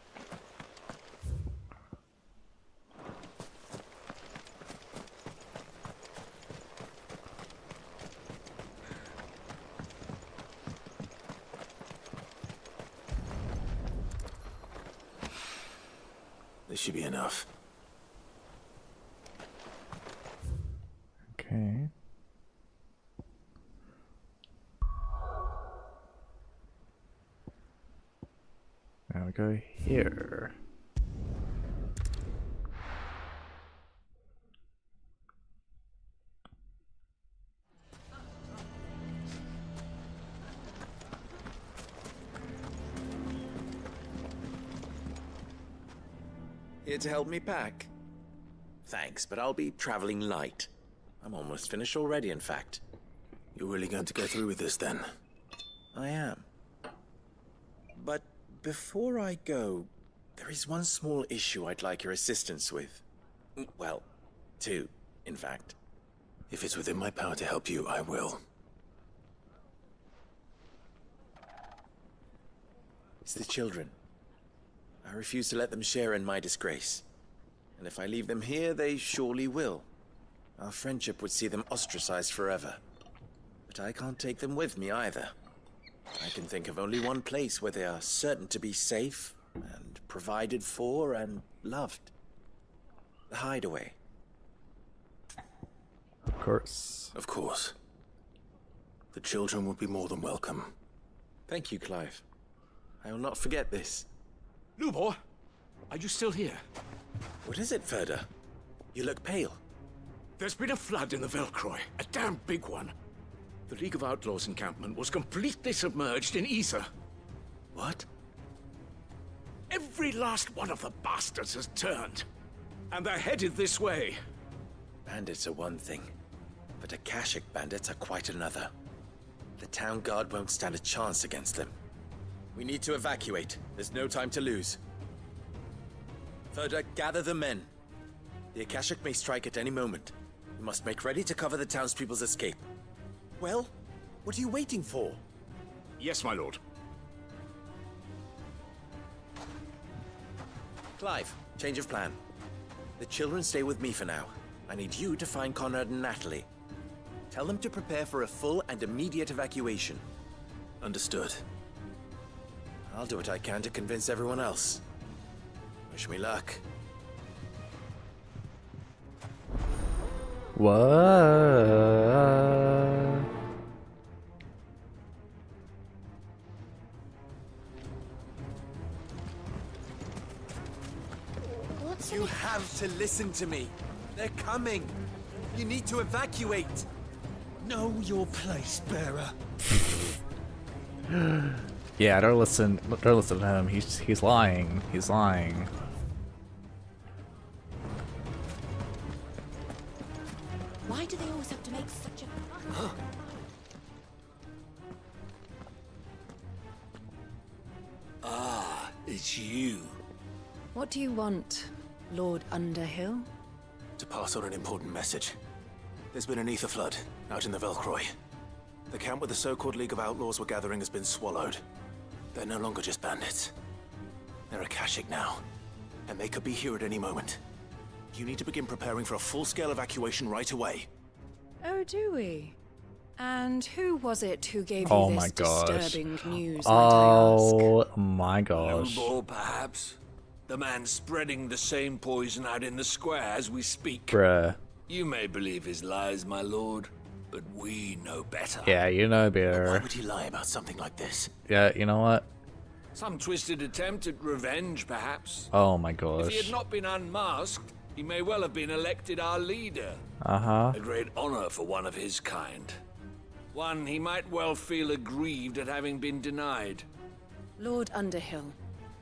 This should be enough. Okay. Now we go here. Here to help me pack? Thanks, but I'll be traveling light. I'm almost finished already, in fact. You're really going to go through with this, then? I am. But before I go, there is one small issue I'd like your assistance with. Well, two, in fact. If it's within my power to help you, I will. It's the children. I refuse to let them share in my disgrace. And if I leave them here, they surely will. Our friendship would see them ostracized forever. But I can't take them with me either. I can think of only one place where they are certain to be safe and provided for and loved. The hideaway. Of course. Of course. The children would be more than welcome. Thank you, Clive. I will not forget this. Lubor, are you still here? What is it, Ferda? You look pale. There's been a flood in the Velcroy, a damn big one. The League of Outlaws encampment was completely submerged in ether. What? Every last one of the bastards has turned, and they're headed this way. Bandits are one thing, but Akashic bandits are quite another. The town guard won't stand a chance against them. We need to evacuate. There's no time to lose. Ferda, gather the men. The Akashic may strike at any moment. We must make ready to cover the townspeople's escape. Well, what are you waiting for? Yes, my lord. Clive, change of plan. The children stay with me for now. I need you to find Conrad and Natalie. Tell them to prepare for a full and immediate evacuation. Understood. I'll do what I can to convince everyone else. Wish me luck. What? You have to listen to me. They're coming. You need to evacuate. Know your place, bearer. Yeah, don't listen to him. He's lying. He's lying. Why do they always have to make such a fuss? Ah, it's you. What do you want, Lord Underhill? To pass on an important message. There's been an ether flood out in the Velcroy. The camp where the so-called League of Outlaws were gathering has been swallowed. They're no longer just bandits. They're Akashic now, and they could be here at any moment. You need to begin preparing for a full-scale evacuation right away. Oh, do we? And who was it who gave Oh you my this gosh. disturbing news, Oh my gosh. Lubo, perhaps. The man spreading the same poison out in the square as we speak. Bruh. You may believe his lies, my lord, but we know better. Yeah, you know Why better. would he lie about something like this? Yeah, you know what? Some twisted attempt at revenge, perhaps. Oh my If he had gosh. not been unmasked, he may well have been elected our leader. Uh-huh. A great honor for one of his kind. One he might well feel aggrieved at having been denied. Lord Underhill,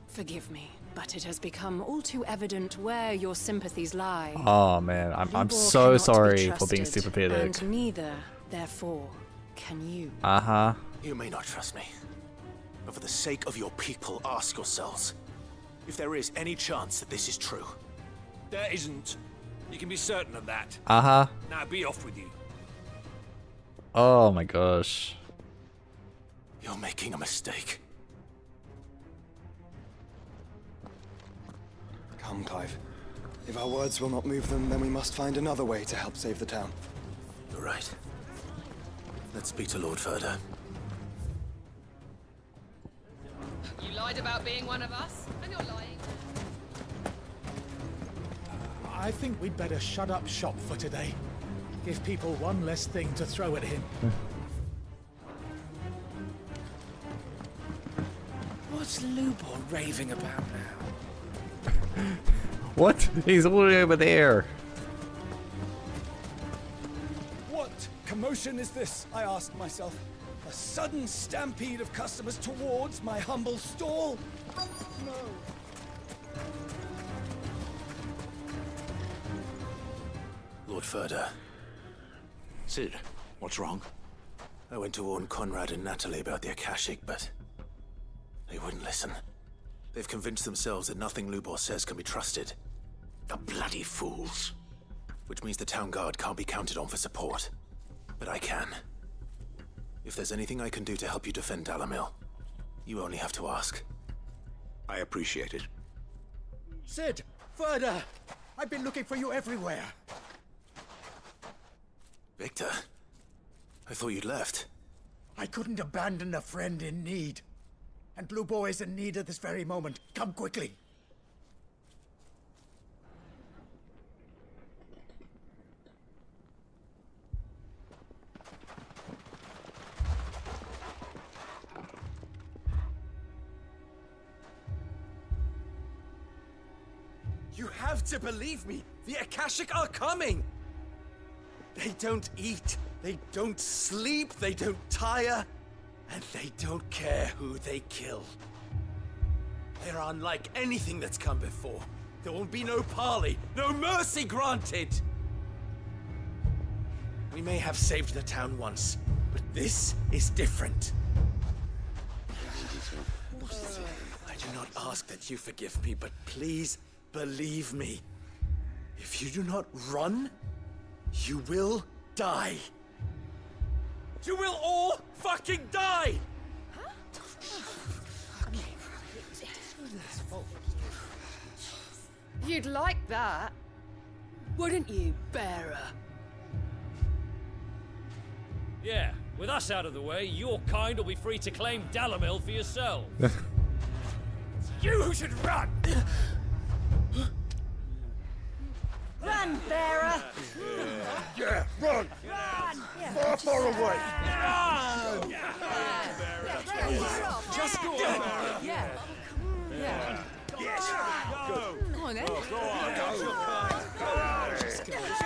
forgive me, but it has become all too evident where your sympathies lie. Oh man, I'm Lubor so cannot be sorry for being trusted, sympathetic. And neither, therefore, can you. Uh-huh. You may not trust me, but for the sake of your people, ask yourselves if there is any chance that this is true. There isn't. You can be certain of that. Uh-huh. Now be off with you. Oh my gosh. You're making a mistake. Come, Clive. If our words will not move them, then we must find another way to help save the town. You're right. Let's speak to Lord Furder. You lied about being one of us, and you're lying. I think we'd better shut up shop for today. Give people one less thing to throw at him. What's Lubor raving about now? What? He's all the way over there. What commotion is this? I asked myself. A sudden stampede of customers towards my humble stall. No. Lord Furder. Sid, what's wrong? I went to warn Conrad and Natalie about the Akashic, but they wouldn't listen. They've convinced themselves that nothing Lubor says can be trusted. The bloody fools. Which means the town guard can't be counted on for support. But I can. If there's anything I can do to help you defend Dalamil, you only have to ask. I appreciate it. Sid! Further! I've been looking for you everywhere. Victor? I thought you'd left. I couldn't abandon a friend in need. And Blue Boy is in need at this very moment. Come quickly. You have to believe me. The Akashic are coming. They don't eat, they don't sleep, they don't tire, and they don't care who they kill. They're unlike anything that's come before. There will be no parley, no mercy granted. We may have saved the town once, but this is different. I do not ask that you forgive me, but please believe me. If you do not run, you will die. You will all fucking die! You'd like that, wouldn't you, bearer? Yeah, with us out of the way, your kind will be free to claim Dalamil for yourself. You should run! Run, Bearer! Yeah, run! Far, far away! Just go on. Yeah. Yeah. Yes! Go! Come on, then. Go on!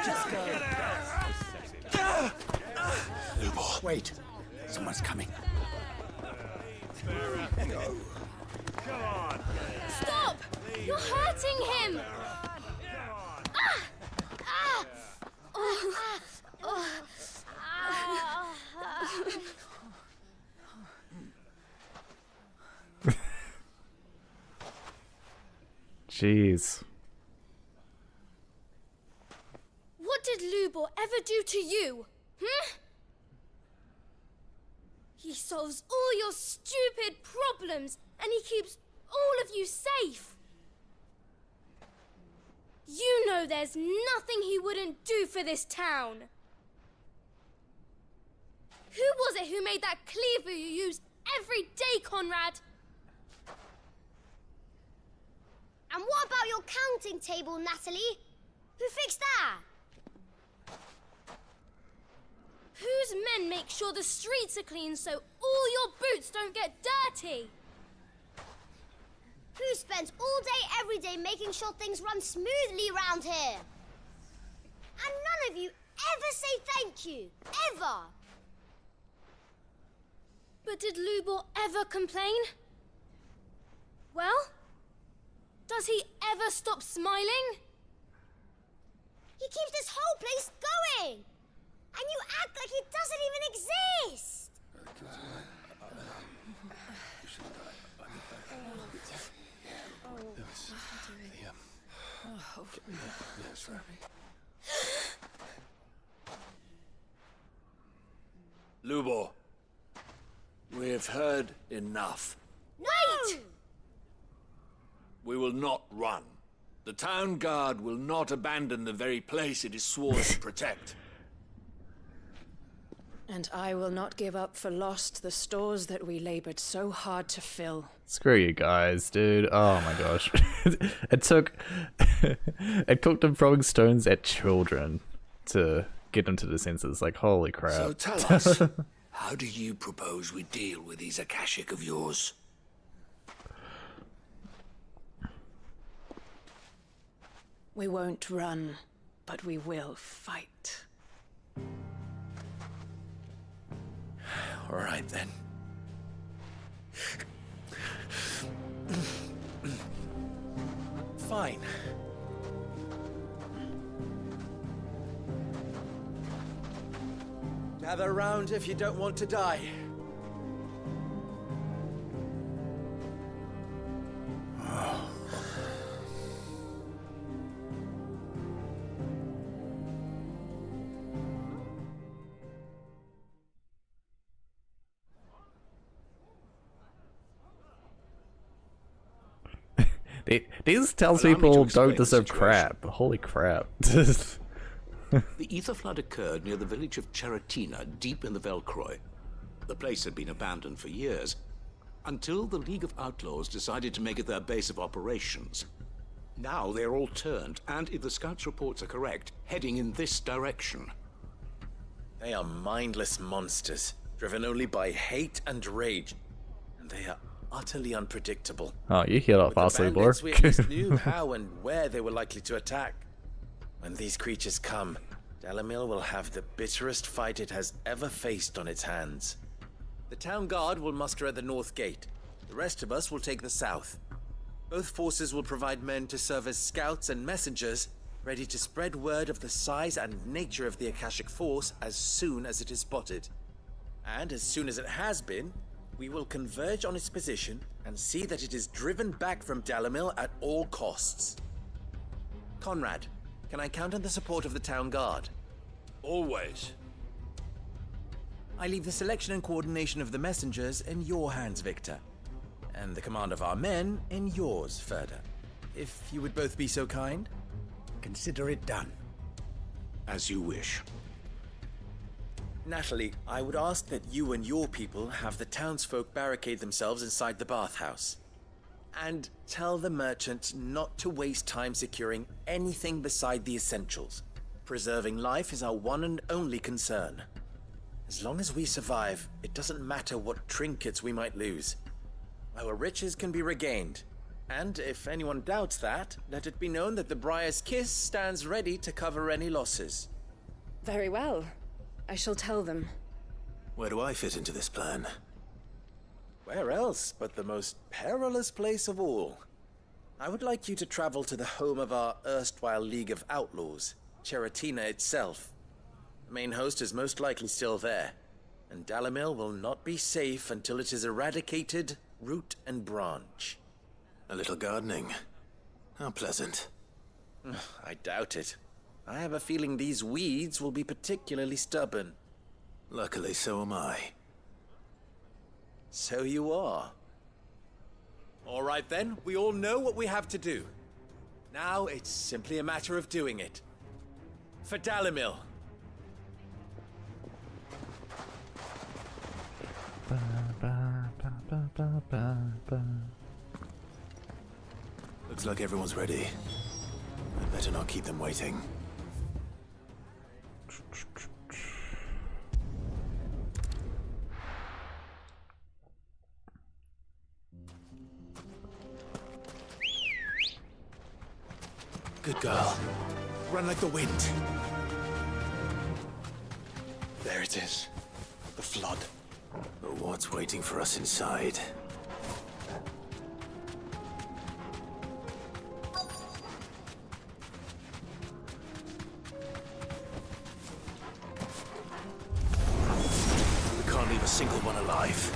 Just go. Lubor, wait. Someone's coming. Go. Come on! Stop! You're hurting him! Ah! Ah! Oh. Oh. Jeez. What did Lubor ever do to you? He solves all your stupid problems, and he keeps all of you safe. You know there's nothing he wouldn't do for this town. Who was it who made that cleaver you use every day, Conrad? And what about your counting table, Natalie? Who fixed that? Whose men make sure the streets are clean so all your boots don't get dirty? Who spends all day, every day making sure things run smoothly round here? And none of you ever say thank you. Ever. But did Lubor ever complain? Well, does he ever stop smiling? He keeps this whole place going. And you act like it doesn't even exist. Lubor, we've heard enough. Wait! We will not run. The town guard will not abandon the very place it is sworn to protect. And I will not give up for lost the stores that we labored so hard to fill. Screw you guys, dude. Oh my gosh. It took them throwing stones at children to get them to the senses. Like, holy crap. So tell us, how do you propose we deal with these Akashic of yours? We won't run, but we will fight. All right, then. Fine. Gather round if you don't want to die. These tells Allow me to people explain don't the deserve situation. crap. Holy crap. The ether flood occurred near the village of Cheratina, deep in the Velcroy. The place had been abandoned for years, until the League of Outlaws decided to make it their base of operations. Now they're all turned, and if the scouts' reports are correct, heading in this direction. They are mindless monsters, driven only by hate and rage. And they are utterly unpredictable. Oh, you healed up With the fastly, bandits, Blor. we at least knew how and where they were likely to attack. When these creatures come, Dalamil will have the bitterest fight it has ever faced on its hands. The town guard will muster at the north gate. The rest of us will take the south. Both forces will provide men to serve as scouts and messengers, ready to spread word of the size and nature of the Akashic force as soon as it is spotted. And as soon as it has been, we will converge on its position and see that it is driven back from Dalamil at all costs. Conrad, can I count on the support of the town guard? Always. I leave the selection and coordination of the messengers in your hands, Victor. And the command of our men in yours, Ferda. If you would both be so kind. Consider it done. As you wish. Natalie, I would ask that you and your people have the townsfolk barricade themselves inside the bathhouse. And tell the merchant not to waste time securing anything beside the essentials. Preserving life is our one and only concern. As long as we survive, it doesn't matter what trinkets we might lose. Our riches can be regained. And if anyone doubts that, let it be known that the Briar's Kiss stands ready to cover any losses. Very well. I shall tell them. Where do I fit into this plan? Where else but the most perilous place of all? I would like you to travel to the home of our erstwhile League of Outlaws, Cheratina itself. The main host is most likely still there, and Dalimil will not be safe until it is eradicated, root and branch. A little gardening. How pleasant. I doubt it. I have a feeling these weeds will be particularly stubborn. Luckily, so am I. So you are. All right then, we all know what we have to do. Now it's simply a matter of doing it. For Dalimil. Looks like everyone's ready. I better not keep them waiting. Good girl. Run like the wind. There it is. The flood. But what's waiting for us inside? We can't leave a single one alive.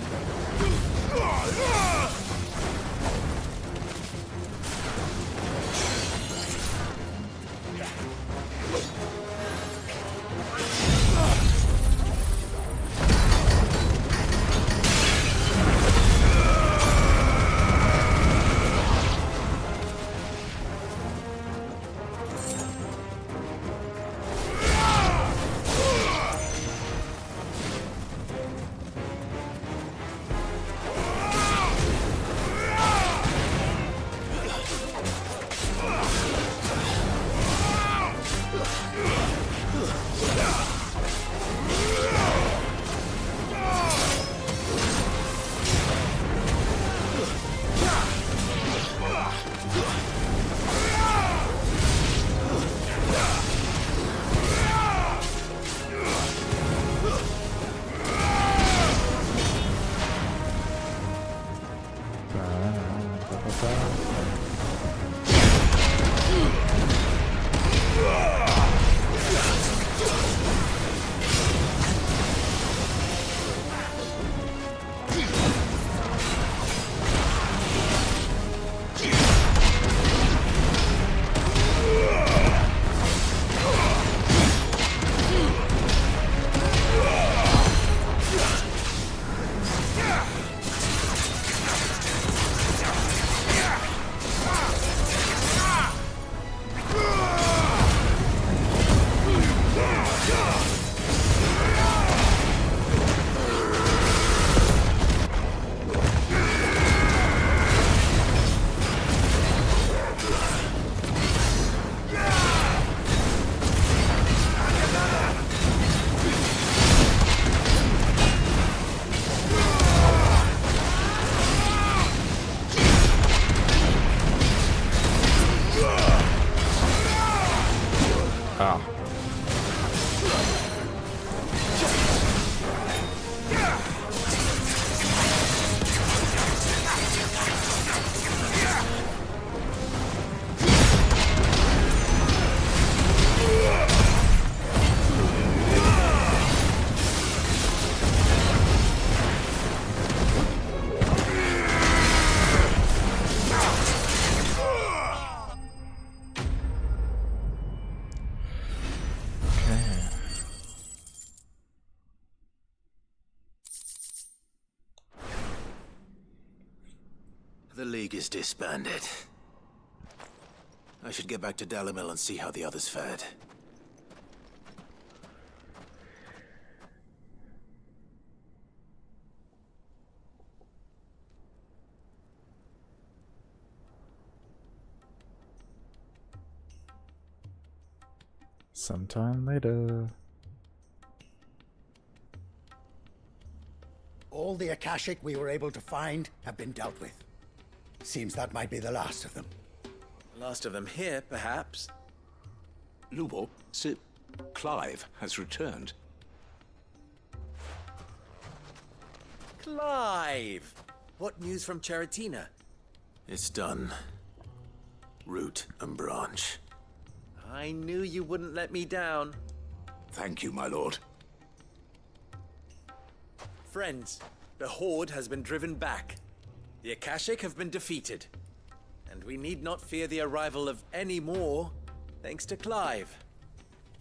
The League is disbanded. I should get back to Dalimil and see how the others fared. Sometime later. All the Akashic we were able to find have been dealt with. Seems that might be the last of them. The last of them here, perhaps. Lubo, Sir Clive has returned. Clive! What news from Charatina? It's done. Root and branch. I knew you wouldn't let me down. Thank you, my lord. Friends, the Horde has been driven back. The Akashic have been defeated. And we need not fear the arrival of any more, thanks to Clive.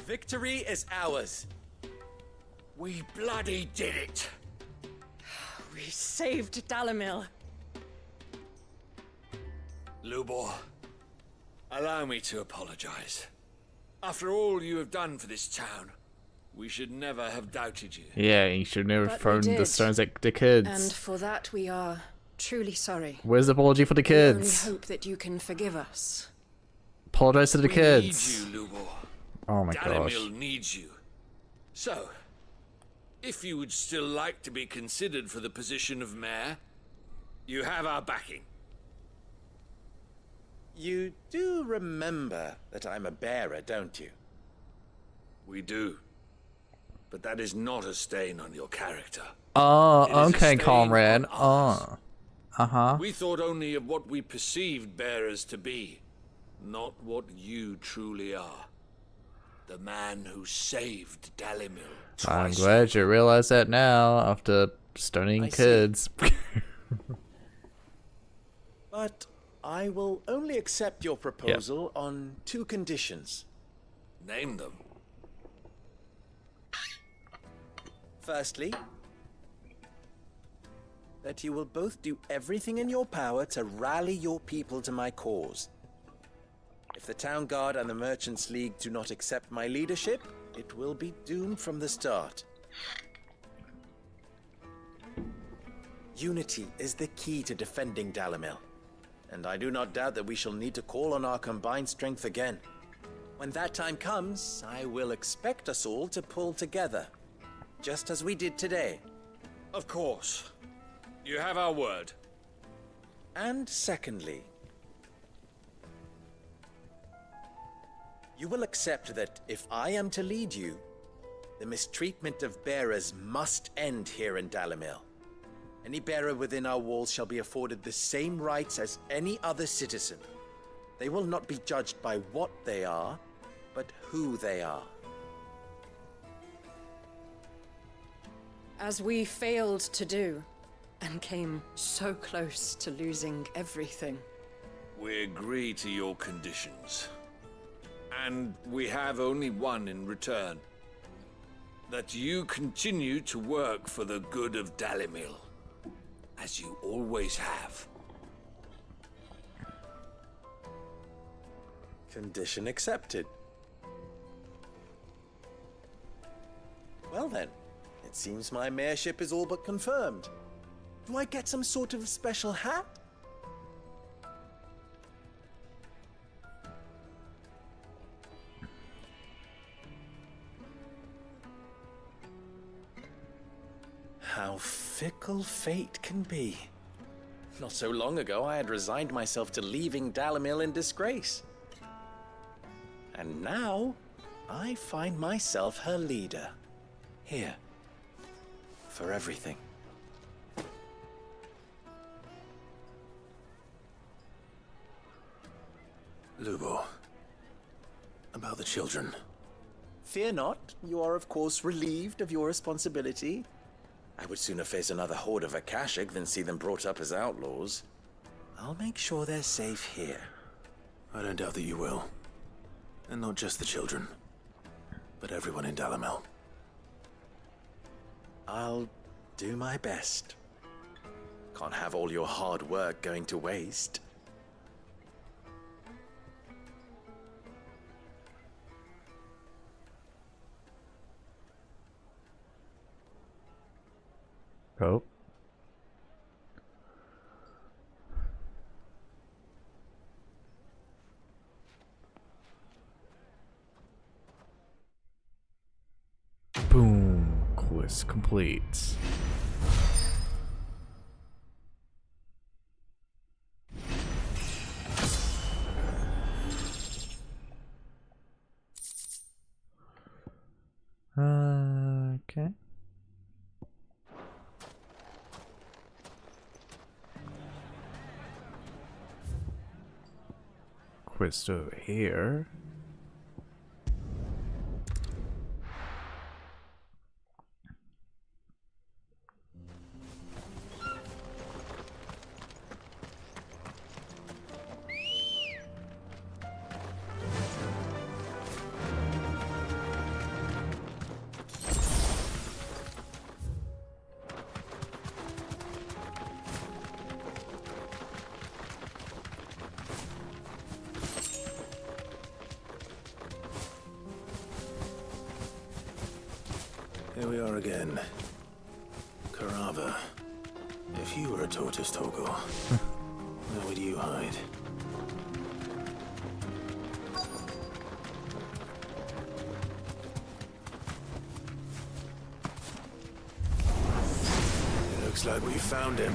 Victory is ours. We bloody did it! We saved Dalimil. Lubor, allow me to apologize. After all you have done for this town, we should never have doubted you. Yeah, you should never But we thrown the did. stones at the kids. And for that we are truly sorry. Where's the apology for the We kids? only hope that you can forgive us. Apologize to the We kids. need you, Lubor. Oh my gosh. Dalimil needs you. So, if you would still like to be considered for the position of mayor, you have our backing. You do remember that I'm a bearer, don't you? We do. But that is not a stain on your character. Oh, It is a okay, stain comrade. on ours. Oh. Uh-huh. We thought only of what we perceived bearers to be, not what you truly are. The man who saved Dalimil. I'm glad you realize that now after stoning I see. kids. But I will only accept your proposal on 2 conditions. Name them. Firstly, that you will both do everything in your power to rally your people to my cause. If the Town Guard and the Merchants League do not accept my leadership, it will be doomed from the start. Unity is the key to defending Dalimil, and I do not doubt that we shall need to call on our combined strength again. When that time comes, I will expect us all to pull together, just as we did today. Of course. You have our word. And secondly, you will accept that if I am to lead you, the mistreatment of bearers must end here in Dalimil. Any bearer within our walls shall be afforded the same rights as any other citizen. They will not be judged by what they are, but who they are. As we failed to do, and came so close to losing everything. We agree to your conditions. And we have only one in return. That you continue to work for the good of Dalimil, as you always have. Condition accepted. Well then, it seems my mayorship is all but confirmed. Do I get some sort of special hat? How fickle fate can be. Not so long ago, I had resigned myself to leaving Dalimil in disgrace. And now, I find myself her leader. Here. For everything. Lubo. About the children. Fear not, you are of course relieved of your responsibility. I would sooner face another horde of Akashic than see them brought up as outlaws. I'll make sure they're safe here. I don't doubt that you will. And not just the children, but everyone in Dalimil. I'll do my best. Can't have all your hard work going to waste. Oh. Quest complete. Okay. Quest over here. Here we are again. Carava. If you were a tortoise, Torgor, where would you hide? It looks like we found him.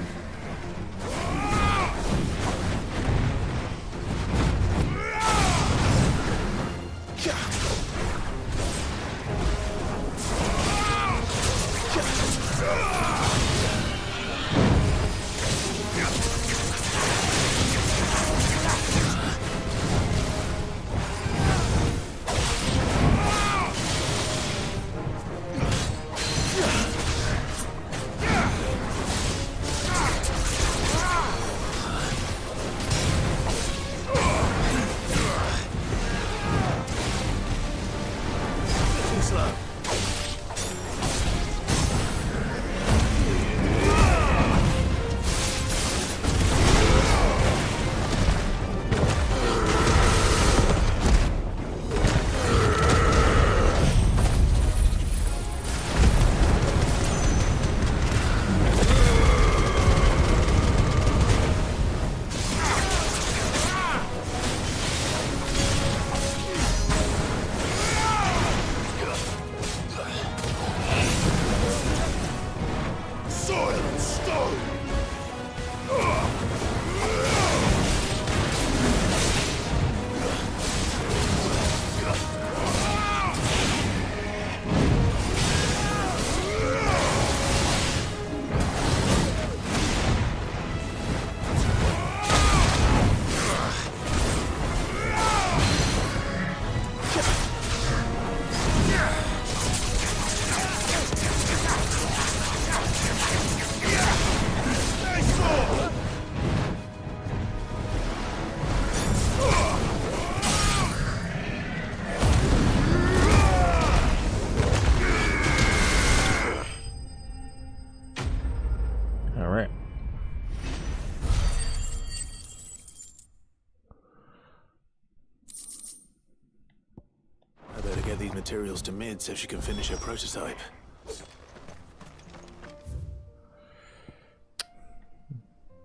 Materials to Mid so she can finish her prototype.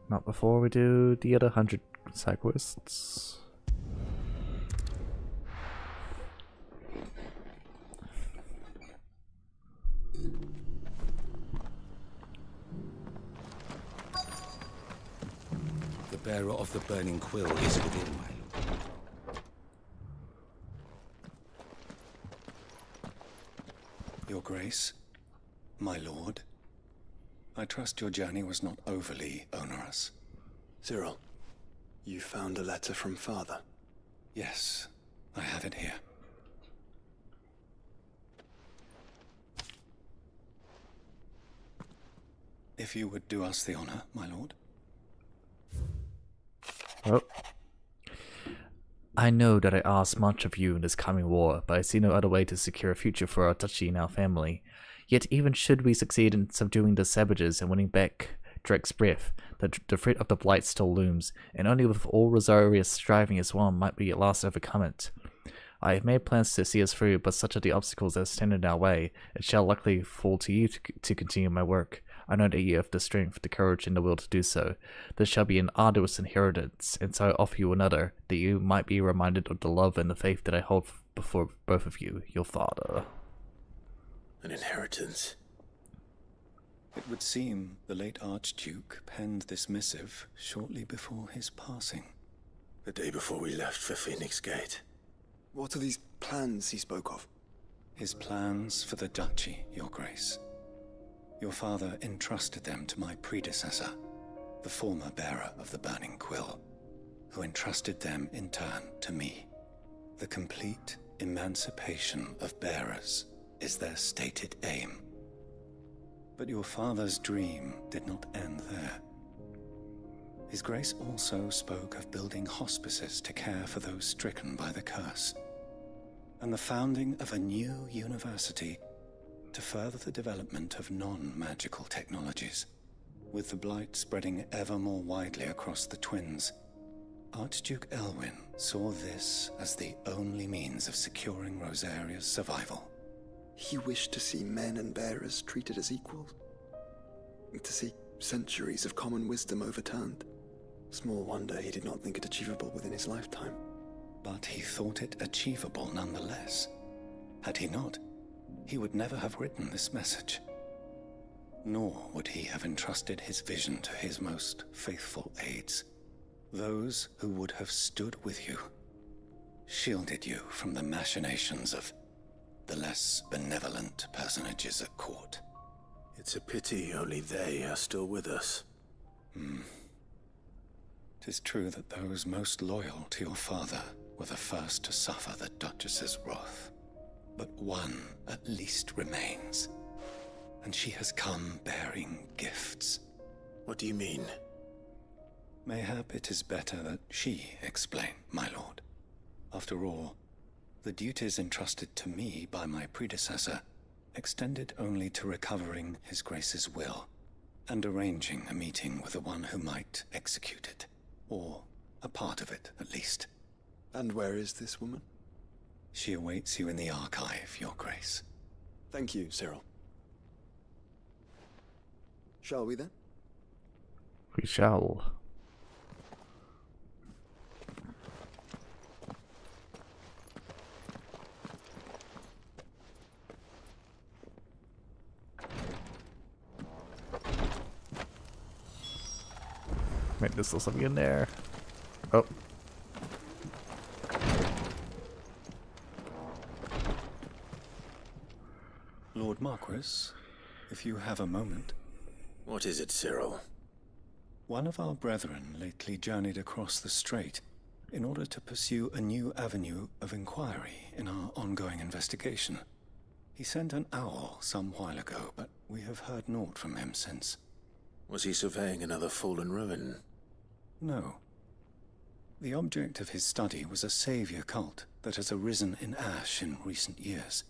Not before we do the other 100 side quests. The bearer of the burning quill is within my... Your Grace, my lord, I trust your journey was not overly onerous. Cyril, you found a letter from Father? Yes, I have it here. If you would do us the honor, my lord. Well, I know that I asked much of you in this coming war, but I see no other way to secure a future for our duchy and our family. Yet even should we succeed in subduing the savages and winning back Drake's breath, the threat of the Blight still looms, and only with all Rosarius striving as one might we at last overcome it. I have made plans to see us through, but such are the obstacles that stand in our way, it shall likely fall to you to continue my work. I know that you have the strength, the courage, and the will to do so. This shall be an arduous inheritance, and so I offer you another, that you might be reminded of the love and the faith that I hold before both of you, your father. An inheritance? It would seem the late Archduke penned this missive shortly before his passing. The day before we left for Phoenix Gate. What are these plans he spoke of? His plans for the duchy, Your Grace. Your father entrusted them to my predecessor, the former bearer of the Burning Quill, who entrusted them in turn to me. The complete emancipation of bearers is their stated aim. But your father's dream did not end there. His Grace also spoke of building hospices to care for those stricken by the curse, and the founding of a new university to further the development of non-magical technologies. With the blight spreading ever more widely across the twins, Archduke Elwyn saw this as the only means of securing Rosaria's survival. He wished to see men and bearers treated as equals. To see centuries of common wisdom overturned. Small wonder he did not think it achievable within his lifetime. But he thought it achievable nonetheless. Had he not, he would never have written this message. Nor would he have entrusted his vision to his most faithful aides, those who would have stood with you, shielded you from the machinations of the less benevolent personages at court. It's a pity only they are still with us. 'Tis true that those most loyal to your father were the first to suffer the Duchess's wrath. But one at least remains, and she has come bearing gifts. What do you mean? Mayhap it is better that she explain, my lord. After all, the duties entrusted to me by my predecessor extended only to recovering His Grace's will and arranging a meeting with the one who might execute it, or a part of it at least. And where is this woman? She awaits you in the archive, Your Grace. Thank you, Cyril. Shall we then? We shall. Maybe there's still something in there. Oh. Lord Marquis, if you have a moment. What is it, Cyril? One of our brethren lately journeyed across the strait in order to pursue a new avenue of inquiry in our ongoing investigation. He sent an owl some while ago, but we have heard naught from him since. Was he surveying another fallen ruin? No. The object of his study was a savior cult that has arisen in Ash in recent years.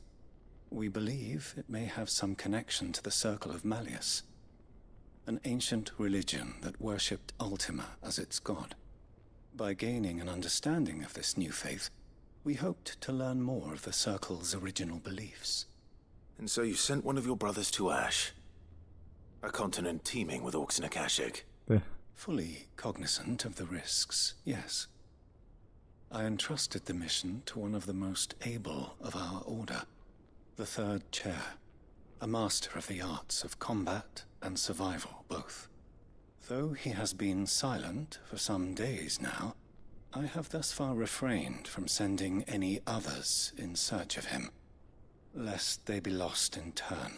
We believe it may have some connection to the Circle of Malleus, an ancient religion that worshipped Ultima as its god. By gaining an understanding of this new faith, we hoped to learn more of the Circle's original beliefs. And so you sent one of your brothers to Ash? A continent teeming with orcs and Akashic? Fully cognizant of the risks, yes. I entrusted the mission to one of the most able of our order, the Third Chair, a master of the arts of combat and survival both. Though he has been silent for some days now, I have thus far refrained from sending any others in search of him, lest they be lost in turn.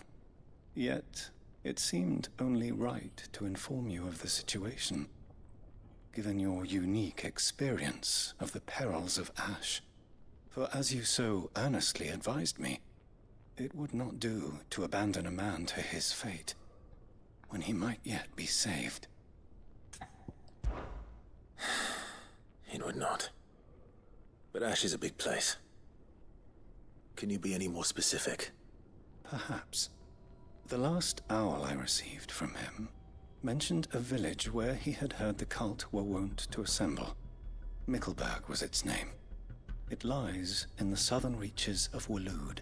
Yet, it seemed only right to inform you of the situation, given your unique experience of the perils of Ash. For as you so earnestly advised me, it would not do to abandon a man to his fate, when he might yet be saved. It would not. But Ash is a big place. Can you be any more specific? Perhaps. The last owl I received from him mentioned a village where he had heard the cult were wont to assemble. Mickleburg was its name. It lies in the southern reaches of Waloed.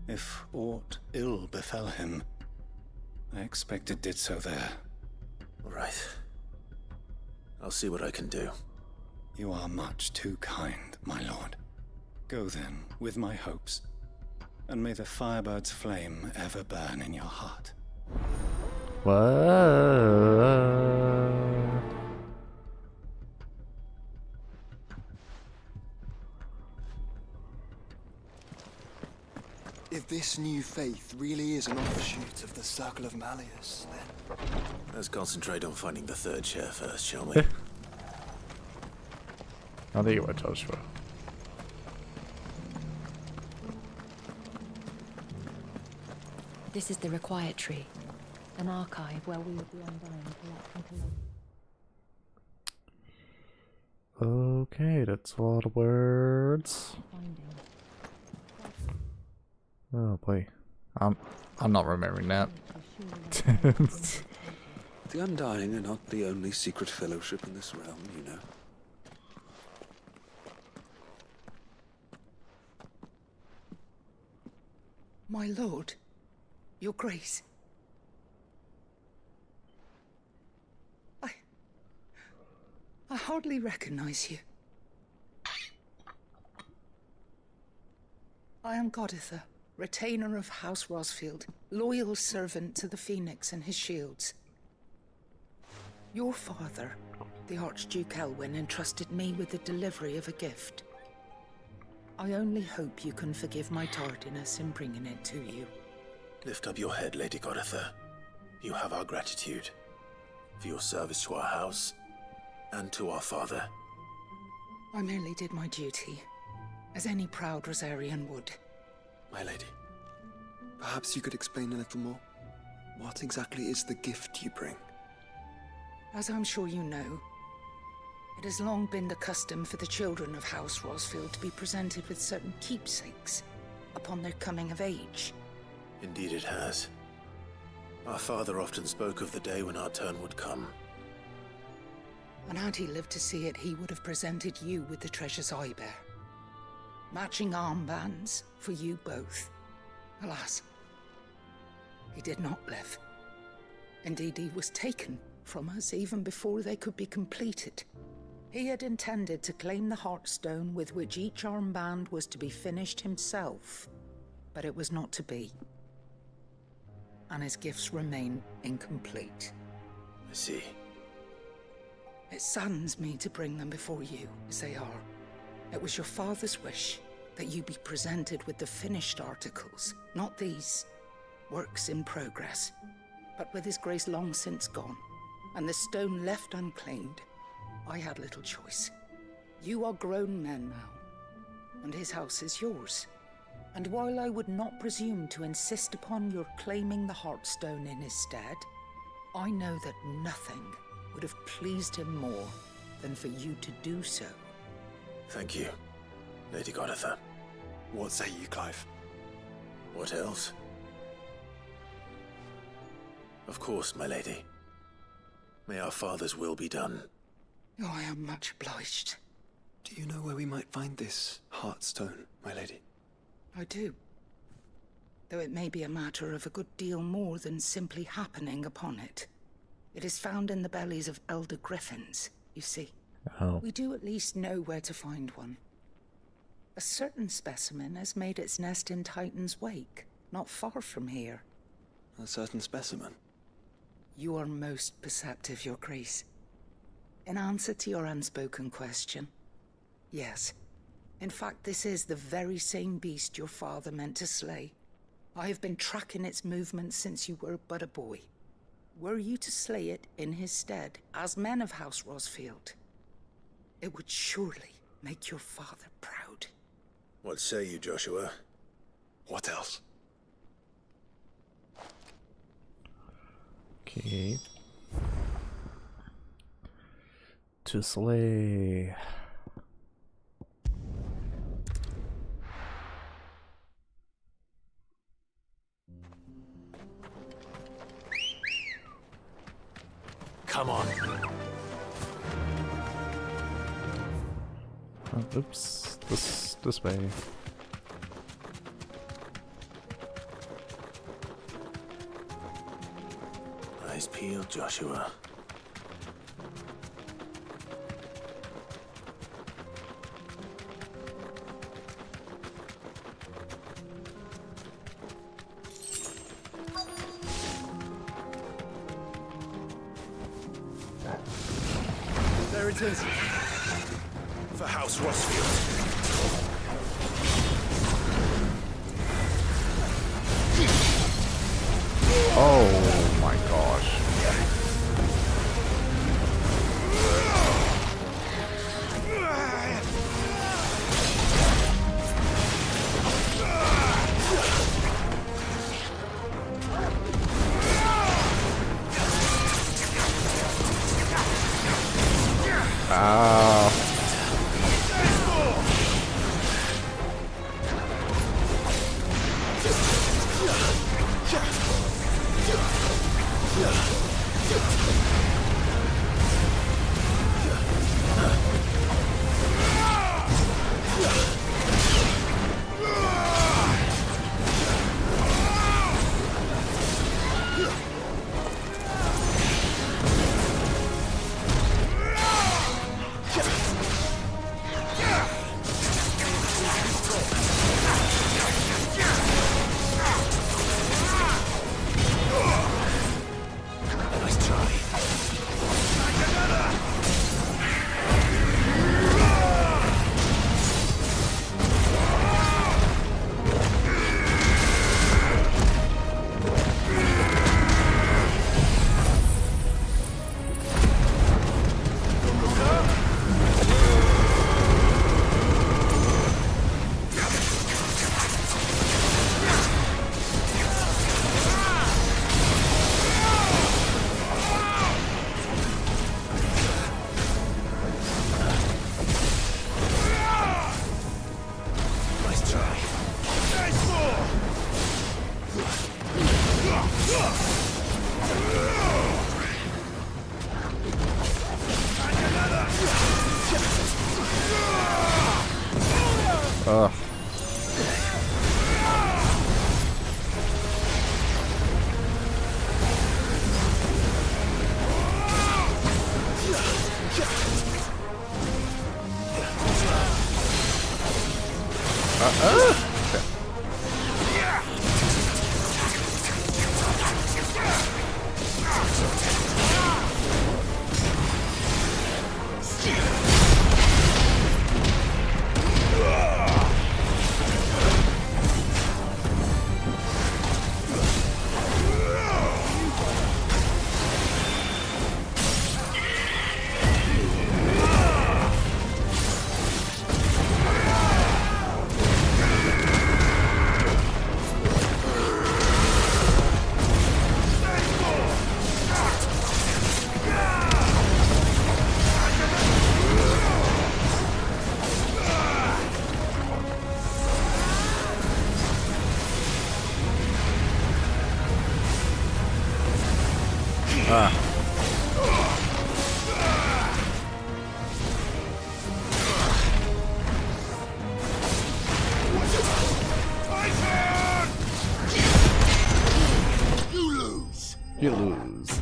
If aught ill befell him, I expect it did so there. All right. I'll see what I can do. You are much too kind, my lord. Go then, with my hopes, and may the Firebird's flame ever burn in your heart. Whoa. If this new faith really is an offshoot of the Circle of Malleus, then... Let's concentrate on finding the third chair first, shall we? Oh, there you are, Joshua. This is the Requietry, an archive where we of the Undying collect and collect. Okay, that's a lot of words. Oh boy, I'm not remembering that. The Undying are not the only secret fellowship in this realm, you know. My lord, your grace. I hardly recognize you. I am Goditha, retainer of House Rosfield, loyal servant to the Phoenix and his shields. Your father, the Archduke Elwyn, entrusted me with the delivery of a gift. I only hope you can forgive my tardiness in bringing it to you. Lift up your head, Lady Goditha. You have our gratitude for your service to our house and to our father. I merely did my duty, as any proud Rosarian would. My lady, perhaps you could explain a little more? What exactly is the gift you bring? As I'm sure you know, it has long been the custom for the children of House Rosfield to be presented with certain keepsakes upon their coming of age. Indeed it has. Our father often spoke of the day when our turn would come. And had he lived to see it, he would have presented you with the treasures I bear. Matching armbands for you both. Alas, he did not live. Indeed, he was taken from us even before they could be completed. He had intended to claim the Heartstone with which each armband was to be finished himself, but it was not to be. And his gifts remain incomplete. I see. It saddens me to bring them before you, as they are. It was your father's wish that you be presented with the finished articles, not these works in progress. But with his grace long since gone, and the stone left unclaimed, I had little choice. You are grown men now, and his house is yours. And while I would not presume to insist upon your claiming the Heartstone in his stead, I know that nothing would have pleased him more than for you to do so. Thank you, Lady Goditha. What say you, Clive? What else? Of course, my lady. May our father's will be done. Oh, I am much obliged. Do you know where we might find this Heartstone, my lady? I do. Though it may be a matter of a good deal more than simply happening upon it. It is found in the bellies of elder griffins, you see. Oh. We do at least know where to find one. A certain specimen has made its nest in Titan's Wake, not far from here. A certain specimen? You are most perceptive, Your Grace. In answer to your unspoken question, yes. In fact, this is the very same beast your father meant to slay. I have been tracking its movements since you were but a boy. Were you to slay it in his stead, as men of House Rosfield, it would surely make your father proud. What say you, Joshua? What else? Okay. To slay. Come on. Oh, oops. This way. Eyes peeled, Joshua. it is. For House Rosfield. Oh my gosh. Oh. Ugh. You lose.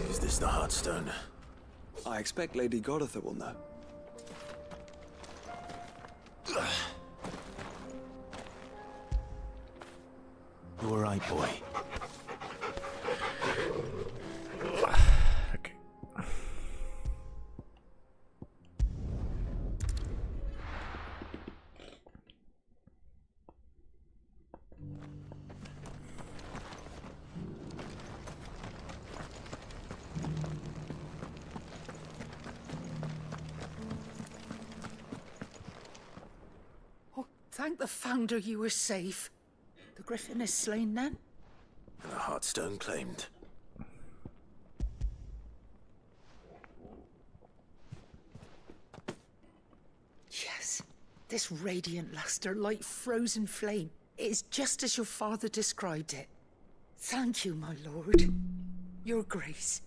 Is this the Heartstone? I expect Lady Goditha will know. You all right, boy? Okay. Oh, thank the Founder you were safe. The Griffin is slain then? And the Heartstone claimed. Yes. This radiant luster, like frozen flame. It is just as your father described it. Thank you, my lord. Your Grace.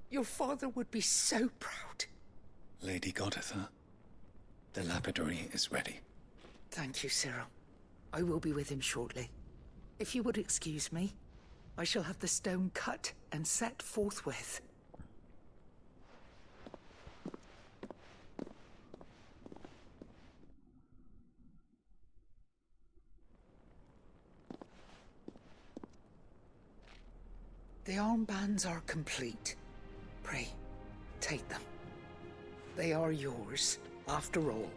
Your father would be so proud. Lady Goditha, the lapidary is ready. Thank you, Cyril. I will be with him shortly. If you would excuse me, I shall have the stone cut and set forthwith. The armbands are complete. Pray, take them. They are yours, after all.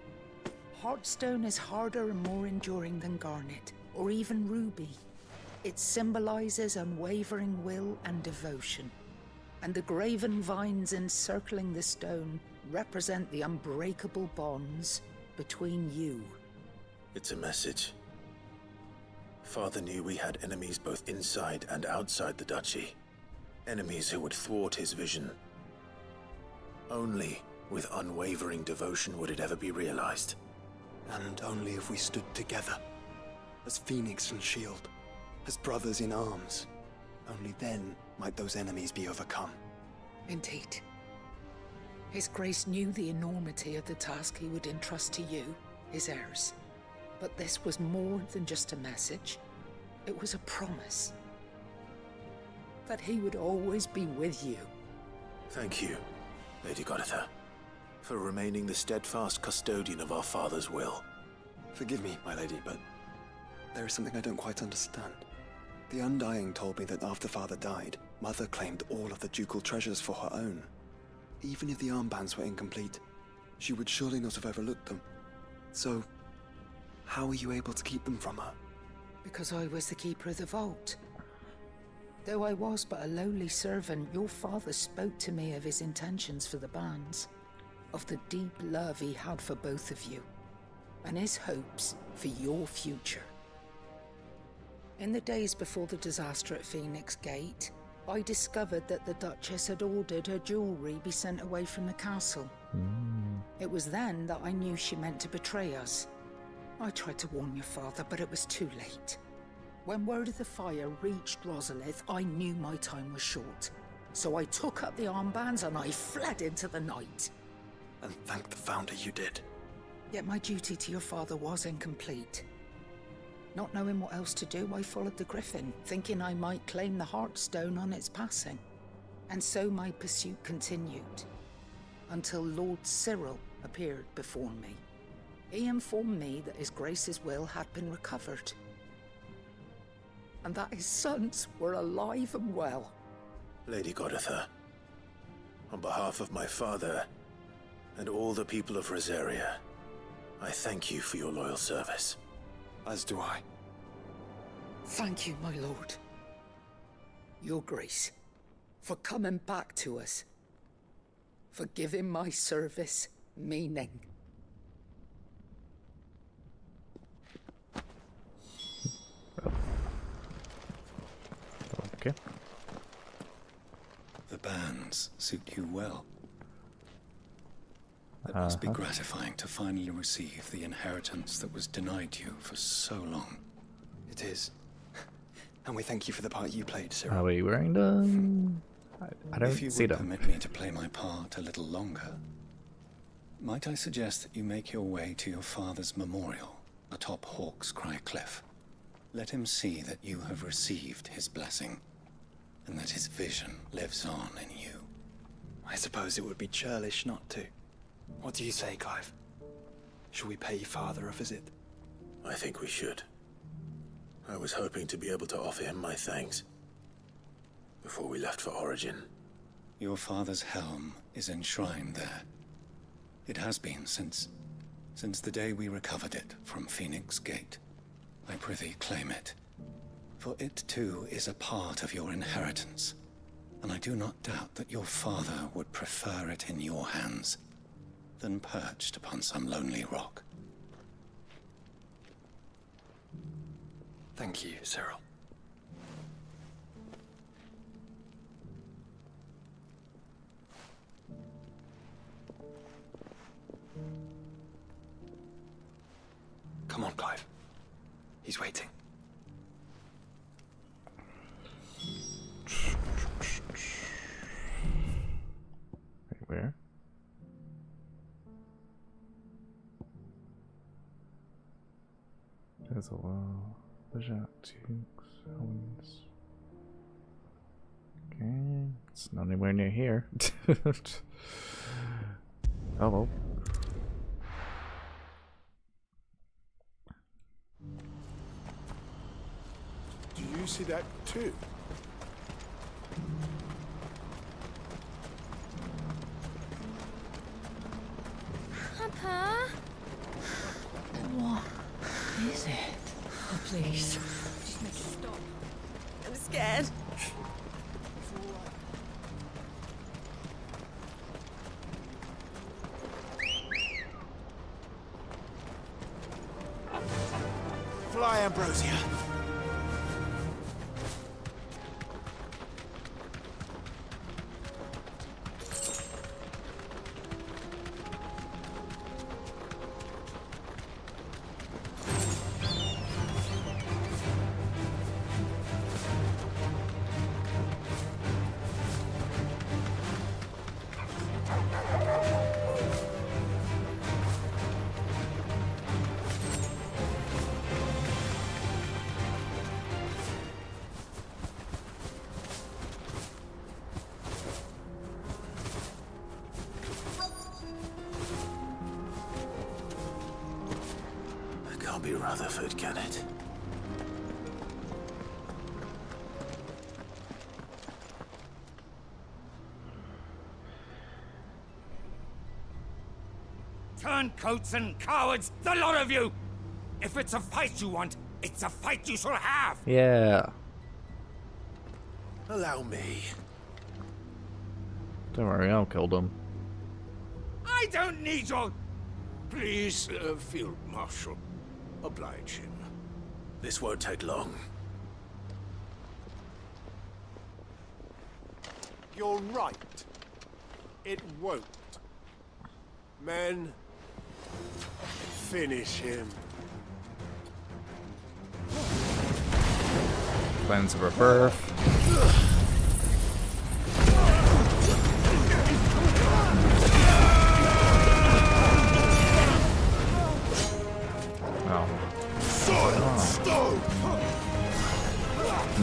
Heartstone is harder and more enduring than garnet, or even ruby. It symbolizes unwavering will and devotion. And the graven vines encircling the stone represent the unbreakable bonds between you. It's a message. Father knew we had enemies both inside and outside the duchy. Enemies who would thwart his vision. Only with unwavering devotion would it ever be realized. And only if we stood together, as Phoenix and Shield, as brothers in arms. Only then might those enemies be overcome. Indeed. His Grace knew the enormity of the task he would entrust to you, his heirs. But this was more than just a message. It was a promise. That he would always be with you. Thank you, Lady Goditha, for remaining the steadfast custodian of our father's will. Forgive me, my lady, but there is something I don't quite understand. The Undying told me that after Father died, Mother claimed all of the ducal treasures for her own. Even if the armbands were incomplete, she would surely not have overlooked them. So, how were you able to keep them from her? Because I was the keeper of the vault. Though I was but a lowly servant, your father spoke to me of his intentions for the bands, of the deep love he had for both of you, and his hopes for your future. In the days before the disaster at Phoenix Gate, I discovered that the Duchess had ordered her jewelry be sent away from the castle. It was then that I knew she meant to betray us. I tried to warn your father, but it was too late. When word of the fire reached Rosalith, I knew my time was short. So I took up the armbands and I fled into the night. And thank the Founder you did. Yet my duty to your father was incomplete. Not knowing what else to do, I followed the Griffin, thinking I might claim the Heartstone on its passing. And so my pursuit continued, until Lord Cyril appeared before me. He informed me that His Grace's will had been recovered, and that his sons were alive and well. Lady Goditha, on behalf of my father and all the people of Rosaria, I thank you for your loyal service. As do I. Thank you, my lord. Your Grace, for coming back to us, for giving my service meaning. Okay. The bands suit you well. It must be gratifying to finally receive the inheritance that was denied you for so long. It is. And we thank you for the part you played, Cyril. Are we wearing them? I don't If you see would them. permit me to play my part a little longer, might I suggest that you make your way to your father's memorial atop Hawk's Cry Cliff? Let him see that you have received his blessing, and that his vision lives on in you. I suppose it would be churlish not to. What do you say, Clive? Shall we pay Father a visit? I think we should. I was hoping to be able to offer him my thanks before we left for Origin. Your father's helm is enshrined there. It has been since the day we recovered it from Phoenix Gate. I prithee claim it, for it too is a part of your inheritance, and I do not doubt that your father would prefer it in your hands than perched upon some lonely rock. Thank you, Cyril. Come on, Clive. He's waiting. Wait, where? There's a well. Vision, Tukes, Owens. Okay, it's not anywhere near here. Oh well. Do you see that too? Please. Just make it stop. I'm scared. Fly, Ambrosia. Can't be Rutherford, can it? Turncoats and cowards, the lot of you! If it's a fight you want, it's a fight you shall have! Yeah. Allow me. Don't worry, I'll kill them. I don't need your... Please, Field Marshal, oblige him. This won't take long. You're right. It won't. Men, finish him. Plans of rebirth.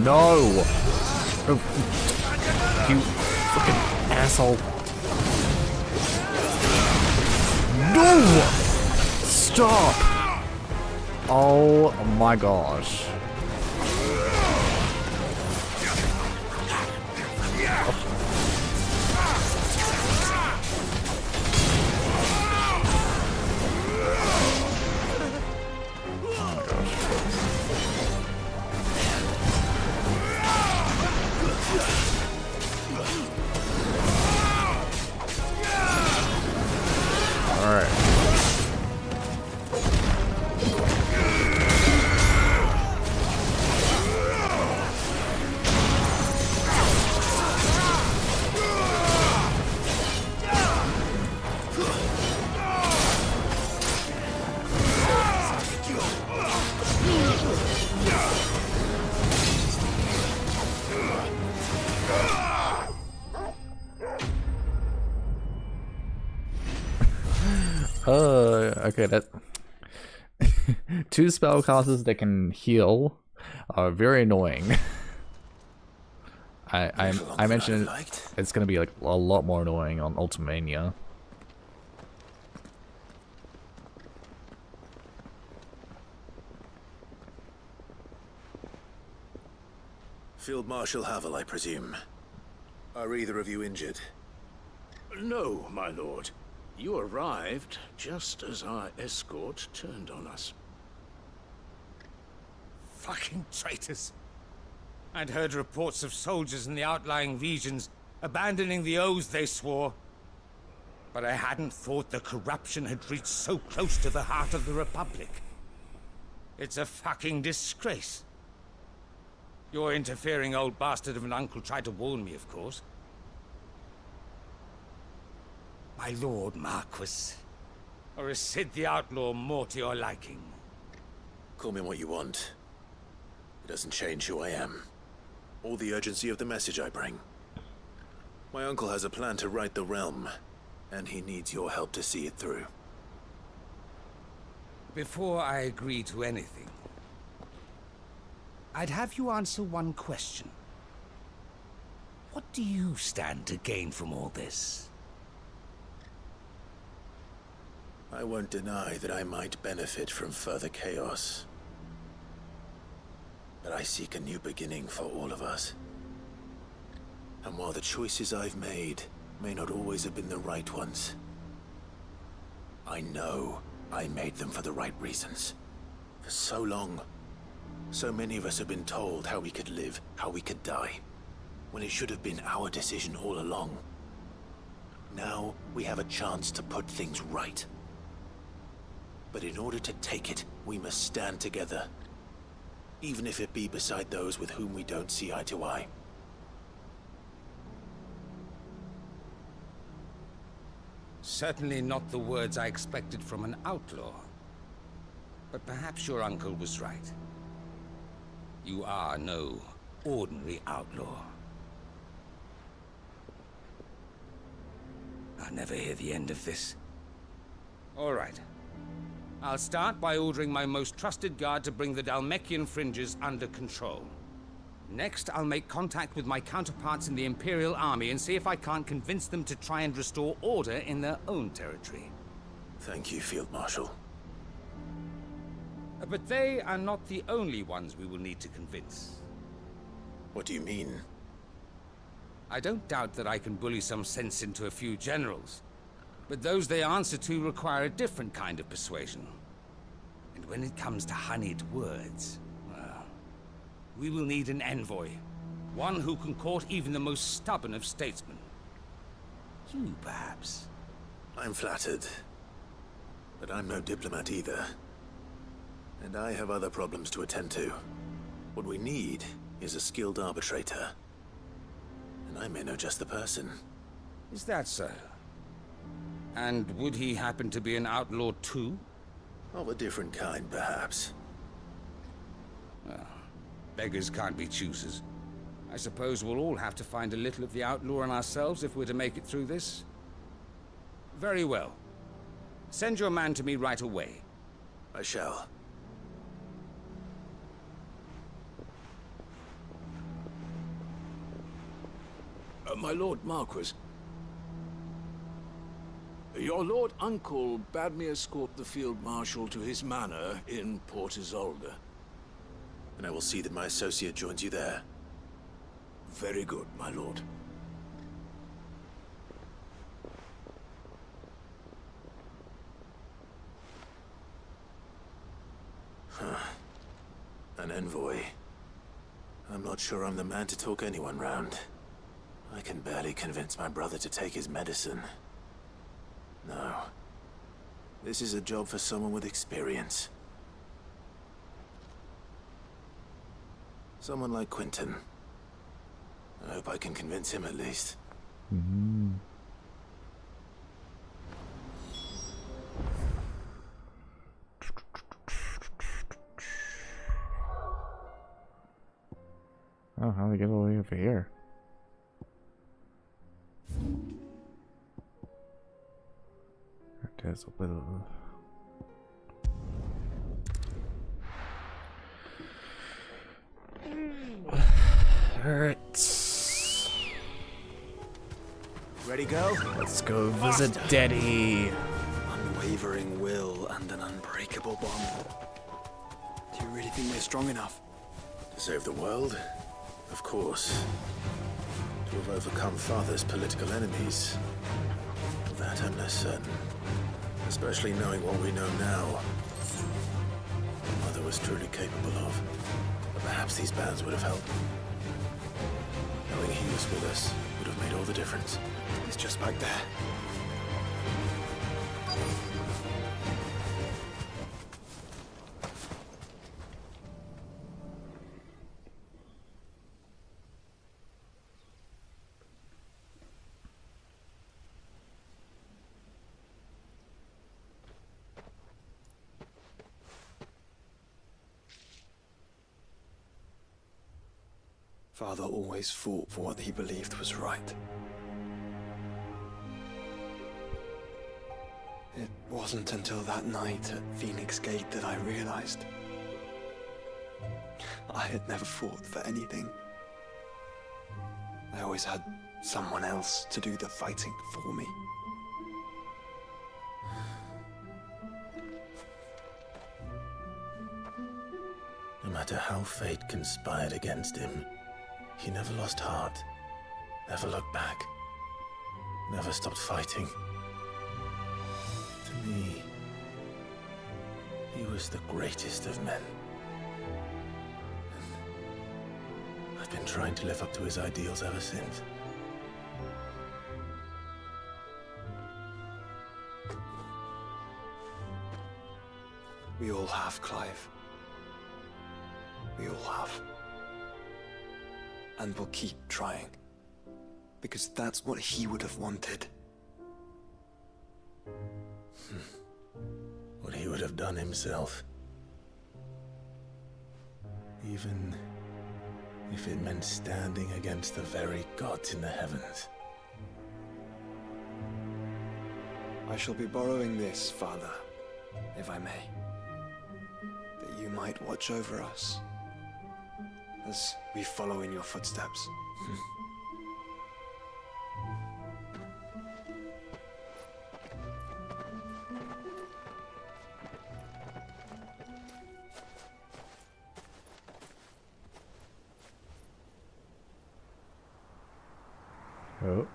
No! Oh, you fucking asshole. No! Stop! Oh my gosh. Okay, that two spellcasters that can heal are very annoying. I mentioned it's gonna be like a lot more annoying on Ultimania. Field Marshal Havel, I presume. Are either of you injured? No, my lord. You arrived just as our escort turned on us. Fucking traitors. I'd heard reports of soldiers in the outlying regions abandoning the oaths they swore. But I hadn't thought the corruption had reached so close to the heart of the Republic. It's a fucking disgrace. Your interfering old bastard of an uncle tried to warn me, of course. My Lord Marquis, or is Sid the Outlaw more to your liking? Call me what you want. It doesn't change who I am, or the urgency of the message I bring. My uncle has a plan to right the realm, and he needs your help to see it through. Before I agree to anything, I'd have you answer one question. What do you stand to gain from all this? I won't deny that I might benefit from further chaos. But I seek a new beginning for all of us. And while the choices I've made may not always have been the right ones, I know I made them for the right reasons. For so long, So many of us have been told how we could live, how we could die, when it should have been our decision all along. Now we have a chance to put things right. But in order to take it, we must stand together. Even if it be beside those with whom we don't see eye to eye. Certainly not the words I expected from an outlaw. But perhaps your uncle was right. You are no ordinary outlaw. I'll never hear the end of this. All right. I'll start by ordering my most trusted guard to bring the Dhalmekian fringes under control. Next, I'll make contact with my counterparts in the Imperial Army and see if I can't convince them to try and restore order in their own territory. Thank you, Field Marshal. But they are not the only ones we will need to convince. What do you mean? I don't doubt that I can bully some sense into a few generals. But those they answer to require a different kind of persuasion. And when it comes to honeyed words, well, we will need an envoy. One who can court even the most stubborn of statesmen. You, perhaps. I'm flattered. But I'm no diplomat either. And I have other problems to attend to. What we need is a skilled arbitrator. And I may know just the person. Is that so? And would he happen to be an outlaw too? Of a different kind, perhaps. Well, beggars can't be choosers. I suppose we'll all have to find a little of the outlaw in ourselves if we're to make it through this. Very well. Send your man to me right away. I shall. My Lord Marquis. Your Lord Uncle bade me escort the Field Marshal to his manor in Port Isolde. And I will see that my associate joins you there. Very good, my lord. Huh. An envoy. I'm not sure I'm the man to talk anyone round. I can barely convince my brother to take his medicine. No. This is a job for someone with experience. Someone like Quentin. I hope I can convince him at least. Mm-hmm. Oh, how do we get all the way over here? There's a little... Alright. Ready, go? Let's go visit Daddy. Unwavering will and an unbreakable bond. Do you really think they're strong enough? To save the world? Of course. To have overcome Father's political enemies? That I'm less certain. Especially knowing what we know now. What Mother was truly capable of. But perhaps these bands would have helped. Knowing he was with us would have made all the difference. It's just back there. Father always fought for what he believed was right. It wasn't until that night at Phoenix Gate that I realized I had never fought for anything. I always had someone else to do the fighting for me. No matter how fate conspired against him, he never lost heart, never looked back, never stopped fighting. To me, he was the greatest of men. I've been trying to live up to his ideals ever since. We all have, Clive. We all have. And we'll keep trying. Because that's what he would have wanted. What he would have done himself. Even if it meant standing against the very gods in the heavens. I shall be borrowing this, Father, if I may. That you might watch over us as we follow in your footsteps. Oh.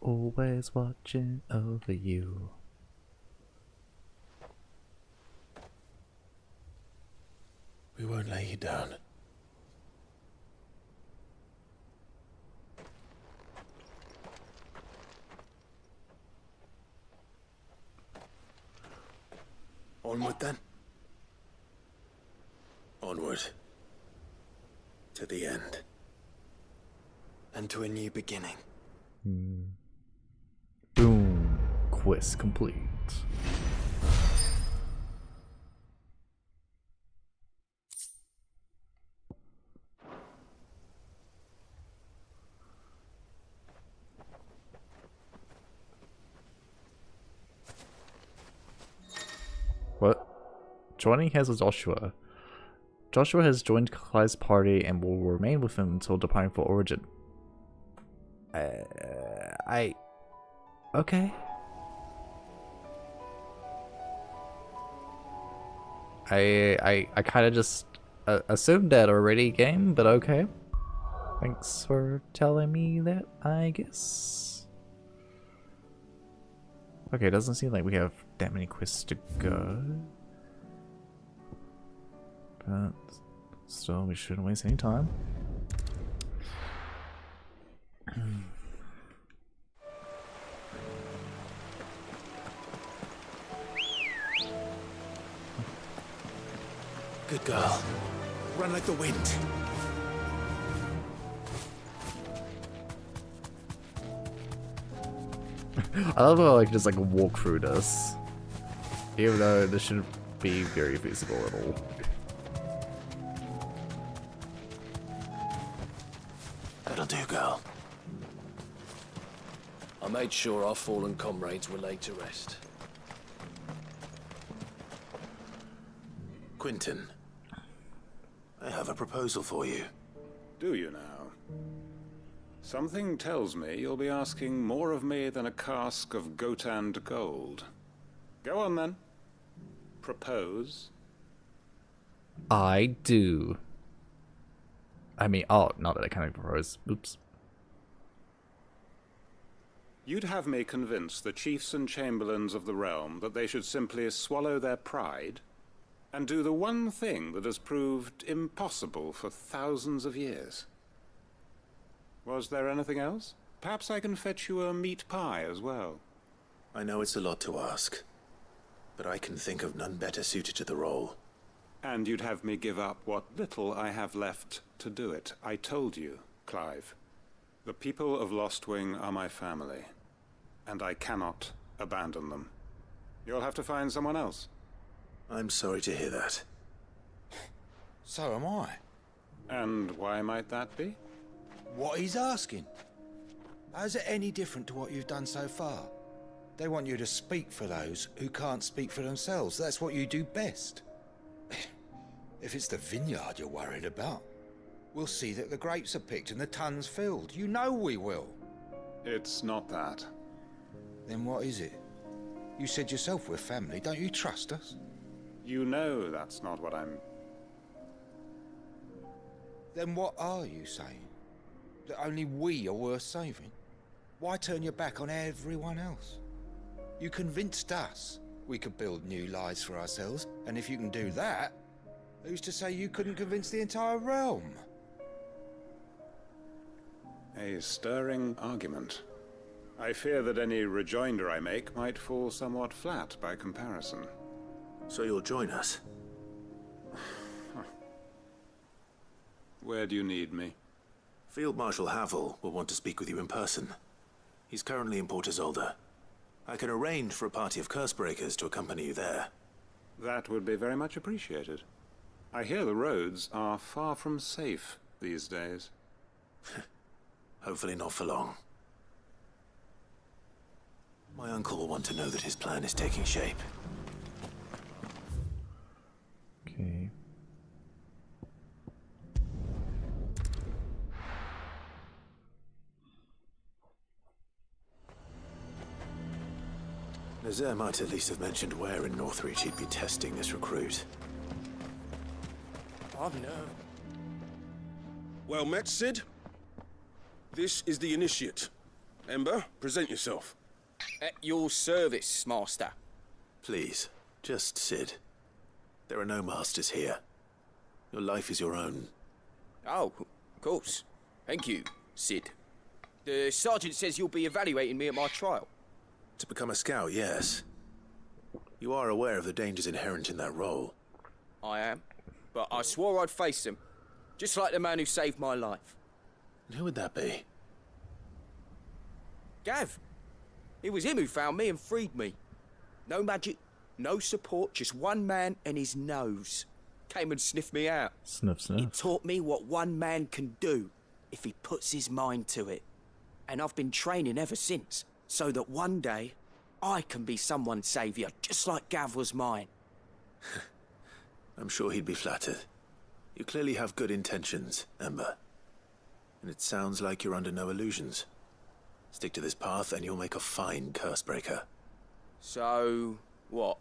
Always watching over you. We won't lay you down. Onward then. Onward. To the end. And to a new beginning. Boom. Quest complete. What? Joining hands with Joshua. Joshua has joined Clive's party and will remain with him until departing for Origin. Okay. I kind of just assumed that already, game, but okay. Thanks for telling me that, I guess. Okay, it doesn't seem like we have that many quests to go. But still, we shouldn't waste any time. Good girl. Run like the wind. I love how I can just like walk through this. Even though this shouldn't be very feasible at all. That'll do, girl. I made sure our fallen comrades were laid to rest. Quentin, I have a proposal for you. Do you now? Something tells me you'll be asking more of me than a cask of Gotand gold. Go on then. Propose. I do. I mean, oh, not that I kind of propose. Oops. You'd have me convince the chiefs and chamberlains of the realm that they should simply swallow their pride and do the one thing that has proved impossible for thousands of years. Was there anything else? Perhaps I can fetch you a meat pie as well. I know it's a lot to ask, but I can think of none better suited to the role. And you'd have me give up what little I have left to do it. I told you, Clive. The people of Lostwing are my family, and I cannot abandon them. You'll have to find someone else. I'm sorry to hear that. So am I. And why might that be? What he's asking. How's it any different to what you've done so far? They want you to speak for those who can't speak for themselves. That's what you do best. If it's the vineyard you're worried about, we'll see that the grapes are picked and the tons filled. You know we will. It's not that. Then what is it? You said yourself we're family. Don't you trust us? You know that's not what I'm... Then what are you saying? That only we are worth saving? Why turn your back on everyone else? You convinced us. We could build new lives for ourselves, and if you can do that, who's to say you couldn't convince the entire realm? A stirring argument. I fear that any rejoinder I make might fall somewhat flat by comparison. So you'll join us? Where do you need me? Field Marshal Havel will want to speak with you in person. He's currently in Port Isolde. I can arrange for a party of Cursebreakers to accompany you there. That would be very much appreciated. I hear the roads are far from safe these days. Hopefully not for long. My uncle will want to know that his plan is taking shape. Okay. Nazaire might at least have mentioned where in Northreach he'd be testing this recruit. I've no. Well met, Sid. This is the initiate. Ember, present yourself. At your service, Master. Please, just Sid. There are no masters here. Your life is your own. Oh, of course. Thank you, Sid. The sergeant says you'll be evaluating me at my trial. To become a scout, yes. You are aware of the dangers inherent in that role. I am. But I swore I'd face them. Just like the man who saved my life. And who would that be? Gav. It was him who found me and freed me. No magic, no support, just one man and his nose. Came and sniffed me out. Sniff, sniff. He taught me what one man can do if he puts his mind to it. And I've been training ever since, so that one day I can be someone's saviour, just like Gav was mine. I'm sure he'd be flattered. You clearly have good intentions, Ember. And it sounds like you're under no illusions. Stick to this path and you'll make a fine Cursebreaker. So, what?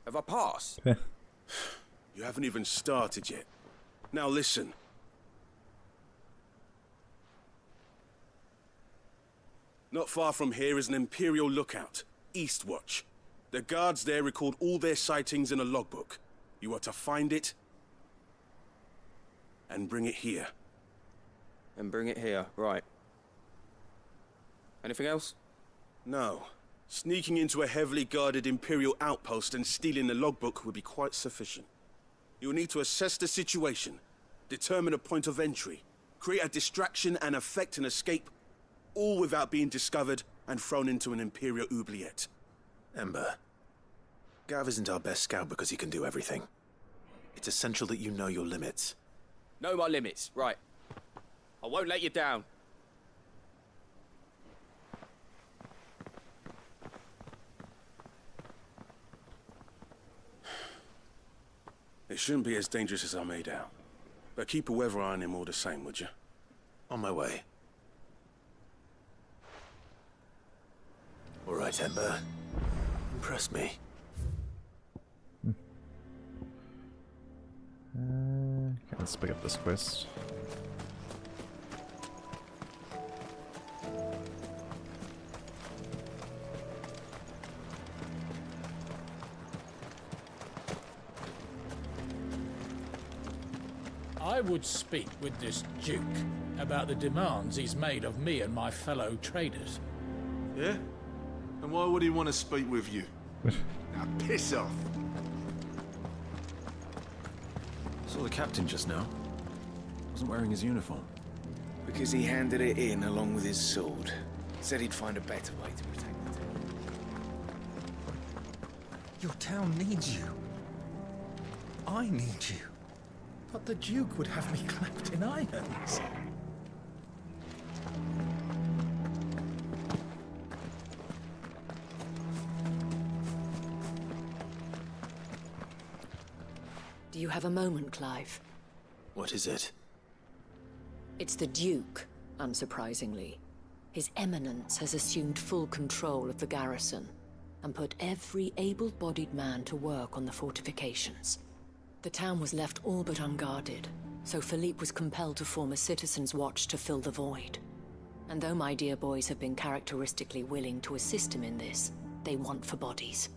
Have I passed? You haven't even started yet. Now listen. Not far from here is an Imperial lookout, Eastwatch. The guards there record all their sightings in a logbook. You are to find it and bring it here. And bring it here, right. Anything else? No. Sneaking into a heavily guarded Imperial outpost and stealing the logbook would be quite sufficient. You'll need to assess the situation, determine a point of entry, create a distraction and effect an escape, all without being discovered and thrown into an Imperial oubliette. Ember, Gav isn't our best scout because he can do everything. It's essential that you know your limits. Know my limits, right. I won't let you down. It shouldn't be as dangerous as I made out. But keep a weather eye on him all the same, would you? On my way. All right, Ember. Impress me. Okay, let's pick up this quest. I would speak with this Duke about the demands he's made of me and my fellow traders. Yeah? And why would he want to speak with you? Now piss off! Saw the captain just now. Wasn't wearing his uniform. Because he handed it in along with his sword. Said he'd find a better way to protect the town. Your town needs you. I need you. But the Duke would have me clapped in irons. Do you have a moment, Clive? What is it? It's the Duke, unsurprisingly. His Eminence has assumed full control of the garrison and put every able-bodied man to work on the fortifications. The town was left all but unguarded, so Philippe was compelled to form a citizen's watch to fill the void. And though my dear boys have been characteristically willing to assist him in this, they want for bodies.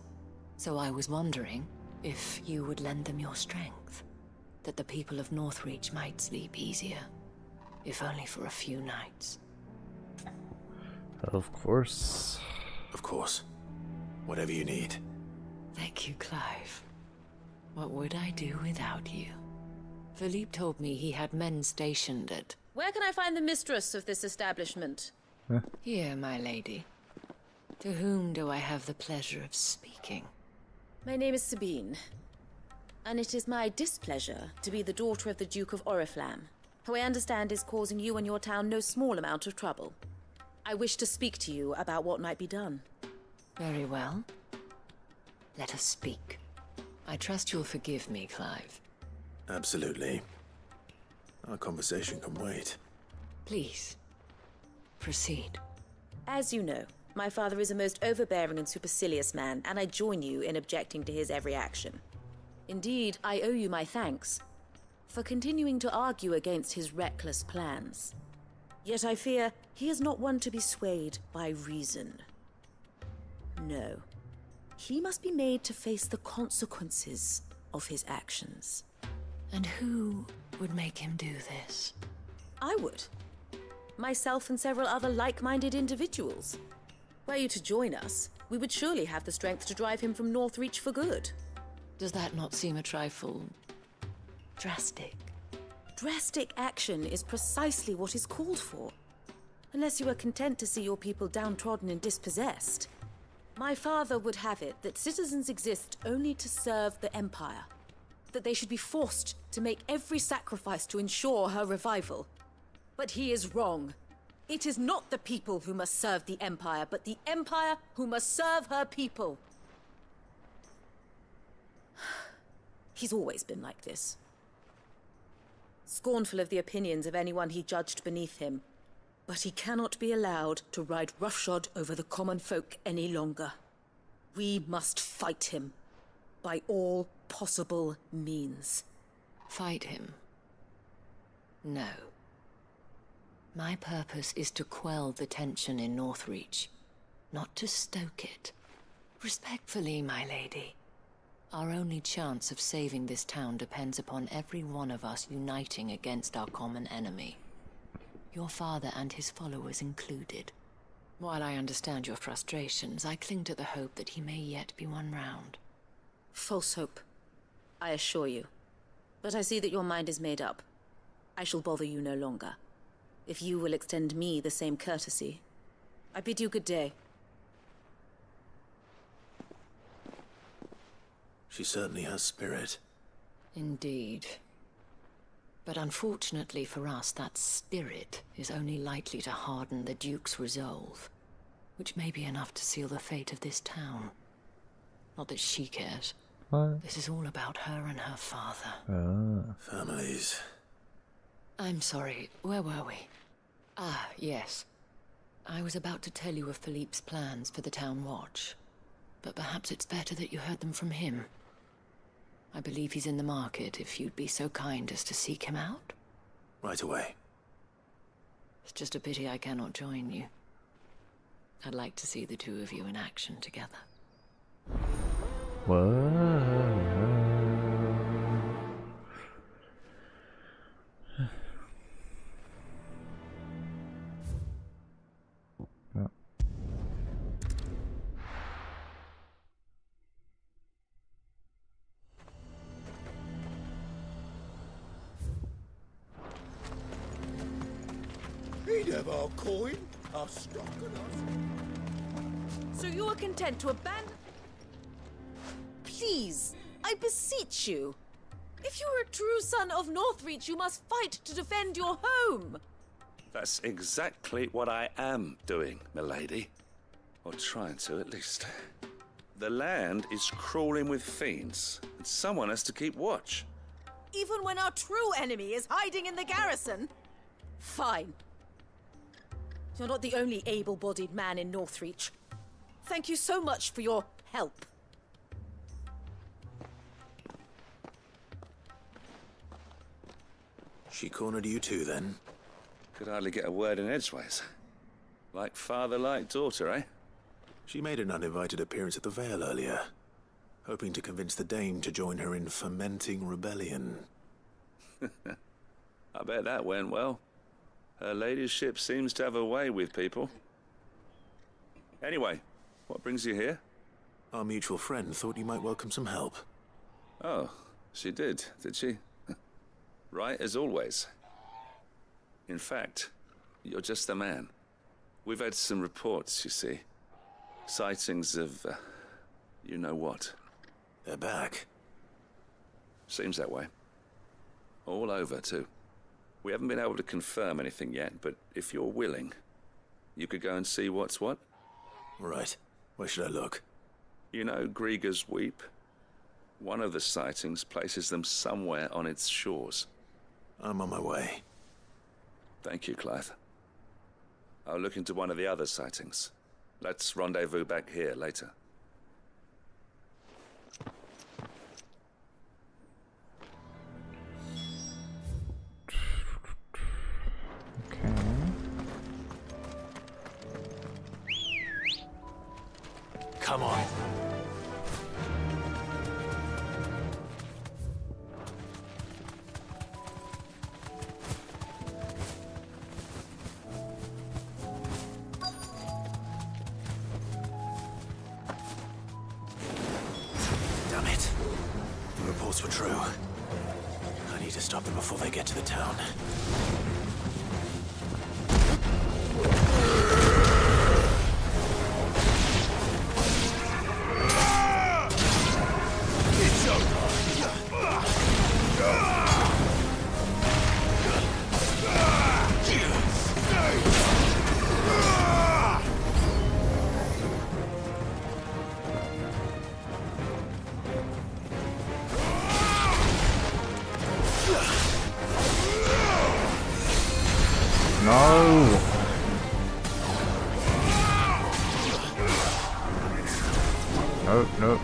So I was wondering if you would lend them your strength, that the people of Northreach might sleep easier, if only for a few nights. Of course. Of course. Whatever you need. Thank you, Clive. What would I do without you? Philippe told me he had men stationed at... Where can I find the mistress of this establishment? Here, my lady. To whom do I have the pleasure of speaking? My name is Sabine, and it is my displeasure to be the daughter of the Duke of Oriflamme, who I understand is causing you and your town no small amount of trouble. I wish to speak to you about what might be done. Very well. Let us speak. I trust you'll forgive me, Clive. Absolutely. Our conversation can wait. Please, proceed. As you know, my father is a most overbearing and supercilious man, and I join you in objecting to his every action. Indeed, I owe you my thanks for continuing to argue against his reckless plans. Yet I fear he is not one to be swayed by reason. No. He must be made to face the consequences of his actions. And who would make him do this? I would. Myself and several other like-minded individuals. Were you to join us, we would surely have the strength to drive him from Northreach for good. Does that not seem a trifle... drastic? Drastic action is precisely what is called for. Unless you are content to see your people downtrodden and dispossessed. My father would have it that citizens exist only to serve the Empire. That they should be forced to make every sacrifice to ensure her revival. But he is wrong. It is not the people who must serve the Empire, but the Empire who must serve her people. He's always been like this. Scornful of the opinions of anyone he judged beneath him. But he cannot be allowed to ride roughshod over the common folk any longer. We must fight him. By all possible means. Fight him? No. My purpose is to quell the tension in Northreach, not to stoke it. Respectfully, my lady. Our only chance of saving this town depends upon every one of us uniting against our common enemy. Your father and his followers included. While I understand your frustrations, I cling to the hope that he may yet be won round. False hope, I assure you. But I see that your mind is made up. I shall bother you no longer. If you will extend me the same courtesy, I bid you good day. She certainly has spirit. Indeed. But unfortunately for us, that spirit is only likely to harden the Duke's resolve, which may be enough to seal the fate of this town. Not that she cares. What? This is all about her and her father. Families. I'm sorry, where were we? Ah, yes. I was about to tell you of Philippe's plans for the town watch, but perhaps it's better that you heard them from him. I believe he's in the market, if you'd be so kind as to seek him out. Right away. It's just a pity I cannot join you. I'd like to see the two of you in action together. He'd have our coin, our stock, and our... So you are content to abandon... Please, I beseech you. If you are a true son of Northreach, you must fight to defend your home. That's exactly what I am doing, milady. Or trying to, at least. The land is crawling with fiends, and someone has to keep watch. Even when our true enemy is hiding in the garrison? Fine. You're not the only able-bodied man in Northreach. Thank you so much for your help. She cornered you too, then? Could hardly get a word in edgeways. Like father, like daughter, eh? She made an uninvited appearance at the Vale earlier. hoping to convince the Dame to join her in fomenting rebellion. I bet that went well. Her ladyship seems to have a way with people. Anyway, what brings you here? Our mutual friend thought you might welcome some help. Oh, she did she? Right as always. In fact, you're just the man. We've had some reports, you see. Sightings of, you know what. They're back. Seems that way. All over, too. We haven't been able to confirm anything yet, but if you're willing, you could go and see what's what. Right. Where should I look? You know Grieger's Weep? One of the sightings places them somewhere on its shores. I'm on my way. Thank you, Clive. I'll look into one of the other sightings. Let's rendezvous back here later. Come on. Damn it. The reports were true. I need to stop them before they get to the town. No! No, no.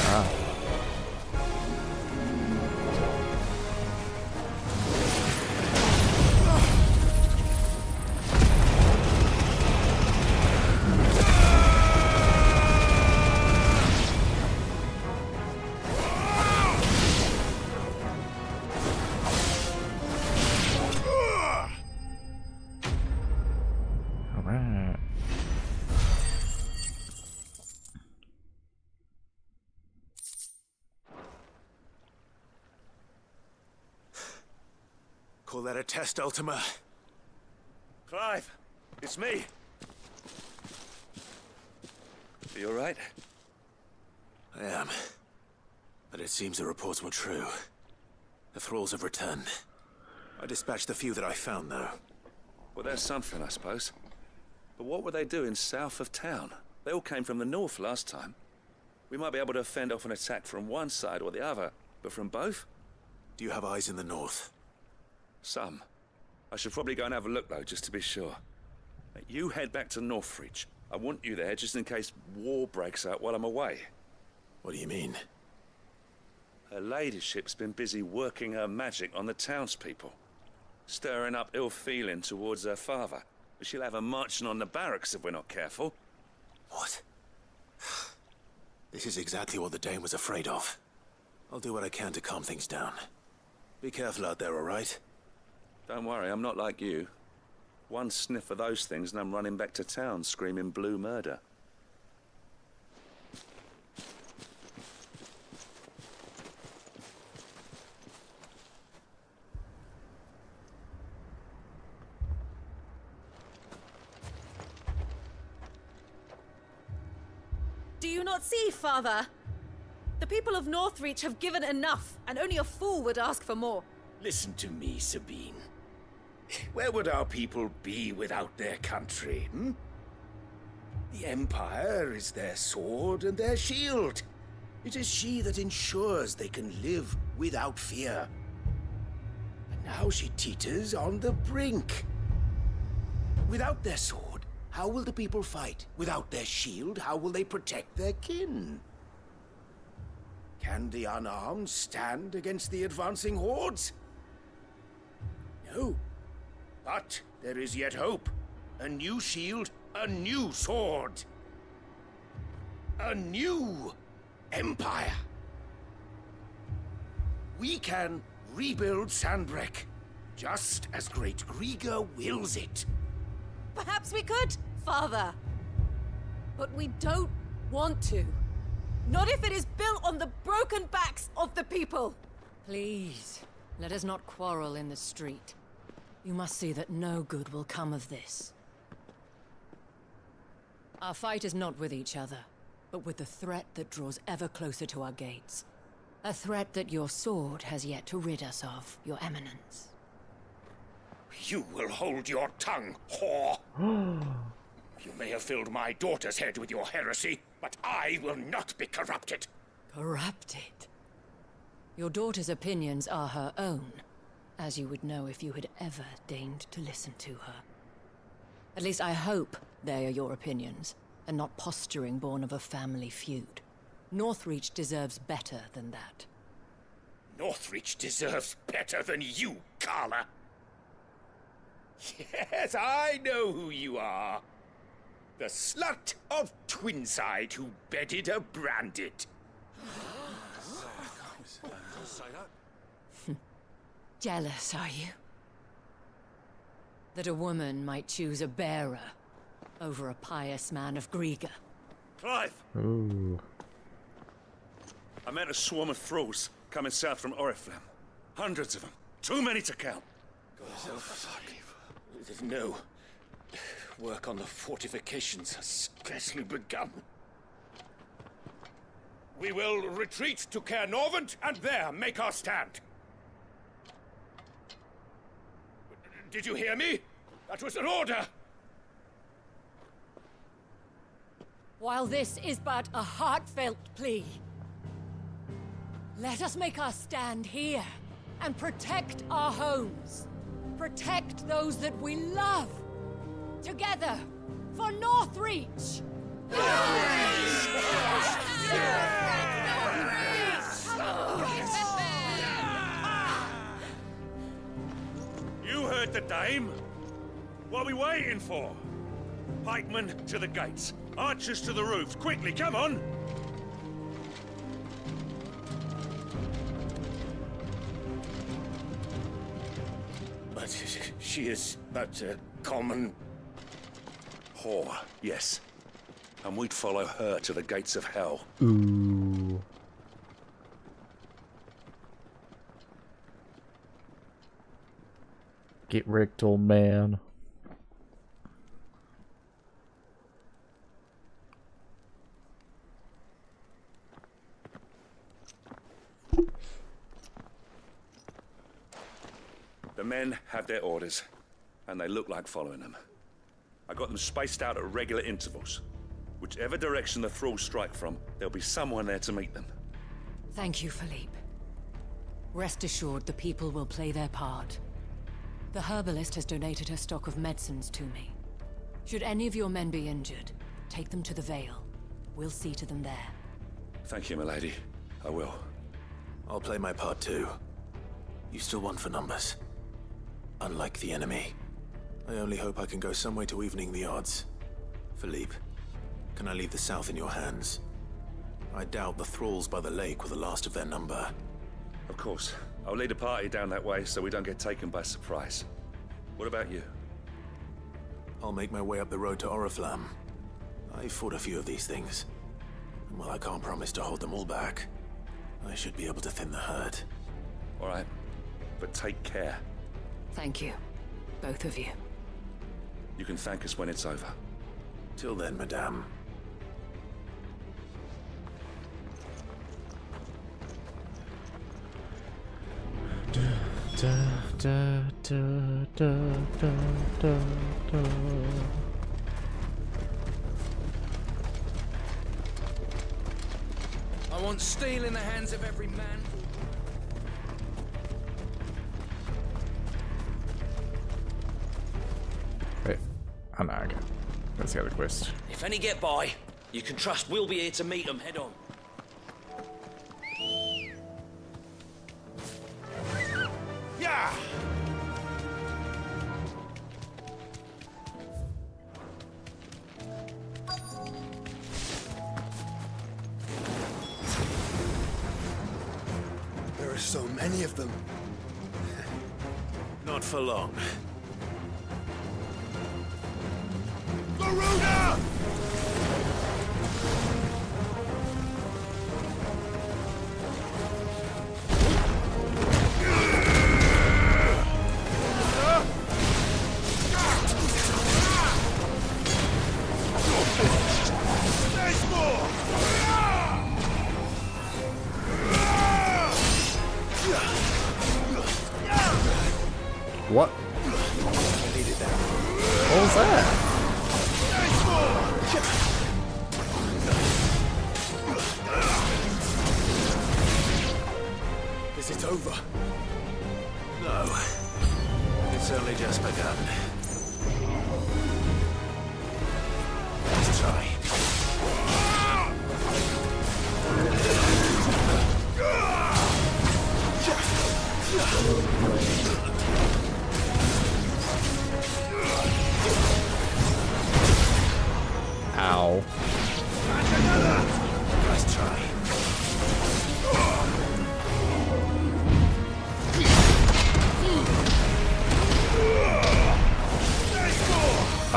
Ah. Alright. Call that a test, Ultima? Clive, it's me. Are you all right? I am. But it seems the reports were true. The thralls have returned. I dispatched the few that I found, though. Well, there's something, I suppose. But what were they doing south of town? They all came from the north last time. We might be able to fend off an attack from one side or the other, but from both? Do you have eyes in the north? Some. I should probably go and have a look, though, just to be sure. You head back to Northreach. I want you there just in case war breaks out while I'm away. What do you mean? Her ladyship's been busy working her magic on the townspeople, stirring up ill feeling towards her father. But she'll have her marching on the barracks if we're not careful. What? This is exactly what the Dame was afraid of. I'll do what I can to calm things down. Be careful out there, all right? Don't worry, I'm not like you. One sniff of those things and I'm running back to town screaming blue murder. Do you not see, Father? The people of Northreach have given enough, and only a fool would ask for more. Listen to me, Sabine. Where would our people be without their country, hmm? The Empire is their sword and their shield. It is she that ensures they can live without fear. And now she teeters on the brink. Without their sword, how will the people fight? Without their shield, how will they protect their kin? Can the unarmed stand against the advancing hordes? No. But there is yet hope. A new shield, a new sword. A new empire. We can rebuild Sandbreck, just as Great Grieger wills it. Perhaps we could, Father. But we don't want to. Not if it is built on the broken backs of the people. Please, let us not quarrel in the street. You must see that no good will come of this. Our fight is not with each other, but with the threat that draws ever closer to our gates. A threat that your sword has yet to rid us of, Your Eminence. You will hold your tongue, whore! You may have filled my daughter's head with your heresy, but I will not be corrupted. Corrupted? Your daughter's opinions are her own, as you would know if you had ever deigned to listen to her. At least I hope they are your opinions, and not posturing born of a family feud. Northreach deserves better than that. Northreach deserves better than you, Carla. Yes, I know who you are. The slut of Twinside who bedded a Branded. Jealous, are you? That a woman might choose a bearer over a pious man of Grieger. Clive! Ooh. I met a swarm of thralls coming south from Oriflamme. Hundreds of them. Too many to count. No. Work on the fortifications has scarcely begun. We will retreat to Caer Norvent and there make our stand. Did you hear me? That was an order! While this is but a heartfelt plea, let us make our stand here and protect our homes. Protect those that we love. Together, for Northreach! You heard the dame. What are we waiting for? Pikemen to the gates. Archers to the roofs. Quickly, come on! But she is but a common... whore, yes. And we'd follow her to the gates of hell. Ooh. Get wrecked, old man. The men have their orders, and they look like following them. I got them spaced out at regular intervals. Whichever direction the thralls strike from, there'll be someone there to meet them. Thank you, Philippe. Rest assured the people will play their part. The herbalist has donated her stock of medicines to me. Should any of your men be injured, take them to the Vale. We'll see to them there. Thank you, milady. I will. I'll play my part too. You still won for numbers. Unlike the enemy. I only hope I can go some way to evening the odds. Philippe, can I leave the south in your hands? I doubt the thralls by the lake were the last of their number. Of course. I'll lead a party down that way so we don't get taken by surprise. What about you? I'll make my way up the road to Oriflamme. I fought a few of these things. And while I can't promise to hold them all back, I should be able to thin the herd. All right. But take care. Thank you. Both of you. You can thank us when it's over. Till then, madame. I want steel in the hands of every man. Wait, oh no, okay. That's the other quest. If any get by, you can trust we'll be here to meet them head on. Yeah! So many of them. Not for long. Garuda! What? I needed that. What was that? Is it over? No. It's only just begun. Let's try. Ow. Let's try.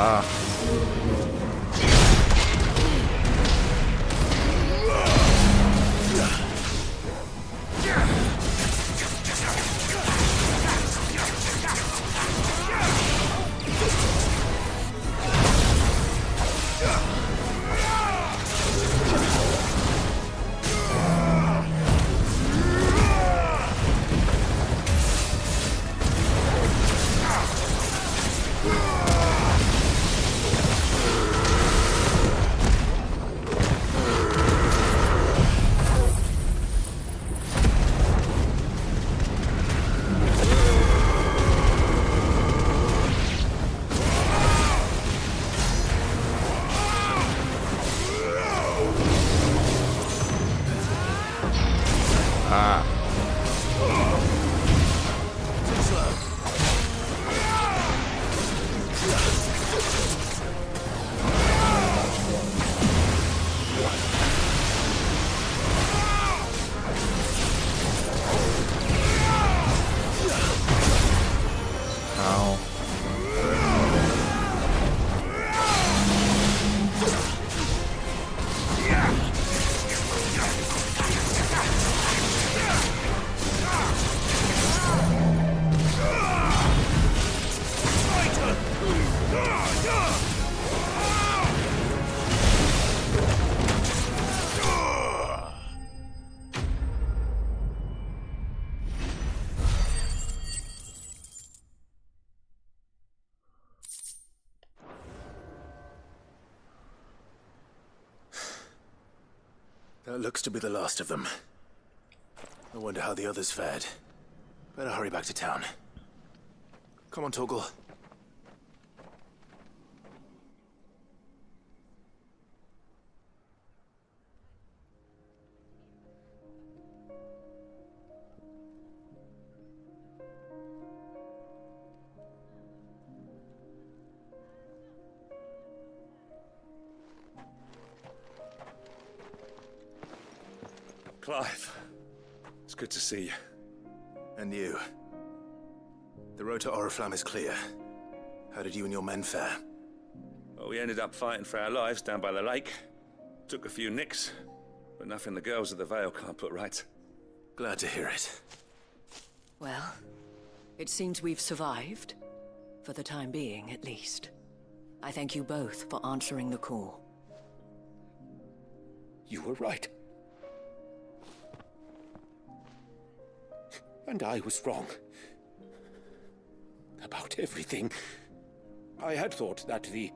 Ah. That looks to be the last of them. I wonder how the others fared. Better hurry back to town. Come on, Torgal. Clive, it's good to see you. And you. The road to Oriflamme is clear. How did you and your men fare? Well, we ended up fighting for our lives down by the lake. Took a few nicks, but nothing the girls of the Vale can't put right. Glad to hear it. Well, it seems we've survived. For the time being, at least. I thank you both for answering the call. You were right. And I was wrong. About everything. I had thought that the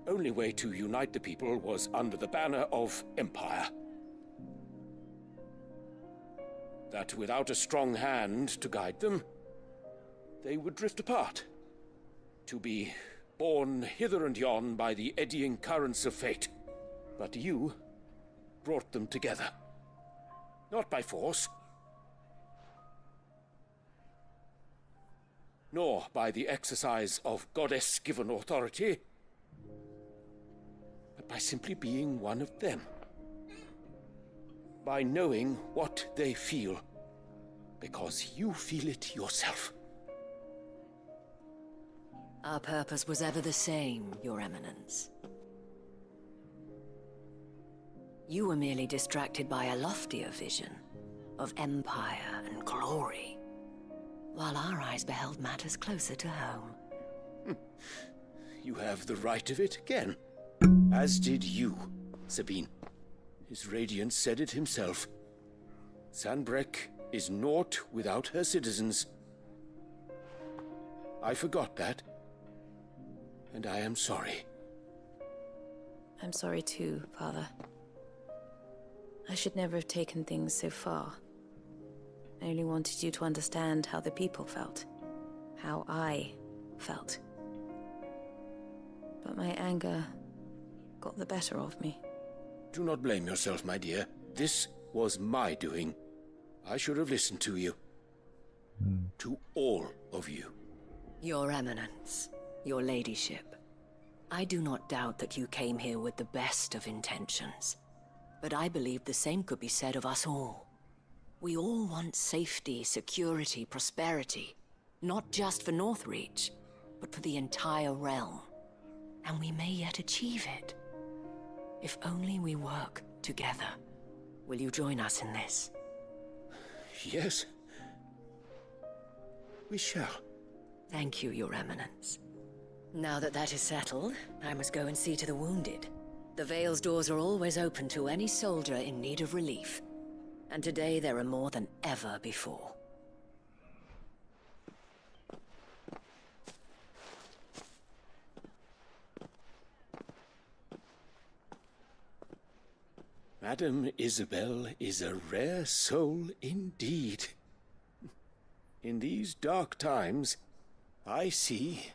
only way to unite the people was under the banner of Empire. That without a strong hand to guide them, they would drift apart. To be borne hither and yon by the eddying currents of fate. But you brought them together. Not by force, nor by the exercise of goddess-given authority, but by simply being one of them. By knowing what they feel, because you feel it yourself. Our purpose was ever the same, Your Eminence. You were merely distracted by a loftier vision of empire and glory, while our eyes beheld matters closer to home. You have the right of it again. As did you, Sabine. His Radiance said it himself. Sanbreque is naught without her citizens. I forgot that. And I am sorry. I'm sorry too, Father. I should never have taken things so far. I only wanted you to understand how the people felt. How I felt. But my anger got the better of me. Do not blame yourself, my dear. This was my doing. I should have listened to you. To all of you. Your Eminence, your Ladyship, I do not doubt that you came here with the best of intentions. But I believe the same could be said of us all. We all want safety, security, prosperity. Not just for Northreach, but for the entire realm. And we may yet achieve it. If only we work together. Will you join us in this? Yes. We shall. Thank you, Your Eminence. Now that that is settled, I must go and see to the wounded. The Vale's doors are always open to any soldier in need of relief. And today there are more than ever before. Madame Isabel is a rare soul indeed. In these dark times, I see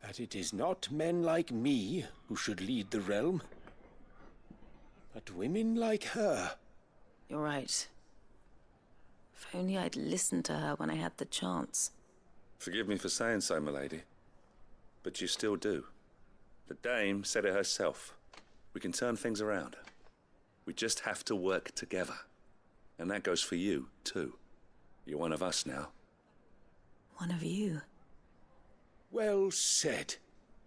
that it is not men like me who should lead the realm, but women like her. You're right. If only I'd listened to her when I had the chance. Forgive me for saying so, milady, but you still do. The Dame said it herself. We can turn things around. We just have to work together. And that goes for you, too. You're one of us now. One of you? Well said,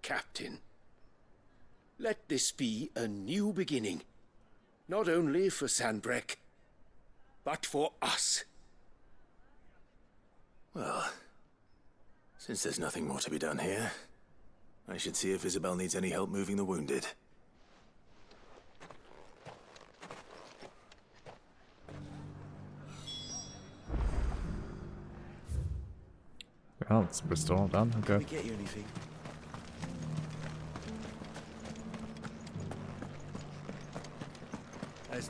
Captain. Let this be a new beginning. Not only for Sanbreque, but for us. Well, since there's nothing more to be done here, I should see if Isabel needs any help moving the wounded. Well, we're still all done. Okay. Can we get you anything?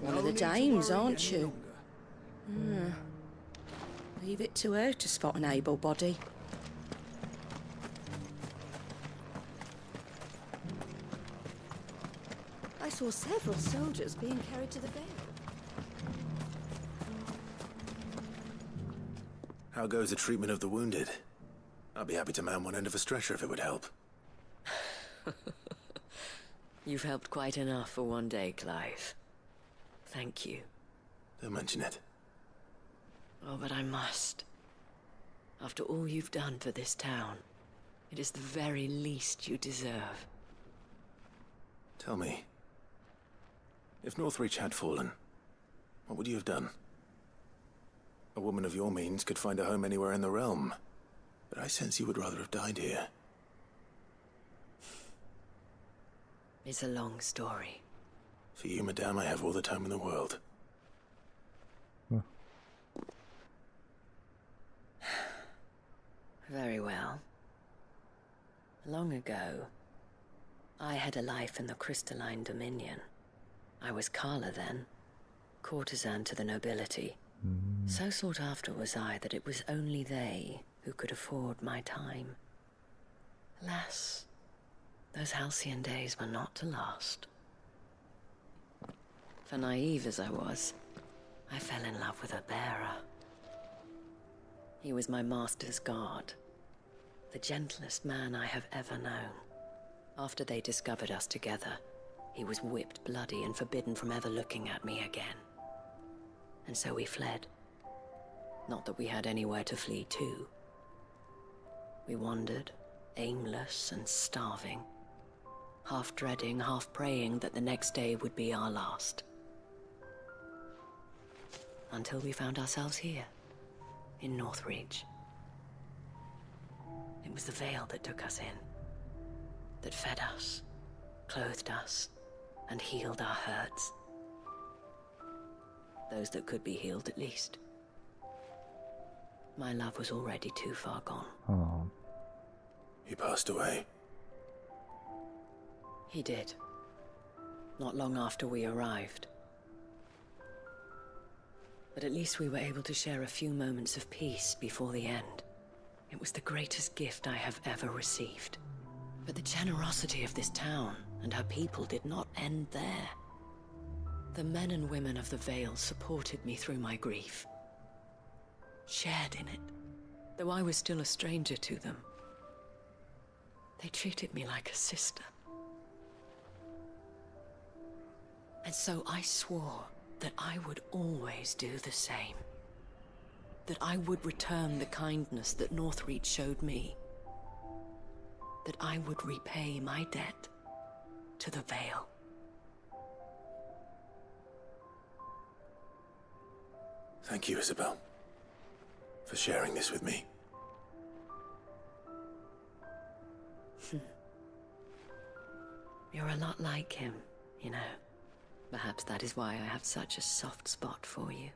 One of the dames, aren't you? Leave it to her to spot an able body. I saw several soldiers being carried to the Vale. How goes the treatment of the wounded? I'd be happy to man one end of a stretcher if it would help. You've helped quite enough for one day, Clive. Thank you. Don't mention it. Oh, but I must. After all you've done for this town, it is the very least you deserve. Tell me, if Northreach had fallen, what would you have done? A woman of your means could find a home anywhere in the realm, but I sense you would rather have died here. It's a long story. For you, madame, I have all the time in the world. Very well. Long ago, I had a life in the Crystalline Dominion. I was Carla then, courtesan to the nobility. So sought after was I that it was only they who could afford my time. Alas, those halcyon days were not to last. For naive as I was, I fell in love with a bearer. He was my master's guard, the gentlest man I have ever known. After they discovered us together, he was whipped bloody and forbidden from ever looking at me again. And so we fled. Not that we had anywhere to flee to. We wandered, aimless and starving, half dreading, half praying that the next day would be our last. Until we found ourselves here, in Northreach. It was the Veil that took us in, that fed us, clothed us, and healed our hurts. Those that could be healed, at least. My love was already too far gone. Oh. He passed away. He did. Not long after we arrived. But at least we were able to share a few moments of peace before the end. It was the greatest gift I have ever received. But the generosity of this town and her people did not end there. The men and women of the Vale supported me through my grief. Shared in it, though I was still a stranger to them. They treated me like a sister. And so I swore that I would always do the same. That I would return the kindness that Northreach showed me. That I would repay my debt to the Vale. Thank you, Isabel, for sharing this with me. You're a lot like him, you know. Perhaps that is why I have such a soft spot for you.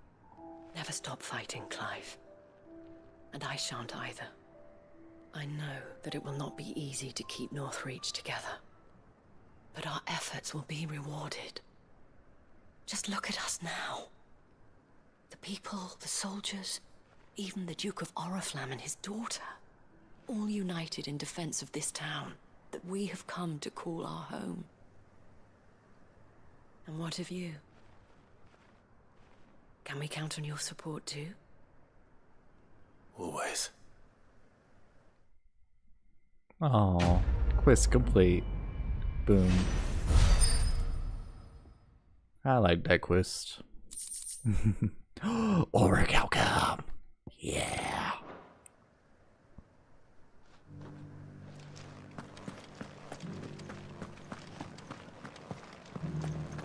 Never stop fighting, Clive. And I shan't either. I know that it will not be easy to keep Northreach together. But our efforts will be rewarded. Just look at us now. The people, the soldiers, even the Duke of Oriflamme and his daughter. All united in defense of this town that we have come to call our home. And what of you? Can we count on your support too? Always. Oh, quest complete. Boom. I like that quest. Orichalcum. Yeah.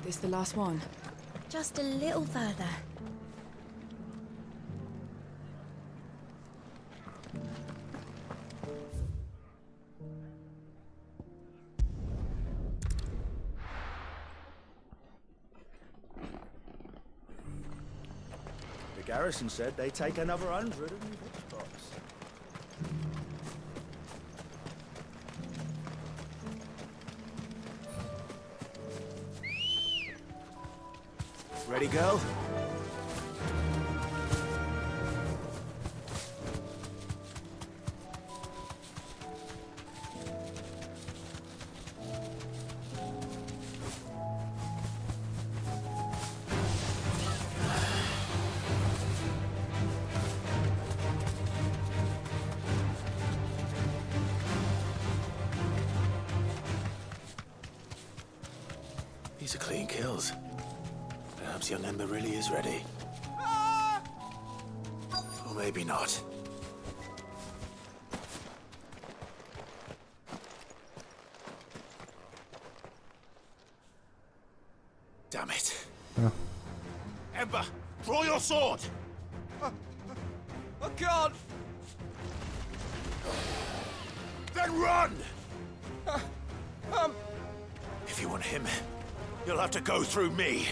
This the last one? Just a little further. The garrison said they'd take another 100 and spots. Ready, girl? These are clean kills. Perhaps young Ember really is ready. Or maybe not. Damn it. Ember, draw your sword! I can't! Then run! If you want him, you'll have to go through me.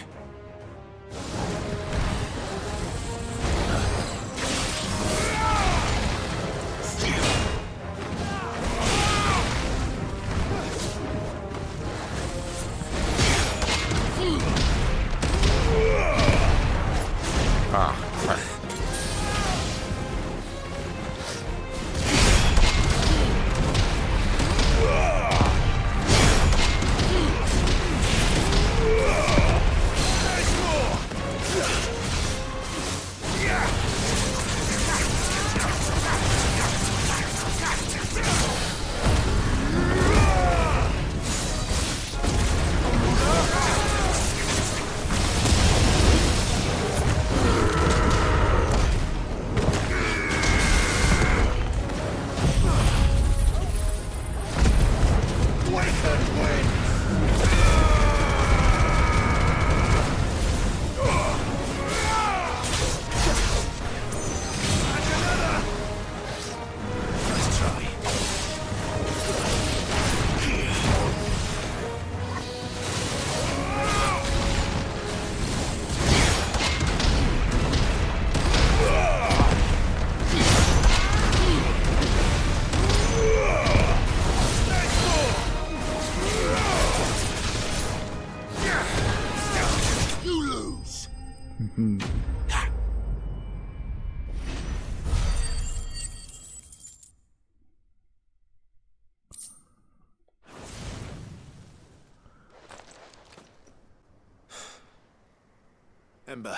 Ember,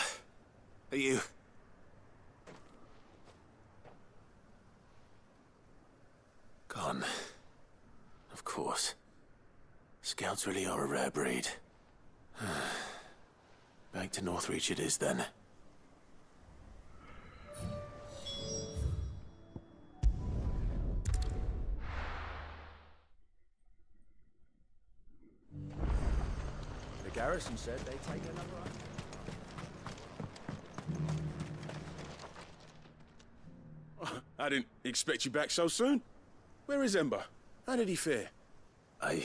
are you... Gone. Of course. Scouts really are a rare breed. Back to Northreach it is then. The garrison said they'd take another run. I didn't expect you back so soon. Where is Ember? How did he fare? I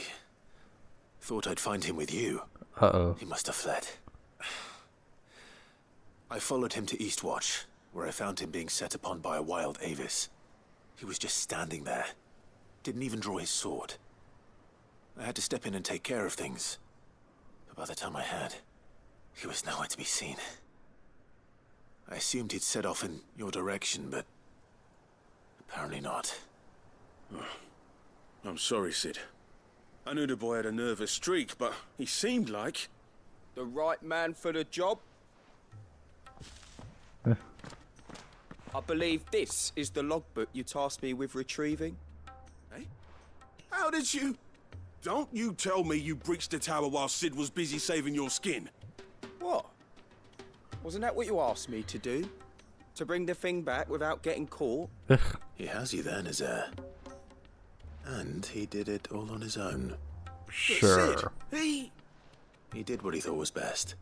thought I'd find him with you. Uh-oh. He must have fled. I followed him to Eastwatch, where I found him being set upon by a wild Avis. He was just standing there. Didn't even draw his sword. I had to step in and take care of things. But by the time I had, he was nowhere to be seen. I assumed he'd set off in your direction, but apparently not. I'm sorry, Sid. I knew the boy had a nervous streak, but he seemed like... The right man for the job? I believe this is the logbook you tasked me with retrieving. Eh? How did you... Don't you tell me you breached the tower while Sid was busy saving your skin. What? Wasn't that what you asked me to do? To bring the thing back without getting caught? He has you then, his heir. And he did it all on his own. Sure. He did what he thought was best.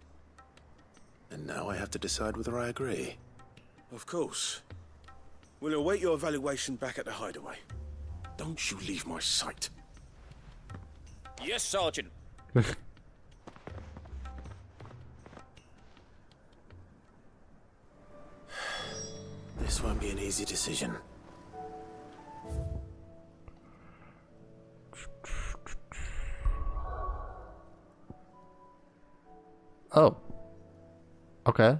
And now I have to decide whether I agree. Of course. We'll await your evaluation back at the hideaway. Don't you leave my sight. Yes, Sergeant. This won't be an easy decision. Oh. Okay.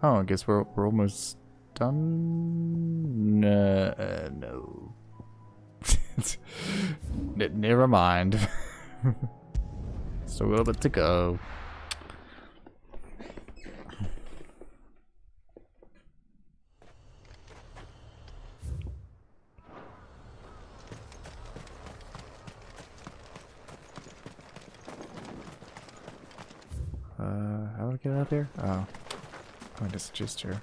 Oh, I guess we're almost done. No. Never mind. Still a little bit to go. How do I get out of here? Oh. I just here.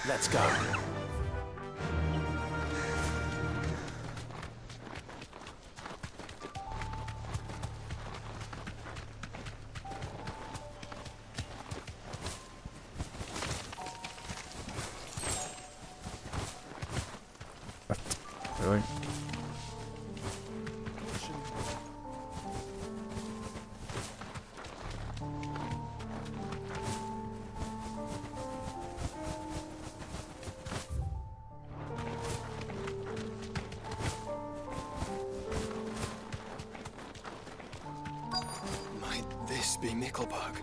Let's go. Really? Might this be Nickelbug?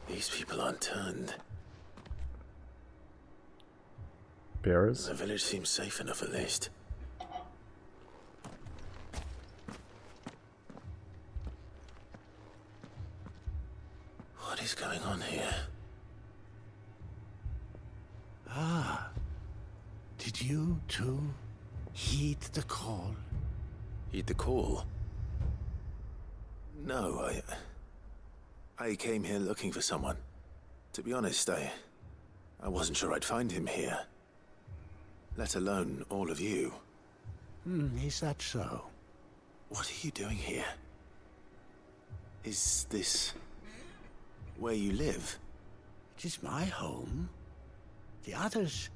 These people aren't turned. Bears? The village seems safe enough at least. What is going on here? Ah. Did you too heed the call? Heed the call? No, I came here looking for someone. To be honest, I wasn't sure I'd find him here. Let alone all of you. Is that so? What are you doing here? Is this where you live? It is my home. The others,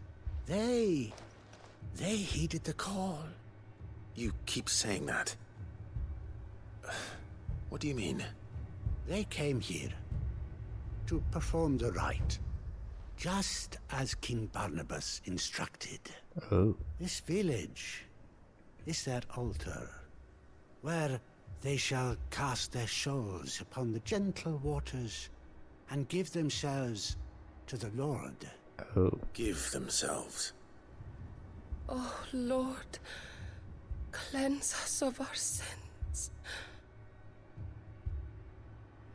they heeded the call. You keep saying that. What do you mean? They came here to perform the rite, just as King Barnabas instructed. Oh. This village is their altar, where they shall cast their souls upon the gentle waters and give themselves to the Lord. Oh. Give themselves. Oh, Lord, cleanse us of our sins.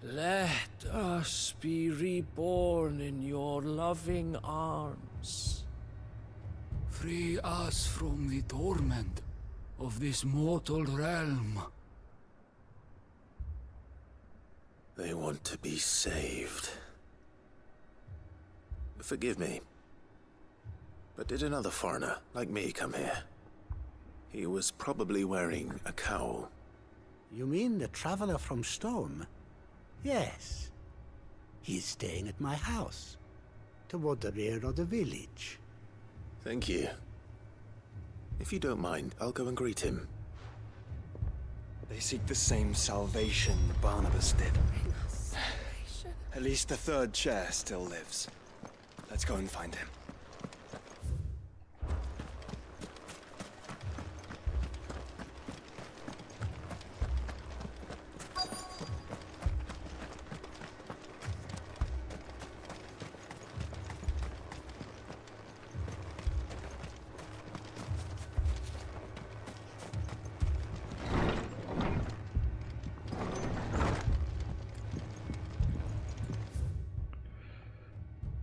Let us be reborn in your loving arms. Free us from the torment of this mortal realm. They want to be saved. Forgive me, but did another foreigner like me come here? He was probably wearing a cowl. You mean the traveler from Storm? Yes. He is staying at my house, toward the rear of the village. Thank you. If you don't mind, I'll go and greet him. They seek the same salvation Barnabas did. At least the third chair still lives. Let's go and find him.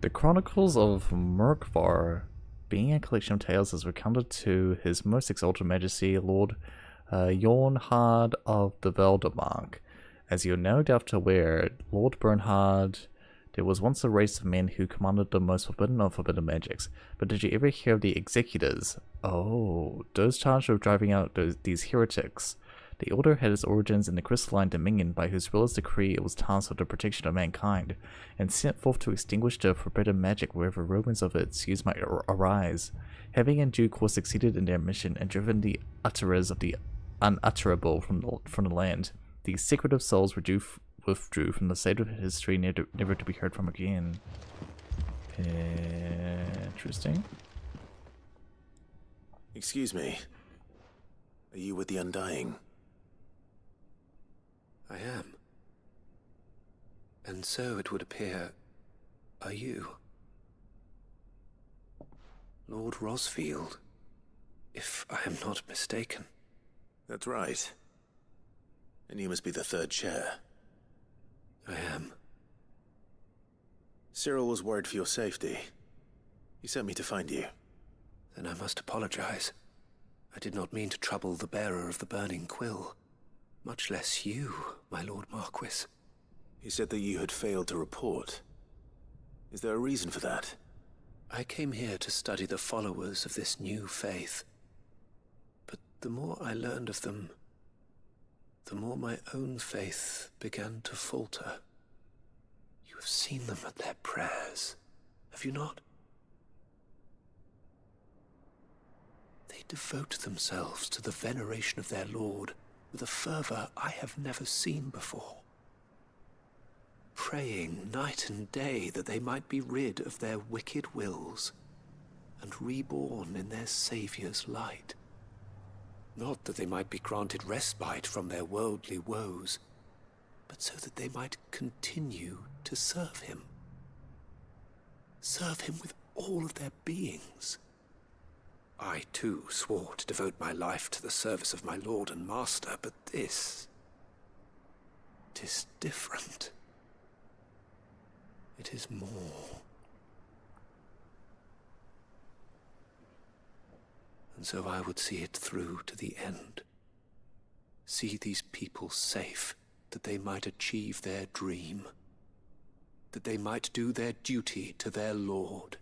The Chronicles of Murkvar, being a collection of tales as recounted to His Most Exalted Majesty Lord Jornhard of the Veldermark. As you're no doubt aware, Lord Bernhard, there was once a race of men who commanded the most forbidden of forbidden magics. But did you ever hear of the Executors? Oh, those charged with driving out these heretics. The order had its origins in the crystalline dominion by whose will's decree it was tasked with the protection of mankind, and sent forth to extinguish the forbidden magic wherever rumors of its use might arise. Having in due course succeeded in their mission and driven the utterers of the unutterable from the land, these secretive souls withdrew from the state of history never to be heard from again. Interesting. Excuse me. Are you with the Undying? I am. And so it would appear, are you? Lord Rosfield, if I am not mistaken. That's right. And you must be the third chair. I am. Cyril was worried for your safety. He sent me to find you. Then I must apologize. I did not mean to trouble the bearer of the burning quill. Much less you, my Lord Marquis. He said that you had failed to report. Is there a reason for that? I came here to study the followers of this new faith. But the more I learned of them, the more my own faith began to falter. You have seen them at their prayers, have you not? They devote themselves to the veneration of their Lord with a fervor I have never seen before. Praying night and day that they might be rid of their wicked wills and reborn in their Saviour's light. Not that they might be granted respite from their worldly woes, but so that they might continue to serve him. Serve him with all of their beings. I, too, swore to devote my life to the service of my Lord and Master, but this... 'tis different. It is more. And so I would see it through to the end. See these people safe, that they might achieve their dream that they might do their duty to their lord.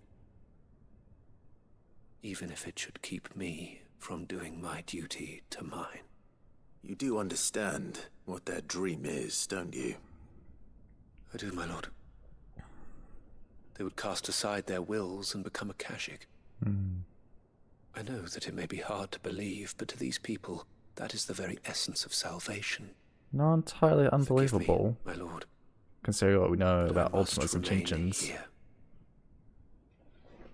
Even if it should keep me from doing my duty to mine. You do understand what their dream is, don't you? I do, my lord. They would cast aside their wills and become Akashic. I know that it may be hard to believe, but to these people, that is the very essence of salvation. Not entirely unbelievable, me, my lord. Considering what we know But about I must Ultimates and remain Chinchins. here.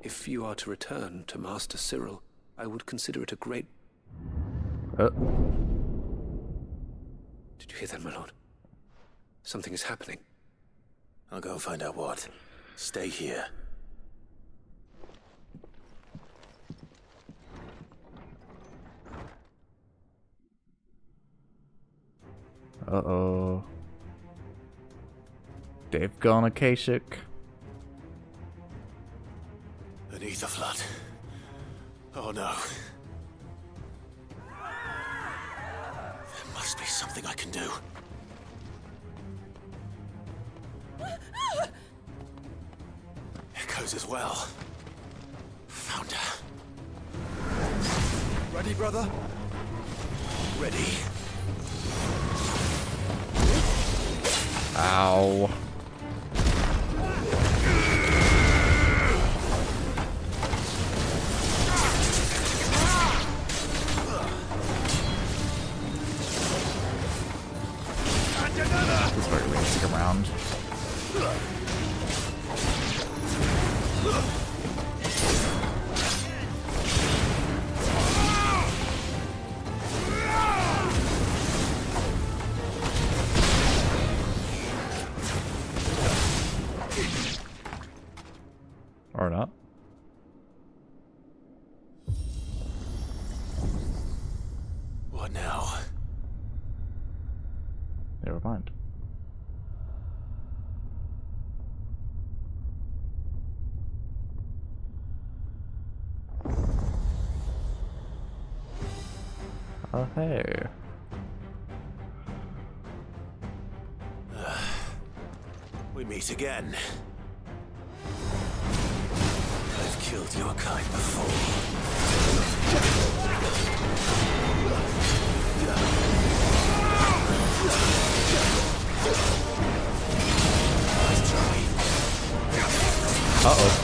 If you are to return to Master Cyril, I would consider it a great... Did you hear that, my lord? Something is happening. I'll go and find out what. Stay here. Uh-oh. They've gone Akashic. An ether flood. Oh no. There must be something I can do. Echoes as well. Found her. Ready, brother? Ready. Ow. This very weird to stick around. Or not. What now? Never mind. Oh, hey. We meet again. I've killed your kind Uh-oh.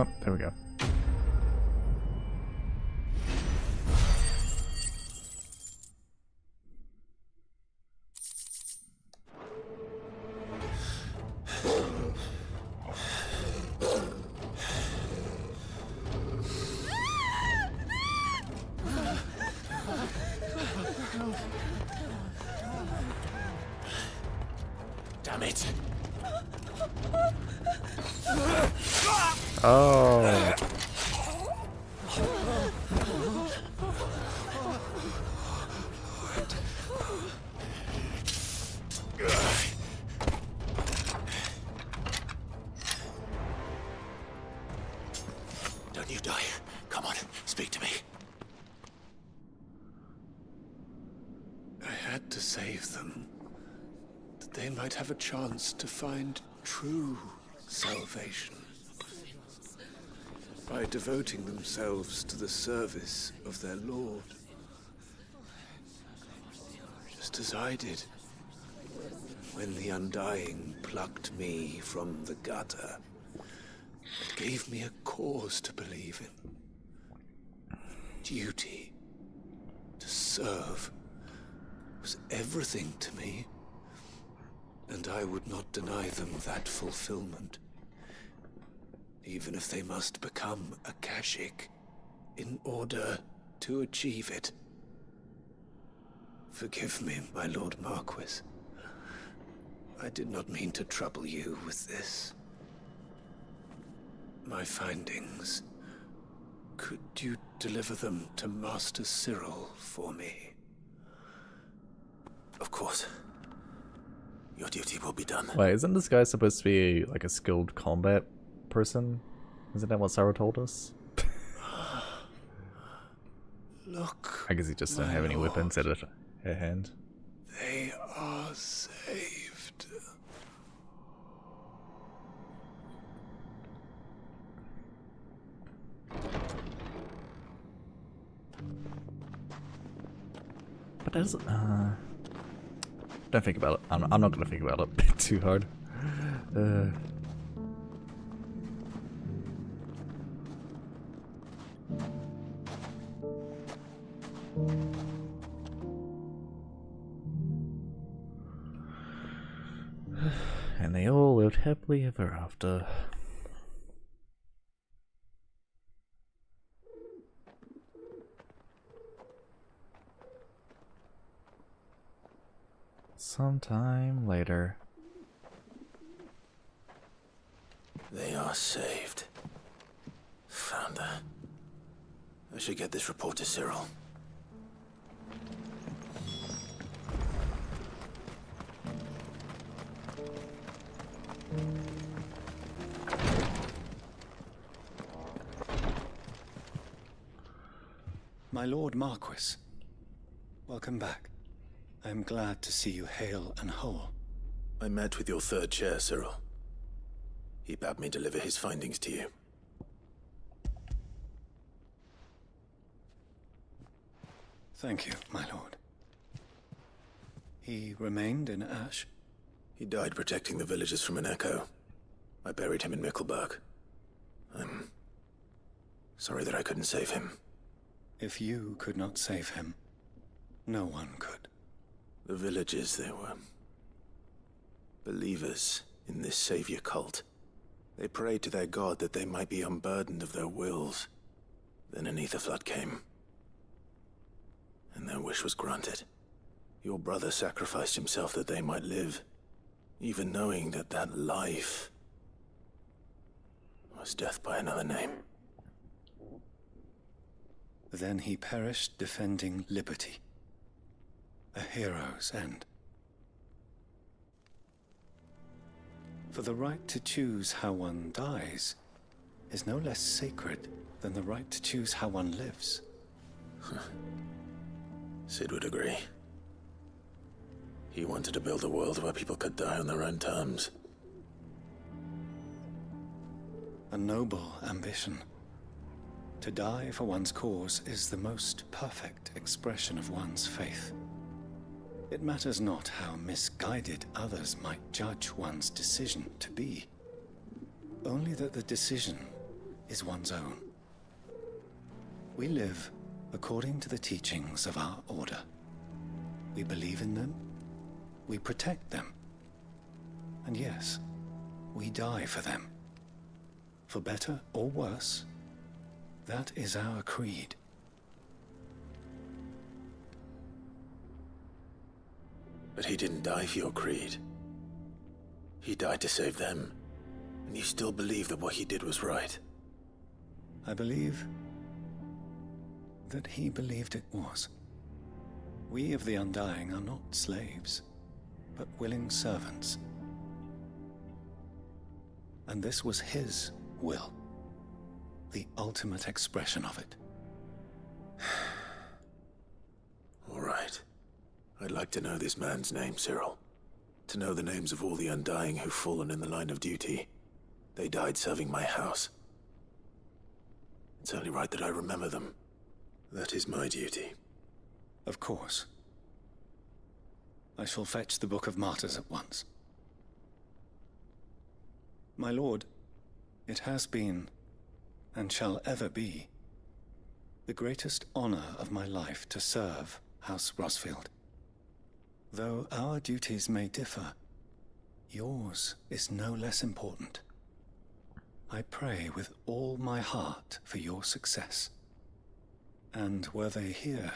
Oh, there we go. Damn it. Oh. Don't you die. Come on, speak to me. I had to save them, that they might have a chance to find true salvation. By devoting themselves to the service of their Lord. Just as I did when the Undying plucked me from the gutter. It gave me a cause to believe in. Duty to serve was everything to me, and I would not deny them that fulfillment. Even if they must become Akashic in order to achieve it. Forgive me, my Lord Marquis. I did not mean to trouble you with this. My findings. Could you deliver them to Master Cyril for me? Of course. Your duty will be done. Wait, isn't this guy supposed to be like a skilled combat person? Isn't that what Sarah told us? Look, I guess he just doesn't have any weapons at hand. They are saved. But there's don't think about it. I'm not gonna think about it too hard. And they all lived happily ever after. Sometime later. They are saved. Founder. I should get this report to Cyril. My Lord Marquis, welcome back. I am glad to see you hale and whole. I met with your third chair, Cyril. He bade me deliver his findings to you. Thank you, my lord. He remained in Ash? He died protecting the villagers from an echo. I buried him in Mickelberg. I'm sorry that I couldn't save him. If you could not save him, no one could. The villagers, they were believers in this savior cult. They prayed to their god that they might be unburdened of their wills. Then an ether flood came, and their wish was granted. Your brother sacrificed himself that they might live, even knowing that that life was death by another name. Then he perished defending liberty. A hero's end. For the right to choose how one dies is no less sacred than the right to choose how one lives. Sid would agree. He wanted to build a world where people could die on their own terms. A noble ambition. To die for one's cause is the most perfect expression of one's faith. It matters not how misguided others might judge one's decision to be. Only that the decision is one's own. We live according to the teachings of our order. We believe in them, we protect them, and yes, we die for them. For better or worse, that is our creed. But he didn't die for your creed. He died to save them. And you still believe that what he did was right? I believe that he believed it was. We of the Undying are not slaves, but willing servants. And this was his will, the ultimate expression of it. All right. I'd like to know this man's name, Cyril. To know the names of all the Undying who've fallen in the line of duty. They died serving my house. It's only right that I remember them. That is my duty. Of course. I shall fetch the Book of Martyrs at once. My lord, it has been, and shall ever be, the greatest honor of my life to serve House Rosfield. Though our duties may differ, yours is no less important. I pray with all my heart for your success. And were they here,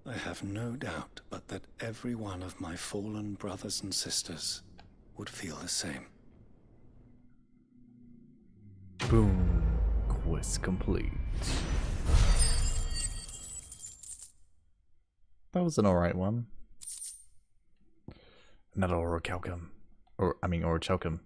I have no doubt but that every one of my fallen brothers and sisters would feel the same. Boom. Quest complete. That was an alright one. Another orichalcum. Orichalcum.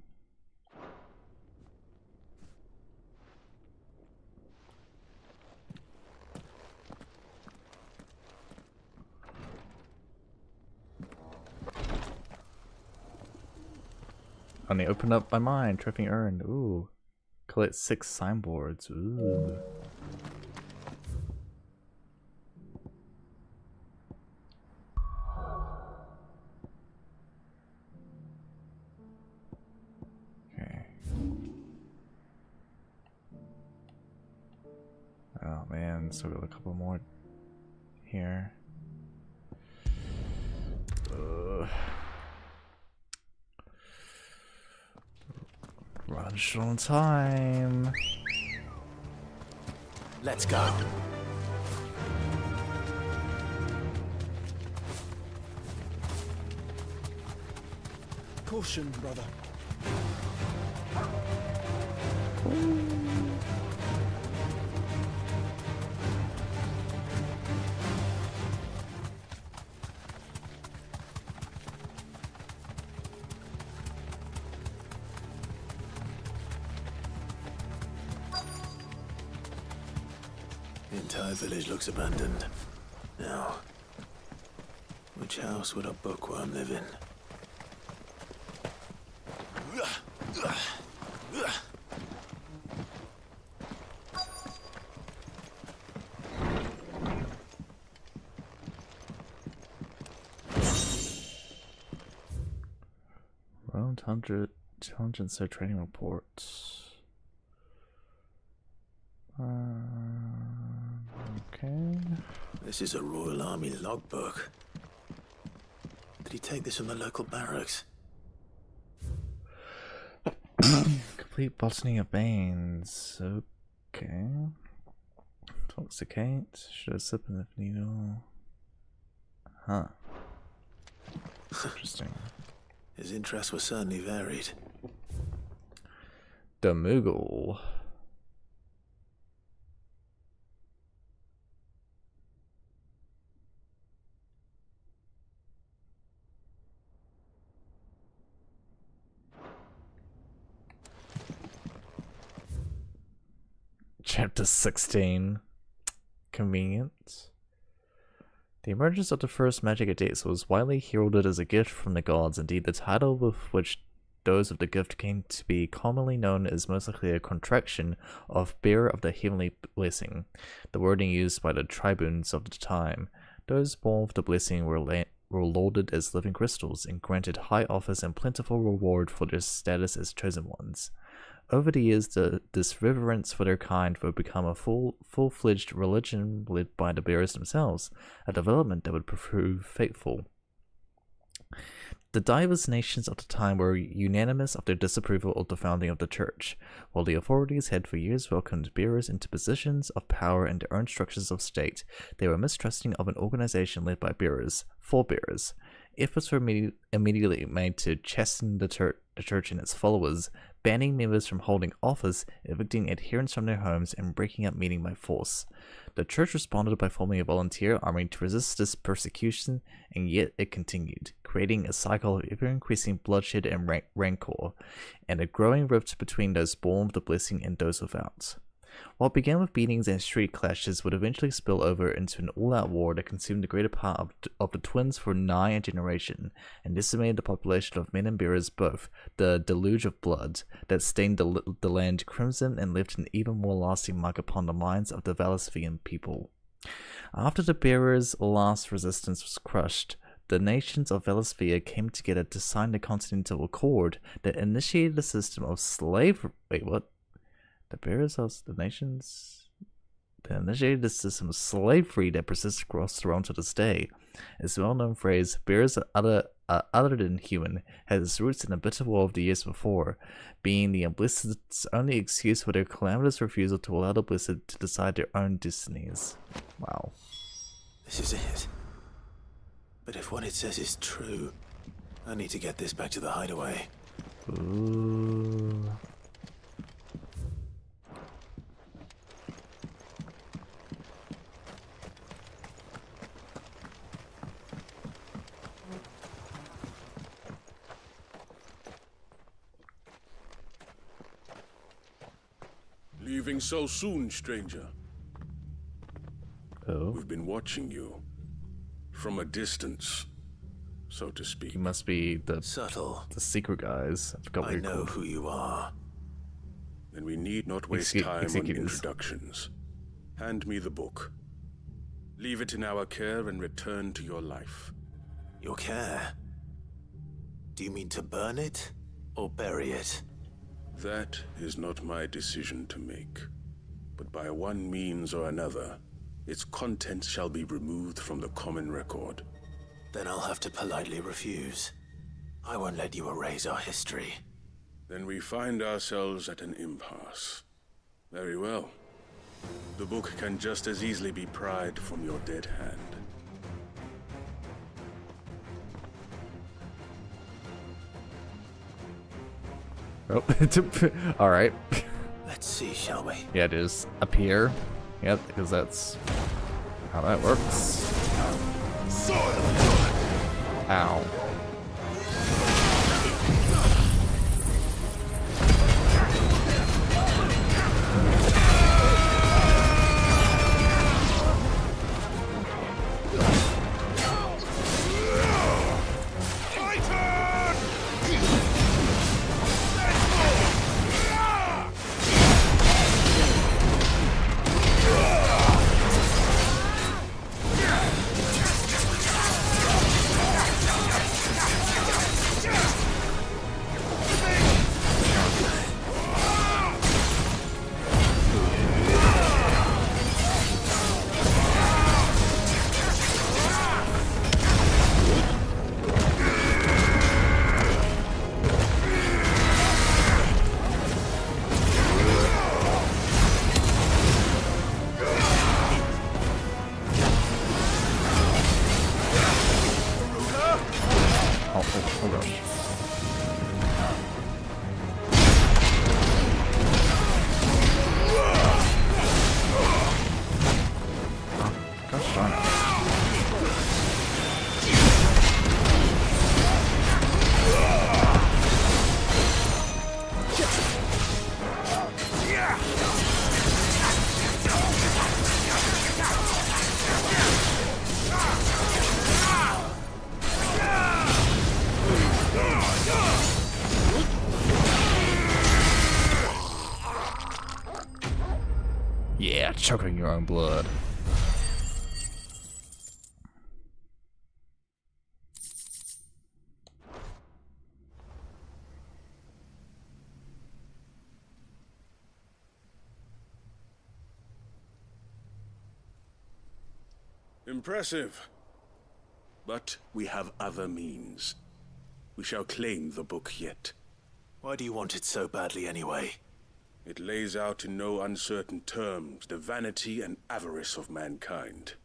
And they opened up my mind. Trophy earned. Ooh. Collect 6 signboards. Ooh. Okay. Oh man, so we got a couple more here. Run short on time. Let's go. Caution, brother. The entire village looks abandoned. Now, which house would a bookworm live in? Round 100 intelligence or training reports. Okay. This is a Royal Army logbook. Did he take this from the local barracks? Complete botany of veins. Okay. Toxicate. Should have sip in if needle. Huh. Interesting. His interests were certainly varied. The Moogle. Chapter 16. Convenient. The emergence of the first magic edicts was widely heralded as a gift from the gods. Indeed, the title with which those of the gift came to be commonly known is most likely a contraction of Bearer of the Heavenly Blessing, the wording used by the tribunes of the time. Those born with the blessing were lauded as living crystals and granted high office and plentiful reward for their status as chosen ones. Over the years, this reverence for their kind would become a full-fledged religion led by the bearers themselves, a development that would prove fateful. The diverse nations of the time were unanimous of their disapproval of the founding of the church, while the authorities had for years welcomed bearers into positions of power in their own structures of state. They were mistrusting of an organization led by bearers, for bearers. Efforts were immediately made to chasten the church and its followers, banning members from holding office, evicting adherents from their homes, and breaking up meeting by force. The church responded by forming a volunteer army to resist this persecution, and yet it continued, creating a cycle of ever-increasing bloodshed and rancor, and a growing rift between those born with the blessing and those without. What began with beatings and street clashes would eventually spill over into an all-out war that consumed the greater part of the twins for nigh a generation, and decimated the population of men and bearers both, the deluge of blood that stained the land crimson and left an even more lasting mark upon the minds of the Valasvian people. After the bearers' last resistance was crushed, the nations of Velasphere came together to sign the Continental Accord that initiated a system of slavery. Wait, what? The bearers of the nations that initiated the system of slavery that persists across the realm to this day. This well-known phrase, bearers other than human, has its roots in the bitter war of the years before, being the Blessed's only excuse for their calamitous refusal to allow the Blessed to decide their own destinies. Wow. This is it. But if what it says is true, I need to get this back to the hideaway. Ooh. Leaving so soon, stranger? Oh. We've been watching you. From a distance, so to speak. You must be the subtle, the secret guys. I know who you are. Then we need not waste time on introductions. Hand me the book. Leave it in our care and return to your life. Your care? Do you mean to burn it or bury it? That is not my decision to make. But by one means or another, its contents shall be removed from the common record. Then I'll have to politely refuse. I won't let you erase our history. Then we find ourselves at an impasse. Very well. The book can just as easily be pried from your dead hand. Oh, alright. Let's see, shall we? Yeah, just appear. Yep, because that's how that works. Ow. Yeah, choking your own blood. Impressive. But we have other means. We shall claim the book yet. Why do you want it so badly anyway? It lays out in no uncertain terms the vanity and avarice of mankind.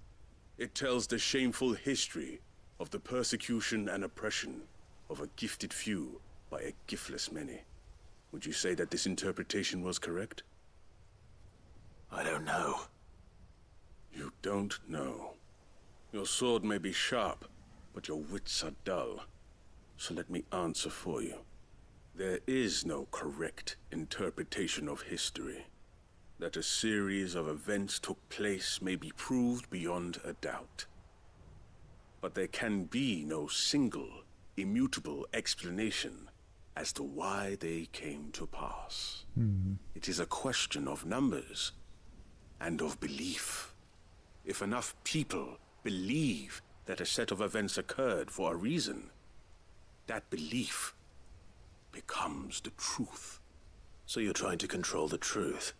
It tells the shameful history of the persecution and oppression of a gifted few by a giftless many. Would you say that this interpretation was correct? I don't know. You don't know. Your sword may be sharp, but your wits are dull. So let me answer for you. There is no correct interpretation of history. That a series of events took place may be proved beyond a doubt. But there can be no single, immutable explanation as to why they came to pass. It is a question of numbers and of belief. If enough people believe that a set of events occurred for a reason, that belief becomes the truth. So you're trying to control the truth?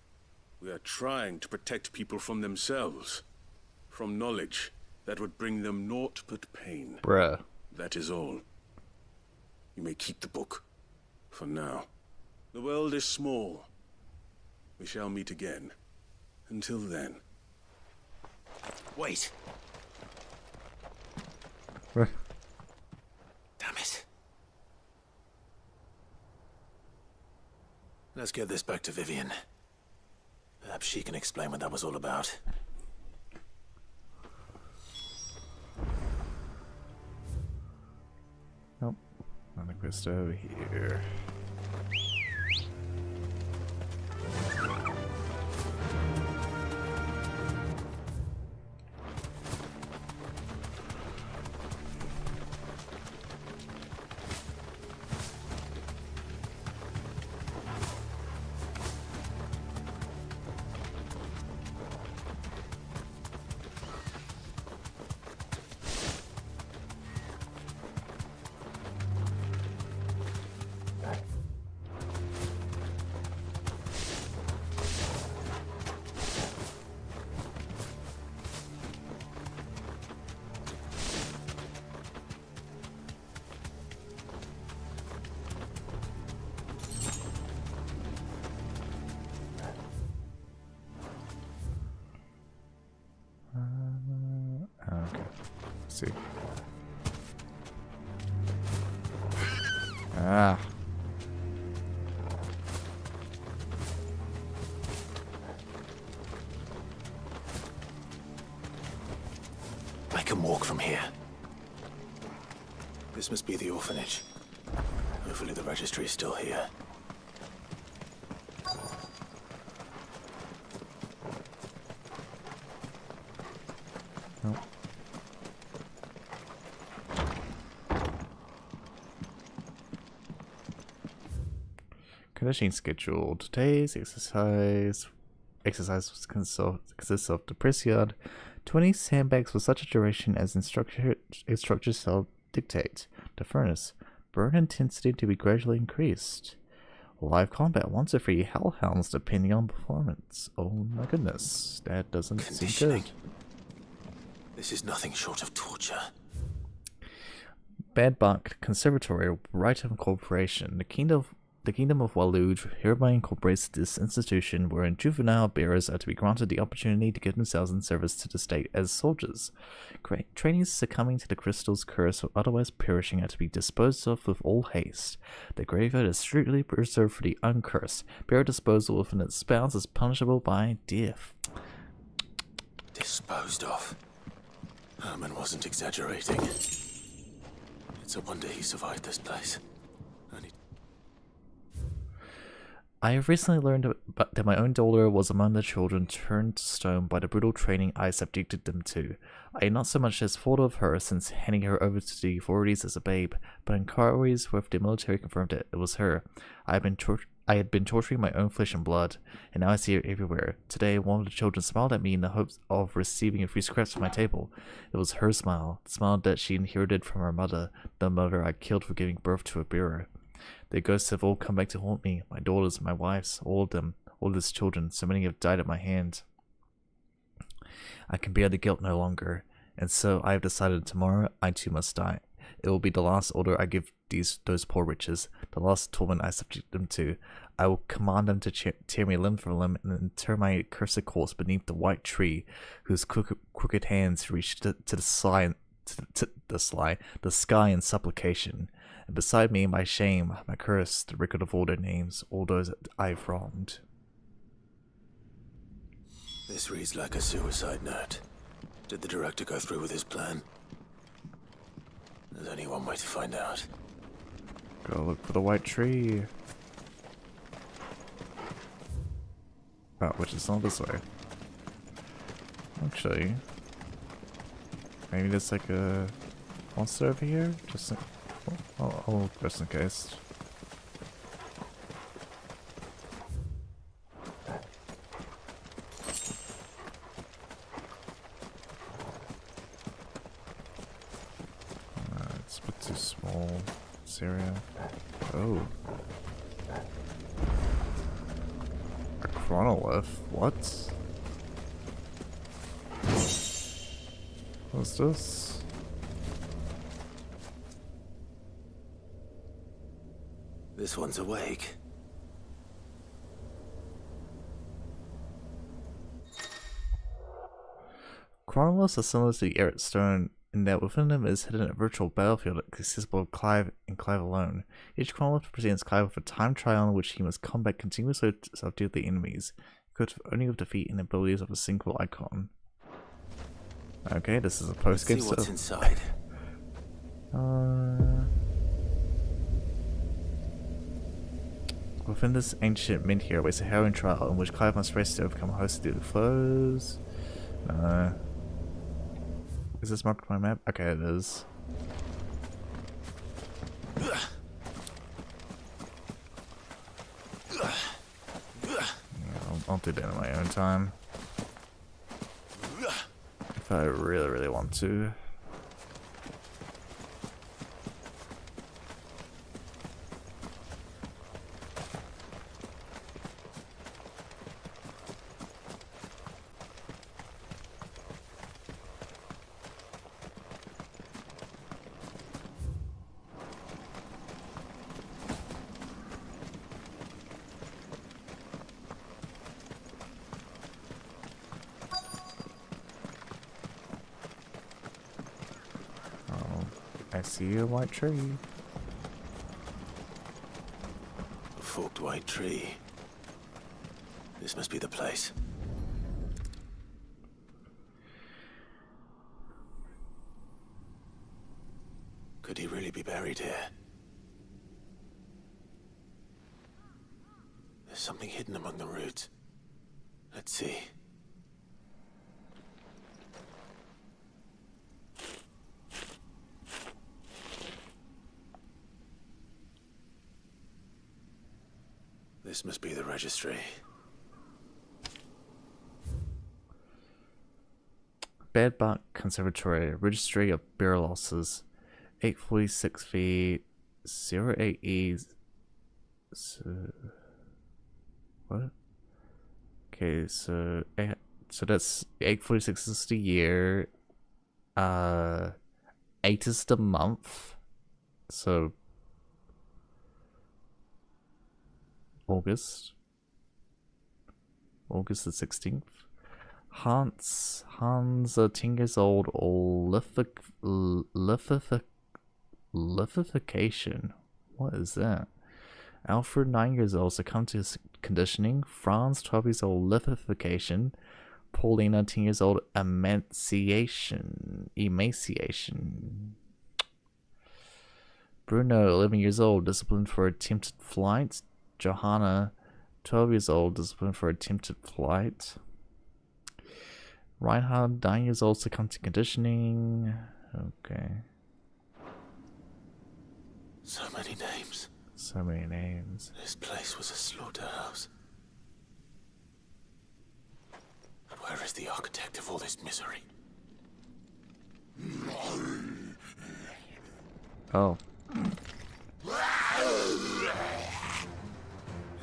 We are trying to protect people from themselves, from knowledge that would bring them naught but pain. Bruh. That is all. You may keep the book, for now. The world is small. We shall meet again. Until then. Wait! Bruh. Damn it. Let's get this back to Vivian. Perhaps she can explain what that was all about. Nope. Another quest over here. Okay. Let's see. Ah. I can walk from here. This must be the orphanage. Hopefully the registry is still here. Nope. Conditioning schedule. Today's exercise consists of the press yard, 20 sandbags for such a duration as instructors shall dictate. The furnace. Burn intensity to be gradually increased. Live combat. 1 to 3 hellhounds depending on performance. Oh my goodness. That doesn't seem good. This is nothing short of torture. Bad Buck Conservatory Right of Incorporation. The Kingdom of Waloed hereby incorporates this institution wherein juvenile bearers are to be granted the opportunity to get themselves in service to the state as soldiers. Trainees succumbing to the crystal's curse or otherwise perishing are to be disposed of with all haste. The graveyard is strictly reserved for the uncursed. Bearer disposal within its bounds is punishable by death. Disposed of? Herman wasn't exaggerating. It's a wonder he survived this place. I have recently learned that my own daughter was among the children turned to stone by the brutal training I subjected them to. I had not so much as thought of her since handing her over to the authorities as a babe, but inquiries with the military confirmed that it was her. I had been torturing my own flesh and blood, and now I see her everywhere. Today, one of the children smiled at me in the hopes of receiving a few scraps from my table. It was her smile, the smile that she inherited from her mother, the mother I killed for giving birth to a bearer. Their ghosts have all come back to haunt me, my daughters, my wives, all of them, all these children, so many have died at my hand. I can bear the guilt no longer, And so I have decided tomorrow I too must die. It will be the last order I give those poor witches, the last torment I subject them to. I will command them to tear me limb from limb and inter my cursed corpse beneath the white tree, whose crooked hands reach to the sky in supplication. And beside me, my shame, my curse, the record of all their names, all those that I've wronged. This reads like a suicide note. Did the director go through with his plan? There's only one way to find out. Go look for the white tree. Oh, which is not this way. Actually, maybe there's like a monster over here? Just just in case. It's a bit too small. This area. Oh. A chronolith? What? What's this? This one's awake. Chronoliths are similar to the Eric Stone in that within them is hidden a virtual battlefield accessible to Clive and Clive alone. Each chronolith presents Clive with a time trial in which he must combat continuously to subdue the enemies, equipped only with defeat and abilities of a single icon. Okay, this is a post-game Let's see what's inside. Within this ancient mint here waits a harrowing trial in which Clive must race to overcome a host of deadly foes. No. Is this marked on my map? Okay, it is. Yeah, I'll do that in my own time. If I really want to. I see a white tree. A forked white tree. This must be the place. Could he really be buried here? There's something hidden among the roots. Let's see. This must be the registry. Bedbug Conservatory, Registry of Burial Losses, 846V 08E. What? Okay, so that's 846 is the year. 8 is the month. So August the 16th. Hans 10 years old. Lithification. What is that? Alfred 9 years old succumbed to his conditioning. Franz 12 years old. Lithification. Paulina 10 years old. Emaciation. Bruno 11 years old. Disciplined for attempted flight. Johanna 12 years old. Disciplined for attempted flight. Reinhard 9 years old. Succumbed to conditioning. Okay. So many names. So many names. This place was a slaughterhouse. But where is the architect of all this misery? Oh.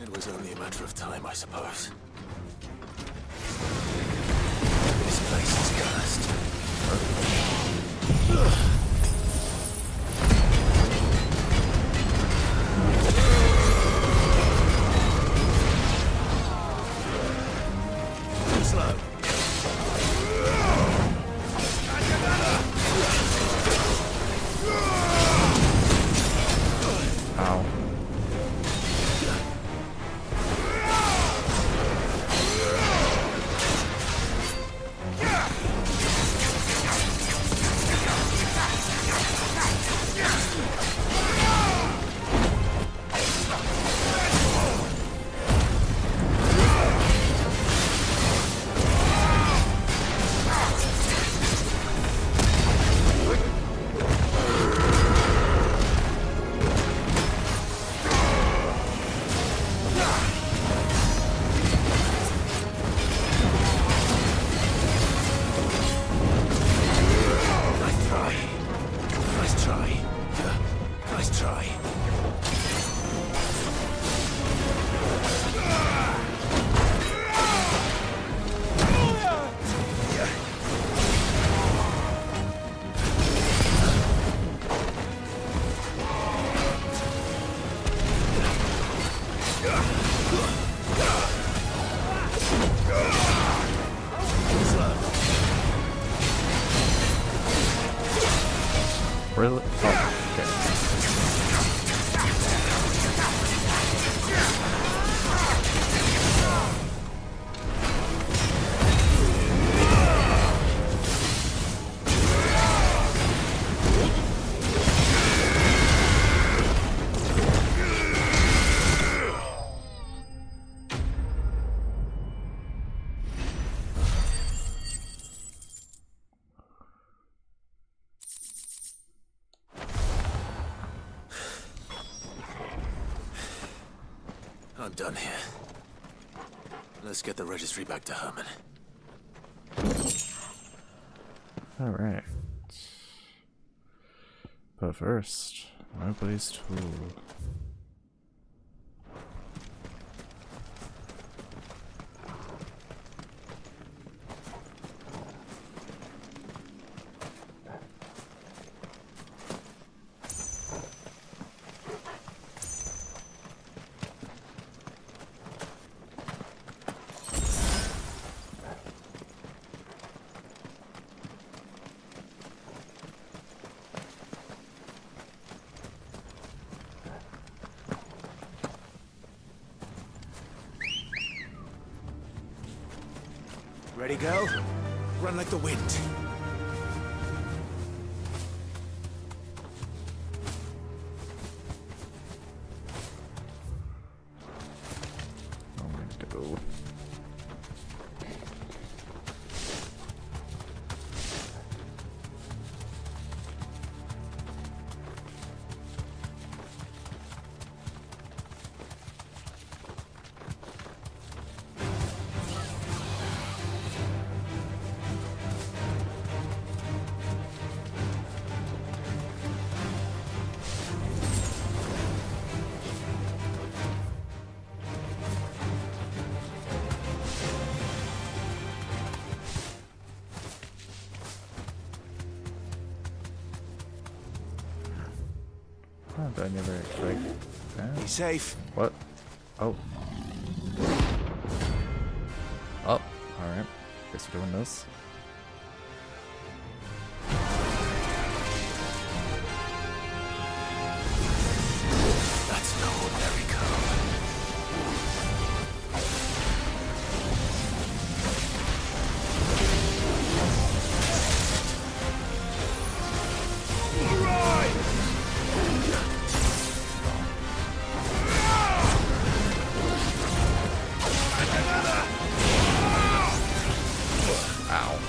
It was only a matter of time, I suppose. This place is cursed. Really? Oh, okay. I'm done here. Let's get the registry back to Herman. Alright. But first, nobody's tool. Ready, go? Run like the wind. I'm gonna go. Oh, do I never expect that? Be safe. What? Oh. Oh, alright. Guess we're doing this. That's no ordinary girl. Ow.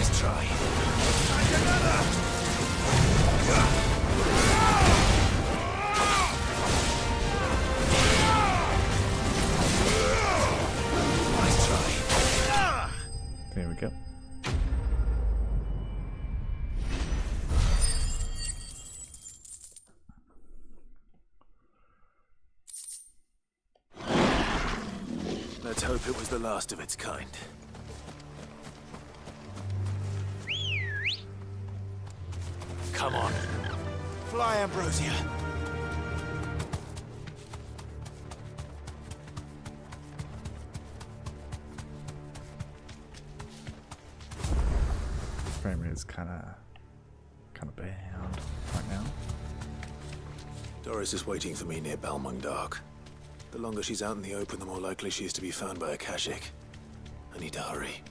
Nice try. And another! Nice try. There we go. Let's hope it was the last of its kind. Come on. Fly, Ambrosia. Frame rate is kind of bad right now. Doris is waiting for me near Balmung Dark. The longer she's out in the open, the more likely she is to be found by Akashic. I need to hurry.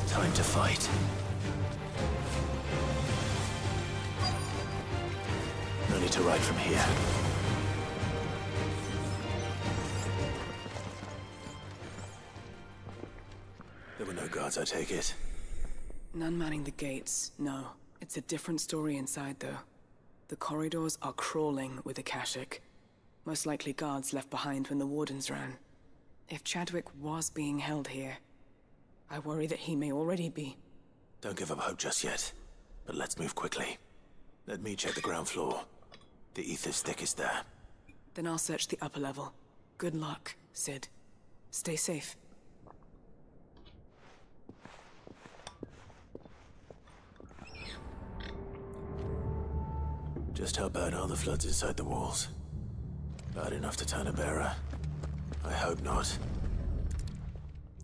Time to fight. No need to ride from here. There were no guards, I take it. None manning the gates, no. It's a different story inside, though. The corridors are crawling with Akashic. Most likely guards left behind when the wardens ran. If Chadwick was being held here, I worry that he may already be. Don't give up hope just yet, but let's move quickly. Let me check the ground floor. The ether's thickest there. Then I'll search the upper level. Good luck, Sid. Stay safe. Just how bad are the floods inside the walls? Bad enough to turn a bearer? I hope not.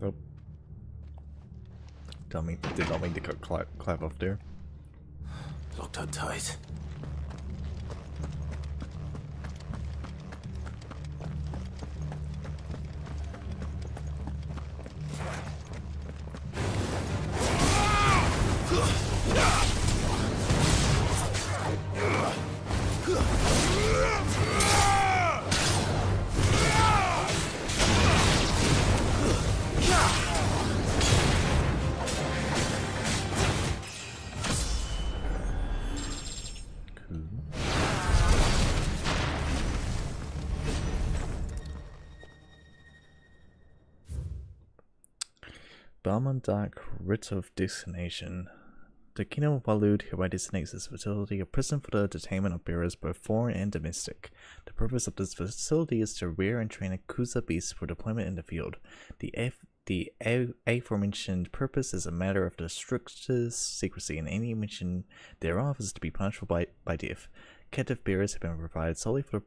Nope. Did not mean to cut Clive off there. Locked up tight. Balmung Dark Writ of Designation. The Kingdom of Walud hereby designates this facility a prison for the detainment of bearers both foreign and domestic. The purpose of this facility is to rear and train Akusa beasts for deployment in the field. The aforementioned purpose is a matter of the strictest secrecy, and any mention thereof is to be punishable by death. Captive bearers have been provided solely for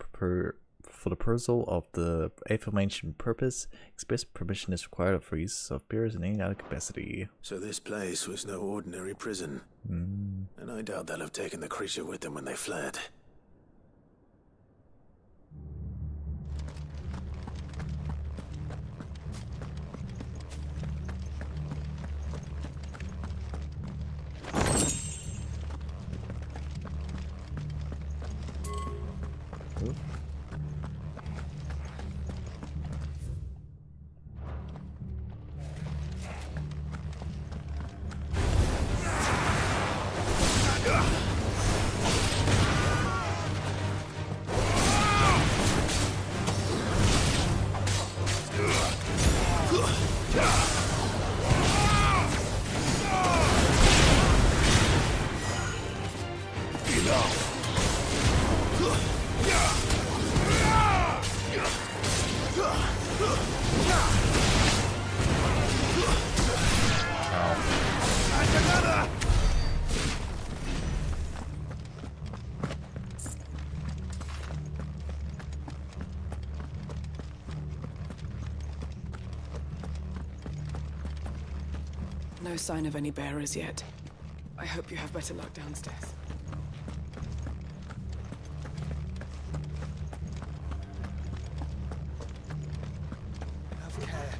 the perusal of the aforementioned purpose. Express permission is required of use of bearers in any other capacity. So this place was no ordinary prison. And I doubt they'll have taken the creature with them when they fled. No sign of any bearers yet. I hope you have better luck downstairs. Have care.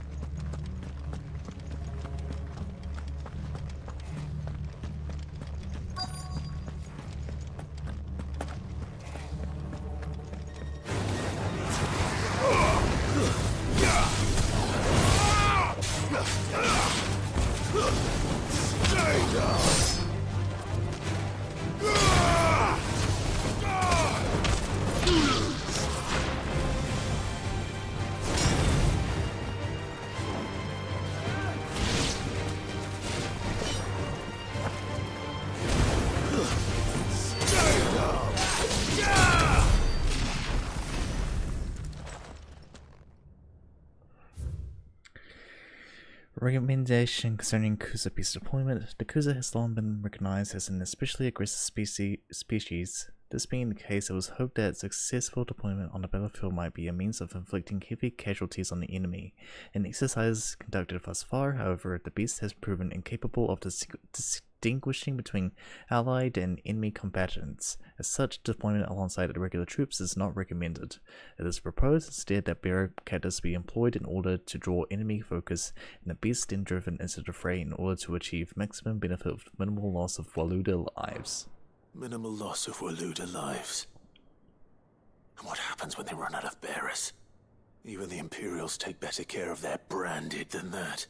Recommendation concerning Kusa-Beast deployment. The Kusa has long been recognized as an especially aggressive species. This being the case, it was hoped that successful deployment on the battlefield might be a means of inflicting heavy casualties on the enemy. In exercises conducted thus far, however, the beast has proven incapable of distinguishing between allied and enemy combatants. As such, deployment alongside the regular troops is not recommended. It is proposed instead that bear captors be employed in order to draw enemy focus, and the beast then driven into the fray in order to achieve maximum benefit with minimal loss of Waluda lives. Minimal loss of Waluda lives. And what happens when they run out of bearers? Even the Imperials take better care of their branded than that.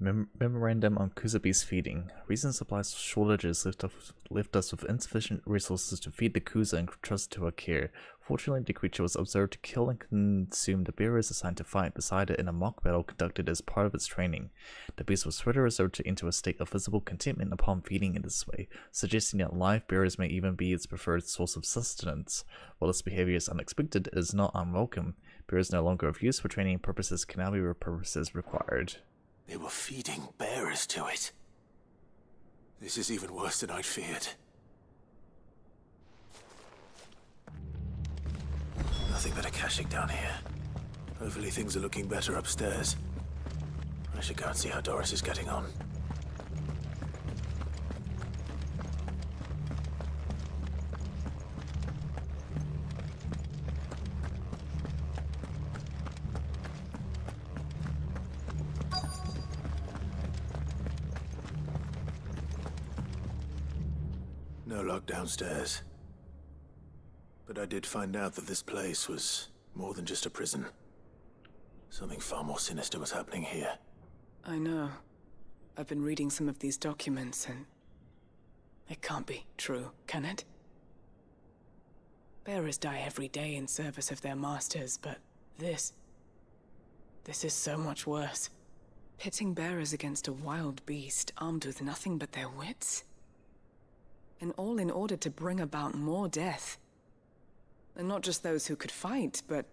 Memorandum on Kusa-Beast feeding. Recent supply shortages left us with insufficient resources to feed the Kusa and trust to our care. Fortunately, the creature was observed to kill and consume the bearers assigned to fight beside it in a mock battle conducted as part of its training. The beast was further observed to enter a state of visible contentment upon feeding in this way, suggesting that live bearers may even be its preferred source of sustenance. While this behavior is unexpected, it is not unwelcome. Bearers no longer of use for training purposes can now be repurposed as required. They were feeding bearers to it. This is even worse than I'd feared. Nothing but Akashic down here. Hopefully things are looking better upstairs. I should go and see how Doris is getting on. No lock downstairs. But I did find out that this place was more than just a prison. Something far more sinister was happening here. I know. I've been reading some of these documents and... it can't be true, can it? Bearers die every day in service of their masters, but this is so much worse. Pitting bearers against a wild beast armed with nothing but their wits? And all in order to bring about more death. And not just those who could fight, but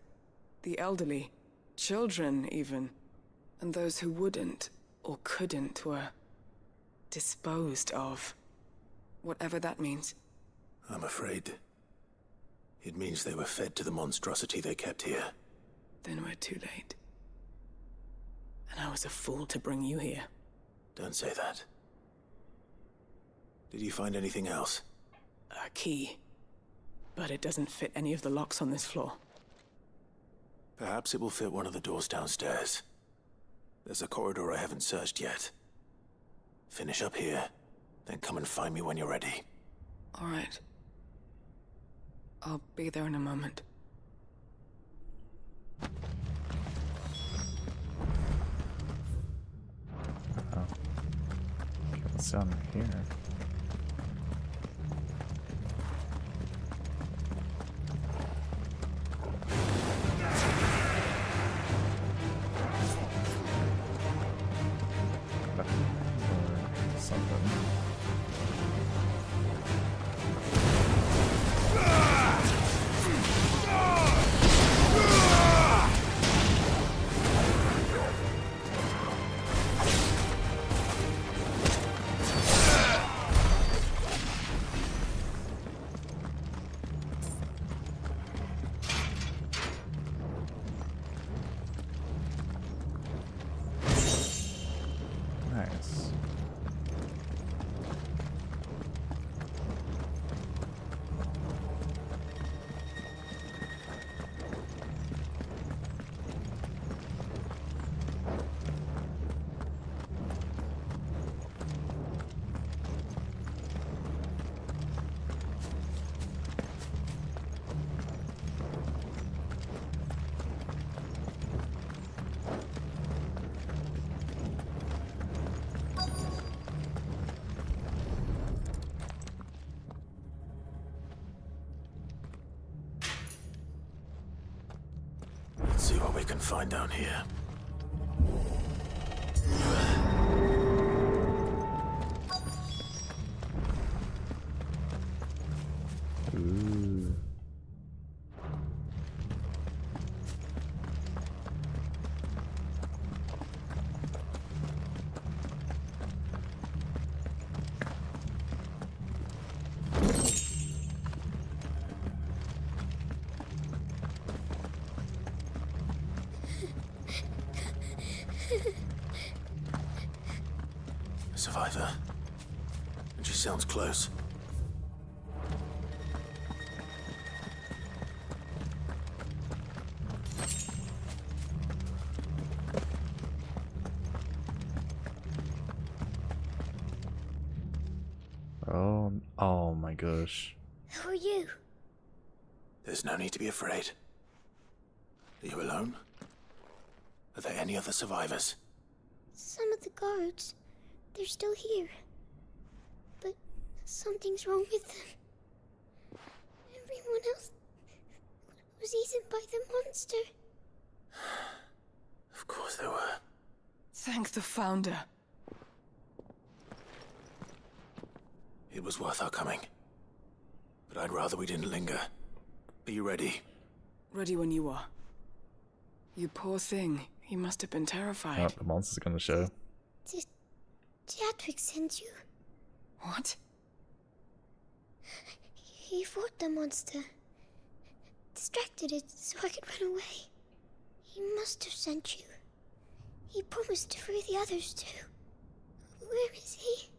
the elderly, children even. And those who wouldn't or couldn't were disposed of. Whatever that means. I'm afraid it means they were fed to the monstrosity they kept here. Then we're too late. And I was a fool to bring you here. Don't say that. Did you find anything else? A key. But it doesn't fit any of the locks on this floor. Perhaps it will fit one of the doors downstairs. There's a corridor I haven't searched yet. Finish up here, then come and find me when you're ready. All right. I'll be there in a moment. Oh. What's down here? Nice. can find down here. Ooh. A survivor. And she sounds close. Oh my gosh. Who are you? There's no need to be afraid. Are you alone? Are there any other survivors? Some of the guards. They're still here. But something's wrong with them. Everyone else was eaten by the monster. Of course there were. Thank the Founder. It was worth our coming. But I'd rather we didn't linger. Are you ready? Ready when you are. You poor thing. He must have been terrified. Oh, the monster's gonna show. Did Chadwick send you? What? He fought the monster. Distracted it so I could run away. He must have sent you. He promised to free the others too. Where is he?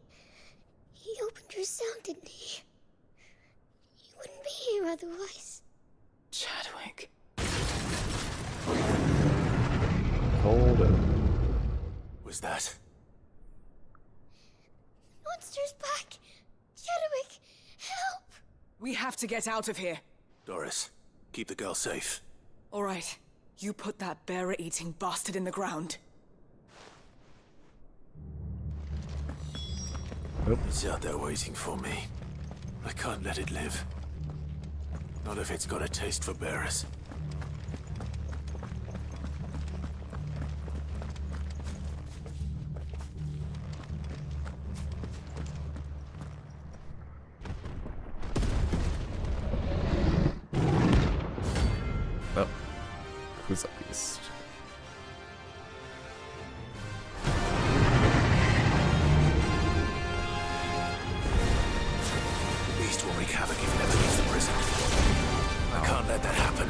He opened your cell, didn't he? You wouldn't be here otherwise. Chadwick. Hold him. Was that? Monster's back! Chadwick, help! We have to get out of here. Doris, keep the girl safe. All right. You put that bearer-eating bastard in the ground. It's out there waiting for me. I can't let it live. Not if it's got a taste for bearers. Oh. Who's a beast? Beast will wreak havoc if it ever leaves the prison. I can't let that happen.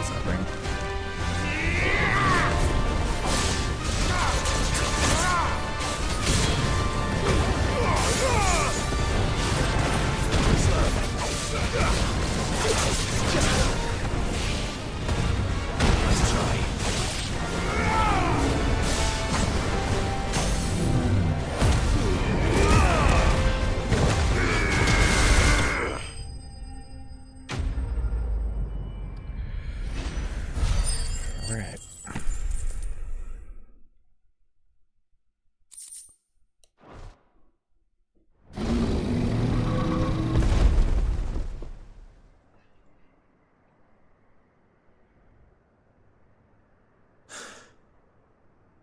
does that ring? Nice try. Alright.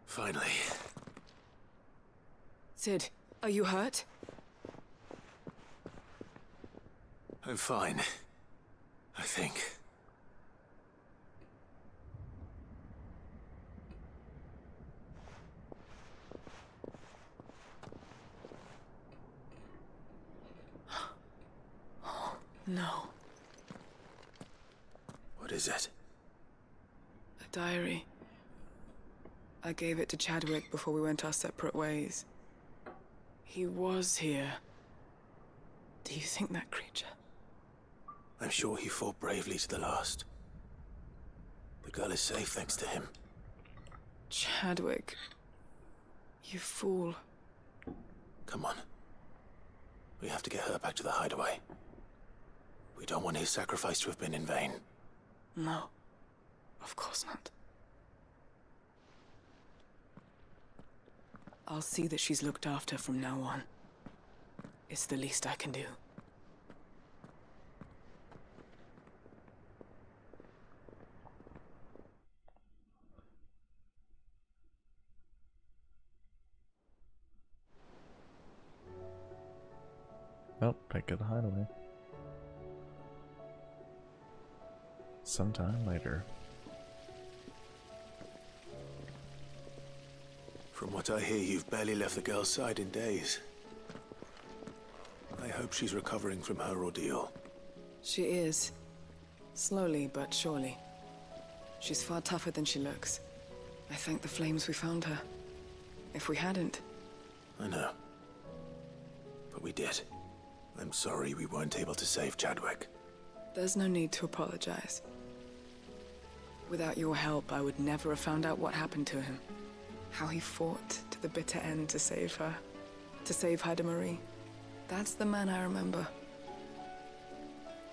Finally. Sid, are you hurt? I'm fine. I think. No. What is it? A diary. I gave it to Chadwick before we went our separate ways. He was here. Do you think that creature? I'm sure he fought bravely to the last. The girl is safe thanks to him. Chadwick. You fool. Come on. We have to get her back to the hideaway. We don't want his sacrifice to have been in vain. No. Of course not. I'll see that she's looked after from now on. It's the least I can do. Well, back at the hideaway. Sometime later. From what I hear, you've barely left the girl's side in days. I hope she's recovering from her ordeal. She is. Slowly but surely. She's far tougher than she looks. I thank the flames we found her. If we hadn't... I know. But we did. I'm sorry we weren't able to save Chadwick. There's no need to apologize. Without your help, I would never have found out what happened to him. How he fought to the bitter end to save her. To save Haida Marie. That's the man I remember.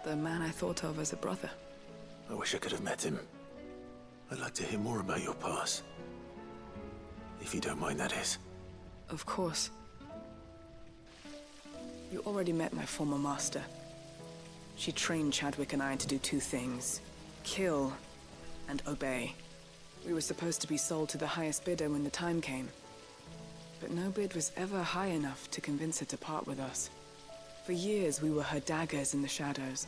The man I thought of as a brother. I wish I could have met him. I'd like to hear more about your past. If you don't mind, that is. Of course. You already met my former master. She trained Chadwick and I to do two things. Kill and obey. We were supposed to be sold to the highest bidder when the time came. But no bid was ever high enough to convince her to part with us. For years we were her daggers in the shadows.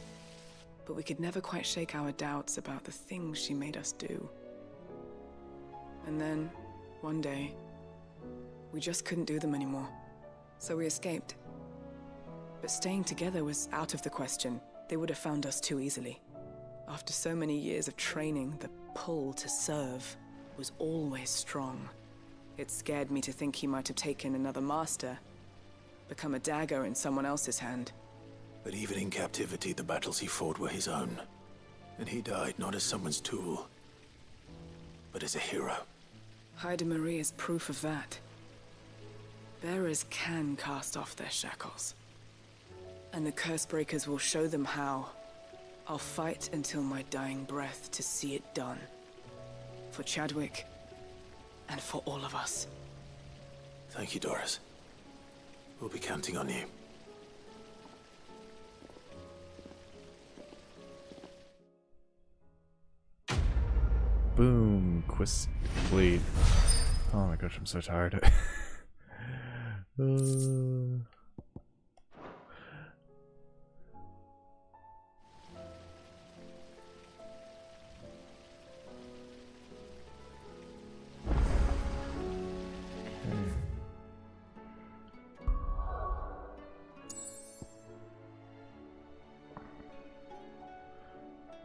But we could never quite shake our doubts about the things she made us do. And then, one day, we just couldn't do them anymore. So we escaped. But staying together was out of the question. They would have found us too easily. After so many years of training, the pull to serve was always strong. It scared me to think he might have taken another master, become a dagger in someone else's hand. But even in captivity, the battles he fought were his own. And he died not as someone's tool, but as a hero. Haida Marie is proof of that. Bearers can cast off their shackles. And the Cursebreakers will show them how. I'll fight until my dying breath to see it done. For Chadwick, and for all of us. Thank you, Doris. We'll be counting on you. Boom. Quest bleed. Oh my gosh, I'm so tired.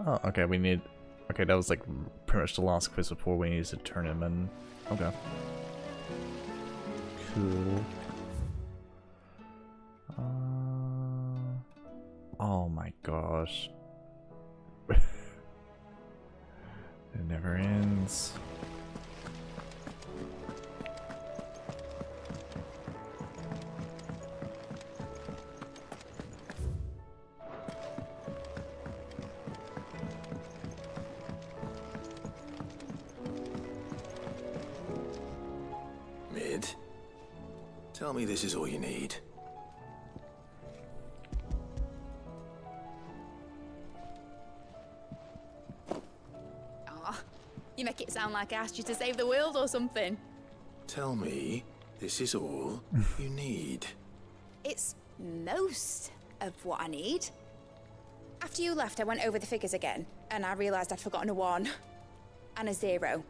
Oh, okay, we need Okay, that was like pretty much the last quiz before we needed to turn him in. Okay. Cool. Oh my gosh. It never ends. Mid, tell me this is all you need. You make it sound like I asked you to save the world or something. Tell me this is all you need. It's most of what I need. After you left, I went over the figures again, and I realised I'd forgotten a 1 and a 0.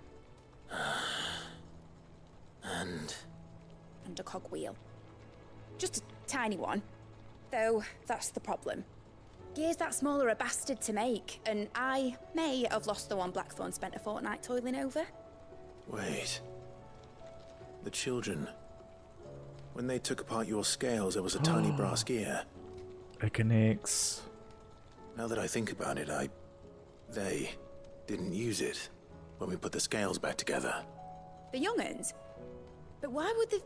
And a cogwheel. Just a tiny one. Though, that's the problem. Gears that small are a bastard to make, and I may have lost the one Blackthorn spent a fortnight toiling over. wait. The children. When they took apart your scales, there was a tiny brass gear. It connects. Now that I think about it, they didn't use it when we put the scales back together. The young'uns? But why would the...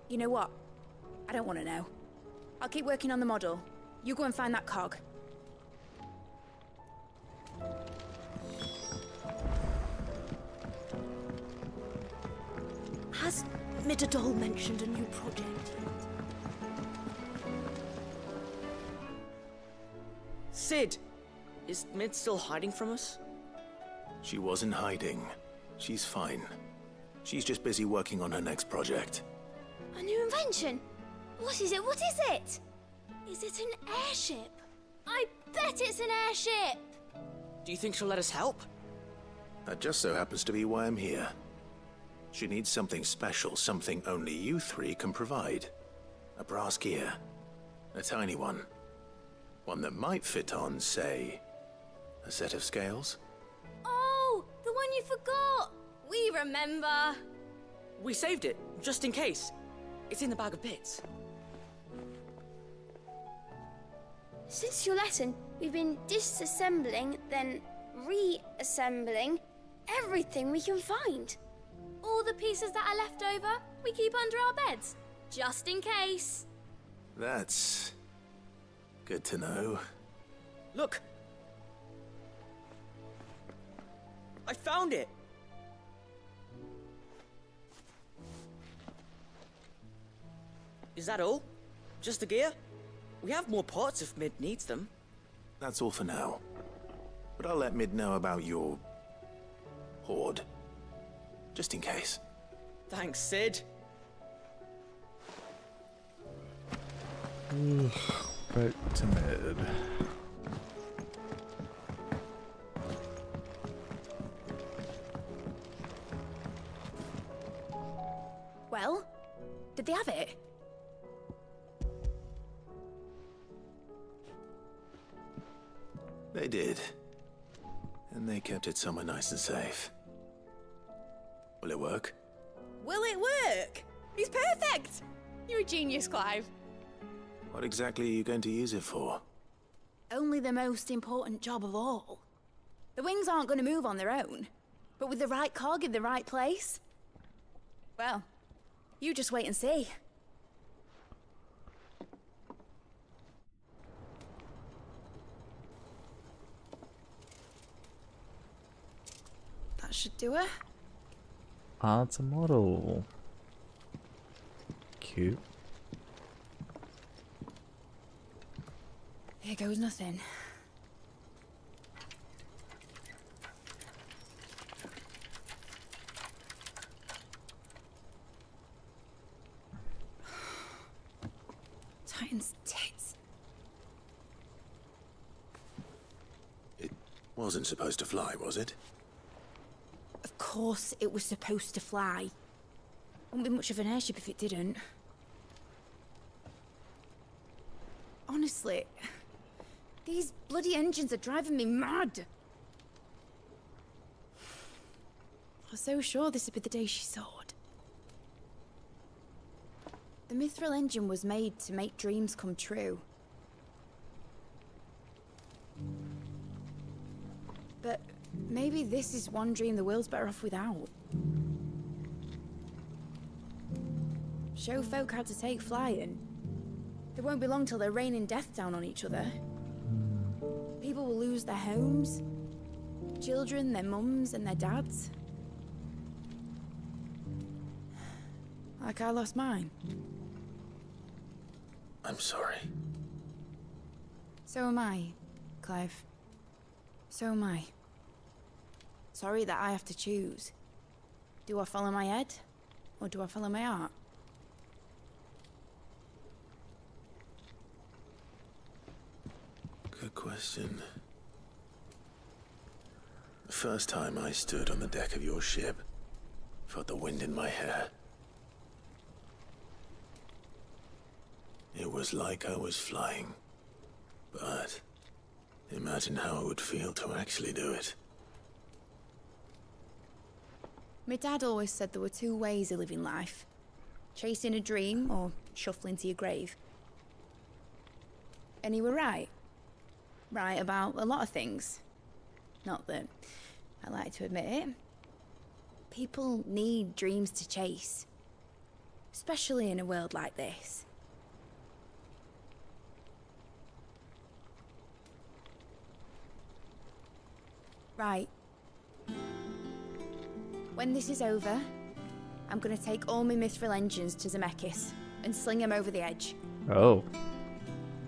You know what? I don't want to know. I'll keep working on the model. You go and find that cog. Has Midadol mentioned a new project? Sid! Is Mid still hiding from us? She wasn't hiding. She's fine. She's just busy working on her next project. A new invention? What is it? What is it? Is it an airship? I bet it's an airship! Do you think she'll let us help? That just so happens to be why I'm here. She needs something special, something only you three can provide. A brass gear. A tiny one. One that might fit on, say, a set of scales? Oh, the one you forgot! We remember! We saved it, just in case. It's in the bag of bits. Since your lesson, we've been disassembling, then reassembling everything we can find. All the pieces that are left over, we keep under our beds, just in case. That's good to know. Look! I found it! Is that all? Just the gear? We have more parts if Mid needs them. That's all for now. But I'll let Mid know about your hoard. Just in case. Thanks, Sid. Back to Mid. Well, did they have it? They did. And they kept it somewhere nice and safe. Will it work? Will it work? He's perfect! You're a genius, Clive. What exactly are you going to use it for? Only the most important job of all. The wings aren't going to move on their own. But with the right cog in the right place... Well, you just wait and see. That should do it. Ah, it's a model. Cute. Here goes nothing. Titan's tits. It wasn't supposed to fly, was it? Of course it was supposed to fly. Wouldn't be much of an airship if it didn't. Honestly, these bloody engines are driving me mad. was so sure this would be the day she soared. The Mithril engine was made to make dreams come true. But maybe this is one dream the world's better off without. Show folk how to take flying. It won't be long till they're raining death down on each other. People will lose their homes. Children, their mums and their dads. Like I lost mine. I'm sorry. So am I, Clive. So am I. Sorry that I have to choose. Do I follow my head? Or do I follow my heart? Good question. The first time I stood on the deck of your ship, felt the wind in my hair. It was like I was flying. But imagine how it would feel to actually do it. My dad always said there were two ways of living life. Chasing a dream or shuffling to your grave. And he were right. Right about a lot of things. Not that I like to admit it. People need dreams to chase. Especially in a world like this. Right. When this is over, I'm gonna take all my Mithril engines to Zemeckis and sling them over the edge. Oh.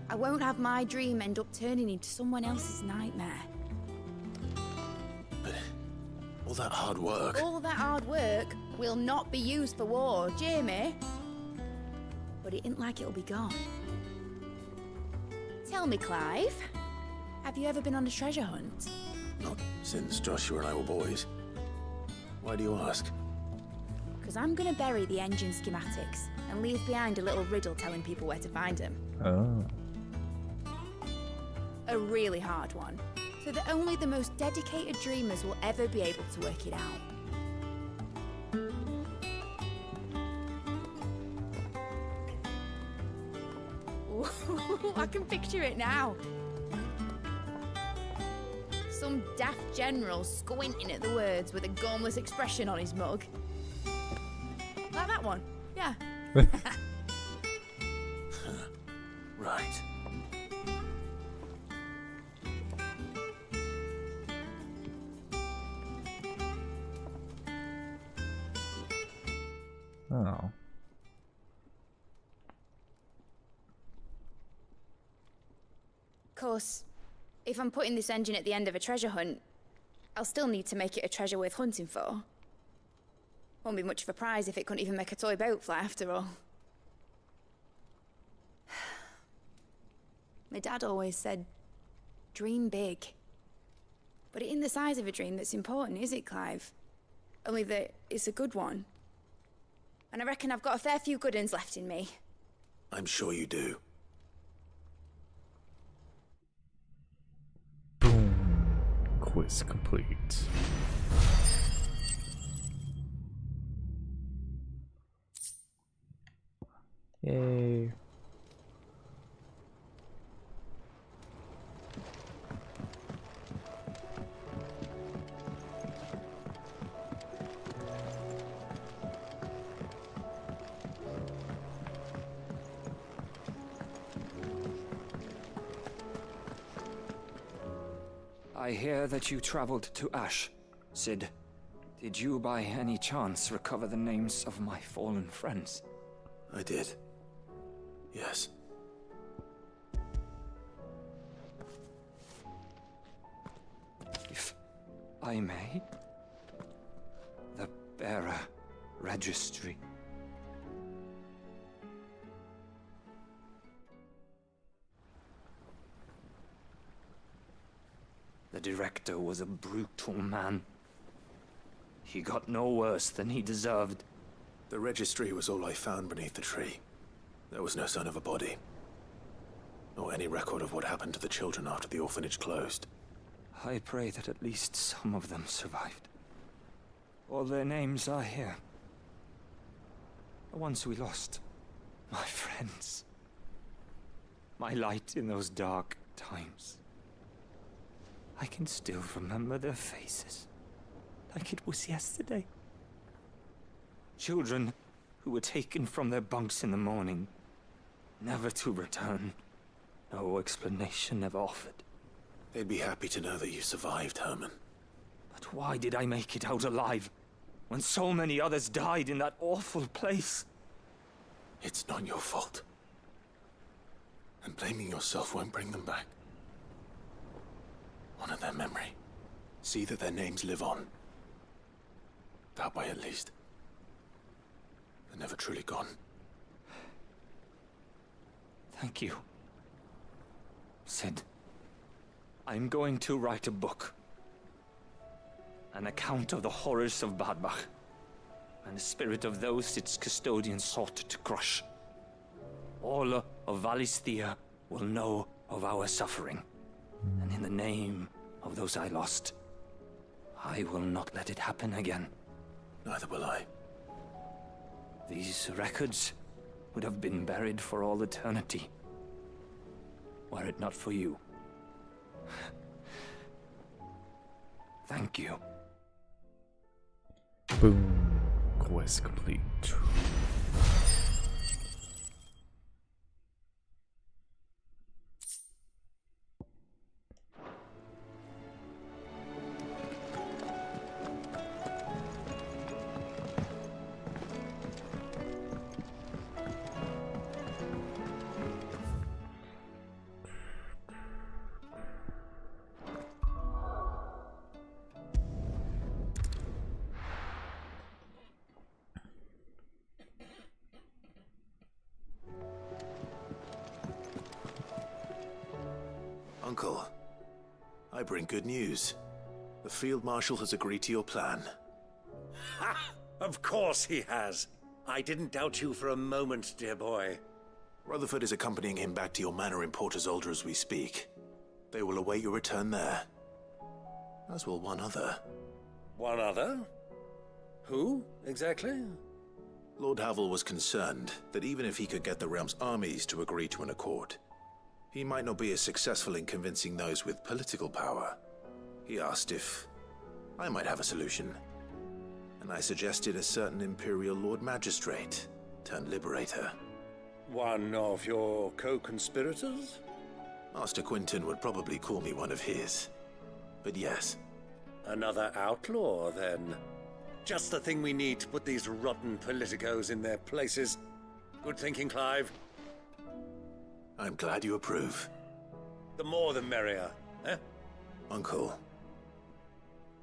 I won't have my dream end up turning into someone else's nightmare. But all that hard work... All that hard work will not be used for war, Jamie. But it ain't like it'll be gone. Tell me, Clive, have you ever been on a treasure hunt? Not since Joshua and I were boys. Why do you ask? Because I'm gonna bury the engine schematics and leave behind a little riddle telling people where to find them. Oh. A really hard one, so that only the most dedicated dreamers will ever be able to work it out. Ooh, I can picture it now. Some daft general squinting at the words with a gormless expression on his mug. Like that one, yeah. Right. Oh. Of course, if I'm putting this engine at the end of a treasure hunt, I'll still need to make it a treasure worth hunting for. Won't be much of a prize if it couldn't even make a toy boat fly after all. My dad always said, dream big. But it ain't the size of a dream that's important, is it, Clive? Only that it's a good one. And I reckon I've got a fair few good uns left in me. I'm sure you do. Boom. Quiz complete. Yay. I hear that you traveled to Ash, Cid. Did you by any chance recover the names of my fallen friends? I did. Yes. If I may, the bearer registry. The director was a brutal man. He got no worse than he deserved. The registry was all I found beneath the tree. There was no sign of a body. Or any record of what happened to the children after the orphanage closed. I pray that at least some of them survived. All their names are here. The ones we lost. My friends. My light in those dark times. I can still remember their faces, like it was yesterday. Children who were taken from their bunks in the morning, never to return. No explanation ever offered. They'd be happy to know that you survived, Herman. But why did I make it out alive, when so many others died in that awful place? It's not your fault. And blaming yourself won't bring them back. Honor their memory. See that their names live on. That way, at least. They're never truly gone. Thank you. Sid, I'm going to write a book. An account of the horrors of Badbach, and the spirit of those its custodians sought to crush. All of Valisthea will know of our suffering, and in the name of those I lost, I will not let it happen again. Neither will I. These records would have been buried for all eternity, were it not for you. Thank you. Boom. Quest complete. Uncle, I bring good news. The Field Marshal has agreed to your plan. Ha! Of course he has. I didn't doubt you for a moment, dear boy. Rutherford is accompanying him back to your manor in Porterzolder as we speak. They will await your return there. As will one other. One other? Who, exactly? Lord Havel was concerned that even if he could get the realm's armies to agree to an accord, he might not be as successful in convincing those with political power. He asked if I might have a solution, and I suggested a certain Imperial Lord Magistrate turned Liberator. One of your co-conspirators? Master Quinton would probably call me one of his, but yes. Another outlaw, then. Just the thing we need to put these rotten politicos in their places. Good thinking, Clive. I'm glad you approve. The more the merrier, eh? Uncle,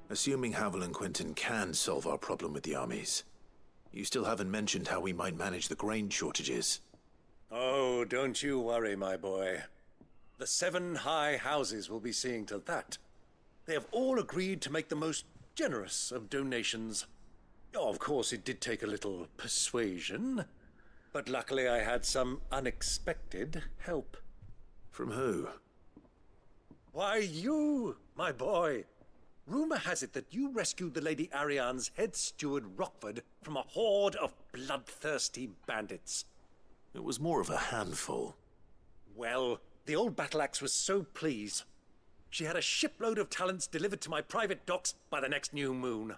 assuming Havel and Quinton can solve our problem with the armies, you still haven't mentioned how we might manage the grain shortages. Oh, don't you worry, my boy. The 7 high houses will be seeing to that. They have all agreed to make the most generous of donations. Oh, of course, it did take a little persuasion, but luckily I had some unexpected help. From who? Why, you, my boy. Rumor has it that you rescued the Lady Ariane's head steward Rockford from a horde of bloodthirsty bandits. It was more of a handful. Well, the old battle axe was so pleased. She had a shipload of talents delivered to my private docks by the next new moon.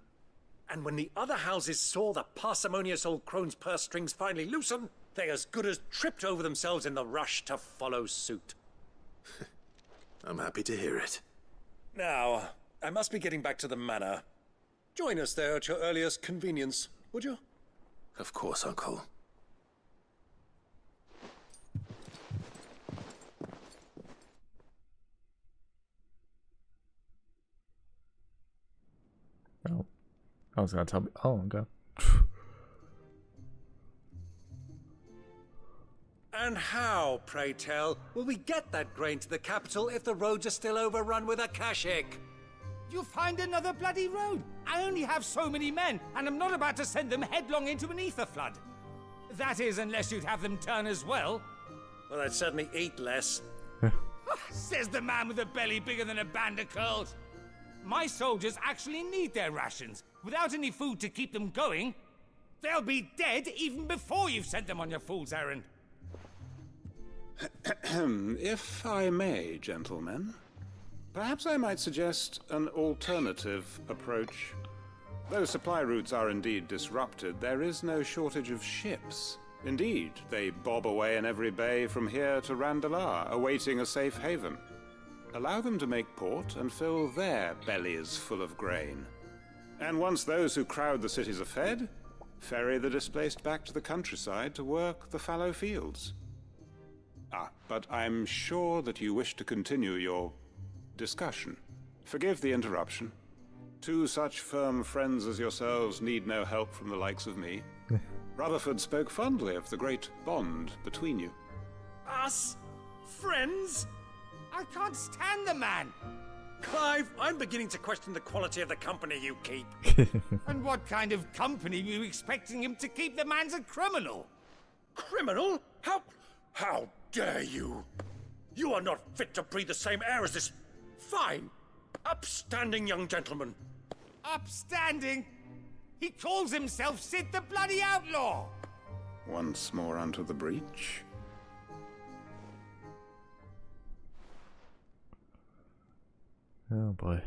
And when the other houses saw the parsimonious old crone's purse strings finally loosen, they as good as tripped over themselves in the rush to follow suit. I'm happy to hear it. Now, I must be getting back to the manor. Join us there at your earliest convenience, would you? Of course, Uncle. Oh, I was gonna tell me. Oh, okay. And how, pray tell, will we get that grain to the capital if the roads are still overrun with Akashic? You find another bloody road. I only have so many men, and I'm not about to send them headlong into an ether flood. That is, unless you'd have them turn as well. Well, I'd certainly eat less. Says the man with a belly bigger than a band of curls. My soldiers actually need their rations, Without any food to keep them going, they'll be dead even before you've sent them on your fool's errand. If I may, gentlemen, perhaps I might suggest an alternative approach. Though supply routes are indeed disrupted, there is no shortage of ships. Indeed, they bob away in every bay from here to Randalar, awaiting a safe haven. Allow them to make port and fill their bellies full of grain. And once those who crowd the cities are fed, ferry the displaced back to the countryside to work the fallow fields. But I'm sure that you wish to continue your discussion. Forgive the interruption. Two such firm friends as yourselves need no help from the likes of me. Rutherford spoke fondly of the great bond between you. Us? Friends? I can't stand the man! Clive, I'm beginning to question the quality of the company you keep. And what kind of company were you expecting him to keep? The man's a criminal! Criminal? How dare you? You are not fit to breathe the same air as this fine, upstanding young gentleman. Upstanding? He calls himself Sid the Bloody Outlaw! Once more onto the breach. Oh boy.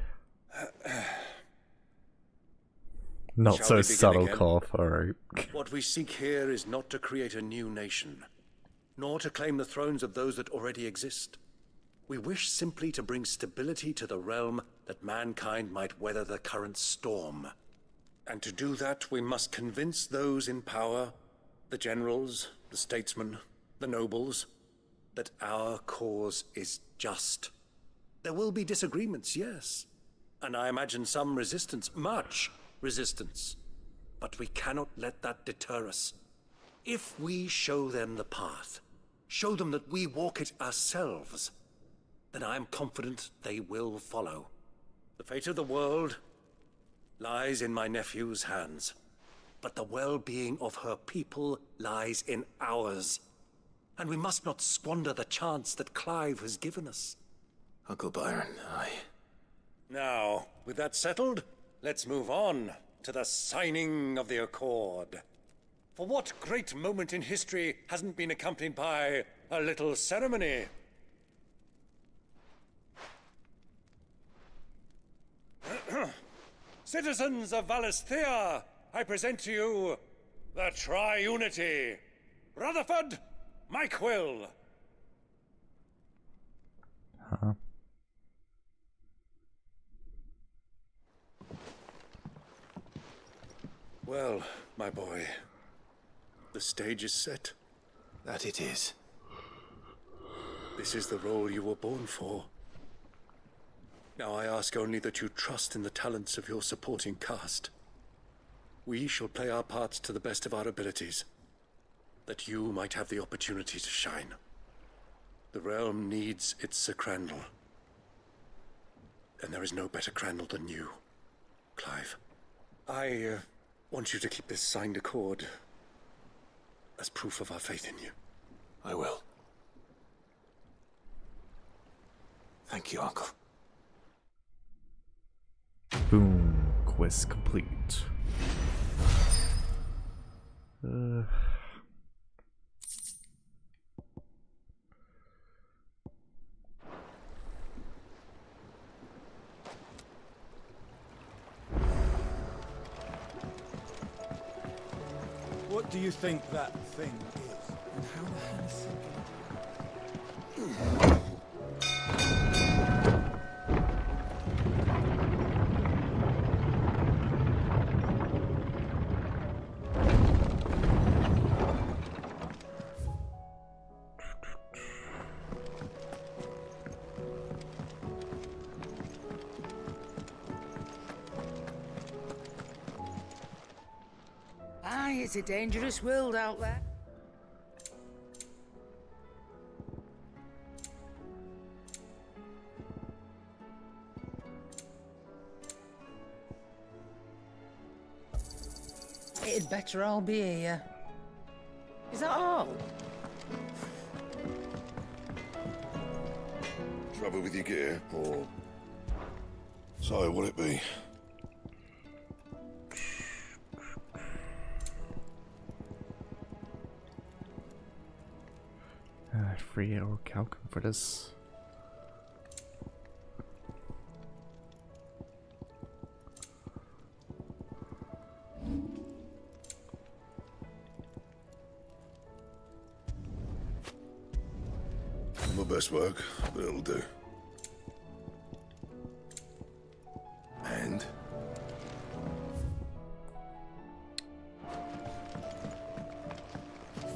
Not so subtle cough, alright. What we seek here is not to create a new nation, nor to claim the thrones of those that already exist. We wish simply to bring stability to the realm that mankind might weather the current storm. And to do that, we must convince those in power, the generals, the statesmen, the nobles, that our cause is just. There will be disagreements, yes. And I imagine some resistance, much resistance. But we cannot let that deter us. If we show them the path, show them that we walk it ourselves, then I am confident they will follow. The fate of the world lies in my nephew's hands, but the well-being of her people lies in ours. And we must not squander the chance that Clive has given us. Uncle Byron, Now, with that settled, let's move on to the signing of the Accord. For what great moment in history hasn't been accompanied by a little ceremony? Citizens of Valisthea, I present to you the Triunity. Rutherford, Mike Will. Huh? Well, my boy, the stage is set. That it is. This is the role you were born for. Now I ask only that you trust in the talents of your supporting cast. We shall play our parts to the best of our abilities, that you might have the opportunity to shine. The realm needs its Sir Crandall. And there is no better Crandall than you, Clive. I want you to keep this signed accord as proof of our faith in you. I will. Thank you, Uncle. Boom. Quest complete. What do you think that thing is? And how the hell is it going? Aye, it's a dangerous world out there. It'd better all be here. Is that all? Trouble with your gear, or so will it be? 3-hour calculator for this. My best work, but it'll do. And?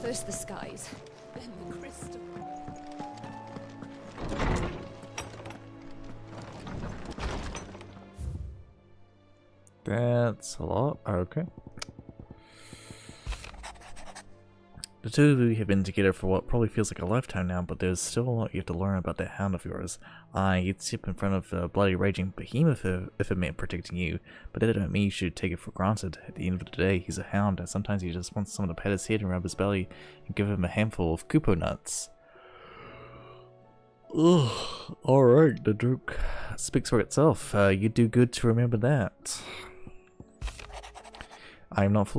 First the skies, then the crystal. That's a lot. Okay. The two of you have been together for what probably feels like a lifetime now, but there's still a lot you have to learn about that hound of yours. You'd step in front of a bloody raging behemoth if it meant protecting you, but that don't mean you should take it for granted. At the end of the day, he's a hound, and sometimes he just wants someone to pat his head and rub his belly and give him a handful of kupo nuts. Ugh. Alright, the Duke speaks for itself. You do good to remember that. I am not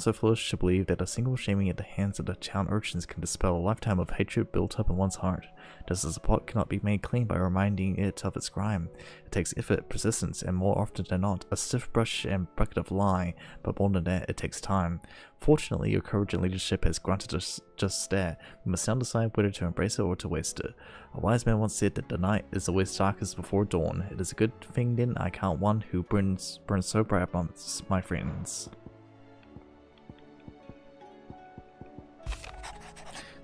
so foolish to believe that a single shaming at the hands of the town urchins can dispel a lifetime of hatred built up in one's heart. Just as a pot cannot be made clean by reminding it of its crime. It takes effort, persistence, and more often than not, a stiff brush and bucket of lye, but more than that, it takes time. Fortunately, your courage and leadership has granted us just that. We must now decide whether to embrace it or to waste it. A wise man once said that the night is always darkest before dawn. It is a good thing then I count one who burns so bright amongst my friends.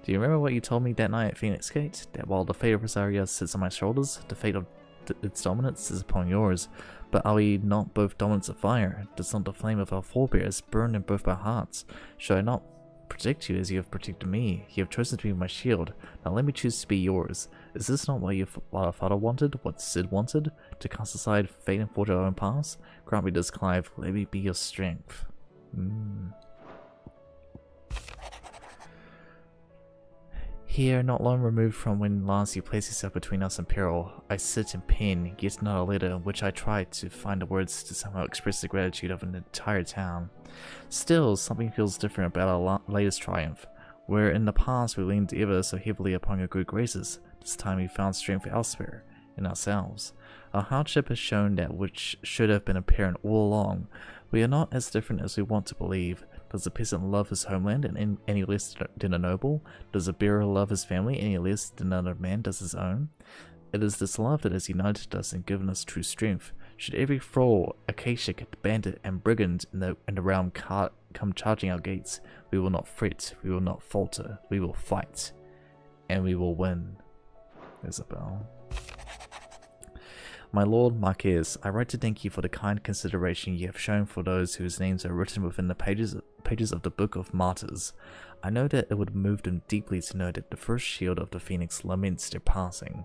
Do you remember what you told me that night at Phoenix Gate? That while the fate of Rosaria sits on my shoulders, the fate of its dominance is upon yours. But are we not both dominants of fire? Does not the flame of our forebears burn in both our hearts? Should I not protect you as you have protected me? You have chosen to be my shield. Now let me choose to be yours. Is this not what our father wanted? What Sid wanted? To cast aside fate and forge our own paths? Grant me this, Clive. Let me be your strength. Here, not long removed from when last you placed yourself between us and peril, I sit and pen yet another letter in which I try to find the words to somehow express the gratitude of an entire town. Still, something feels different about our latest triumph. Where in the past we leaned ever so heavily upon your good graces, this time we found strength elsewhere, in ourselves. Our hardship has shown that which should have been apparent all along. We are not as different as we want to believe. Does a peasant love his homeland any less than a noble? Does a bearer love his family any less than another man does his own? It is this love that has united us and given us true strength. Should every thrall, Akashic, bandit, and brigand in the realm come charging our gates, we will not fret, we will not falter, we will fight, and we will win. Isabel. My Lord Marquez, I write to thank you for the kind consideration you have shown for those whose names are written within the pages of the Book of Martyrs. I know that it would move them deeply to know that the first shield of the Phoenix laments their passing.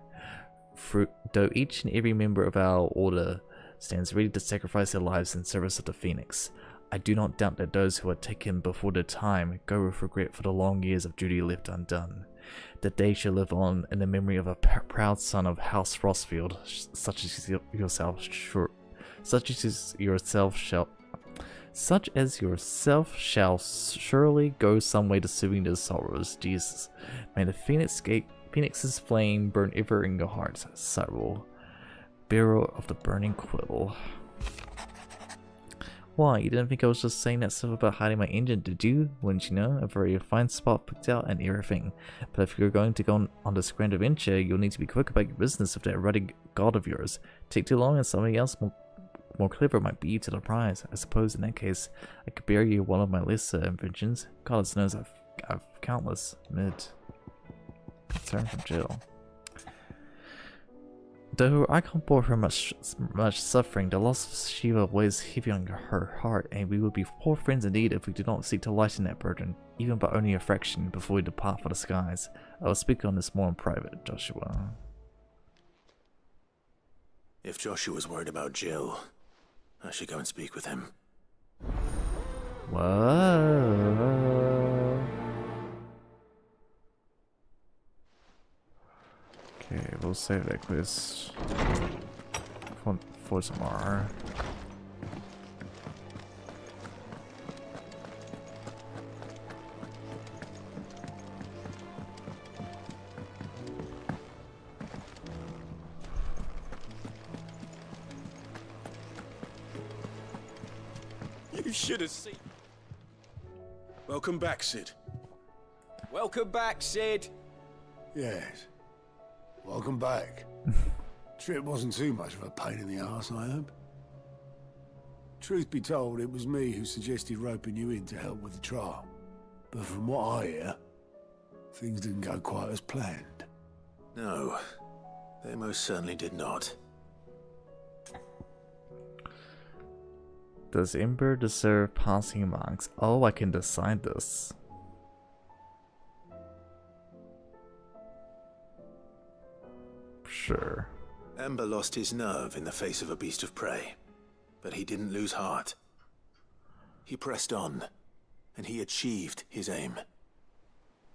Though each and every member of our order stands ready to sacrifice their lives in service of the Phoenix, I do not doubt that those who are taken before their time go with regret for the long years of duty left undone. That they shall live on in the memory of a proud son of House Frostfield, such as yourself shall surely go some way to soothing their sorrows. Jesus, may the Phoenix's flame burn ever in your heart, Cyril, bearer of the burning quill. Why, you didn't think I was just saying that stuff about hiding my engine, did you? Wouldn't you know? A very fine spot picked out and everything. But if you're going to go on this grand adventure, you'll need to be quick about your business with that ruddy god of yours. Take too long and somebody else more clever might beat you to the prize. I suppose in that case, I could bear you one of my lesser inventions. God knows I've countless concern from Jill. Though I can't bore her much suffering, the loss of Shiva weighs heavy on her heart, and we would be poor friends indeed if we do not seek to lighten that burden, even by only a fraction, before we depart for the skies. I will speak on this more in private, Joshua. If Joshua's worried about Jill, I should go and speak with him. Whoa. Okay, we'll save that quest for tomorrow. You should have seen. Welcome back, Sid. Welcome back, Sid. Yes. Welcome back. Trip wasn't too much of a pain in the arse, I hope. Truth be told, it was me who suggested roping you in to help with the trial. But from what I hear, things didn't go quite as planned. No, they most certainly did not. Does Ember deserve passing marks? Oh, I can decide this. Sure. Ember lost his nerve in the face of a beast of prey, but he didn't lose heart. He pressed on, and he achieved his aim.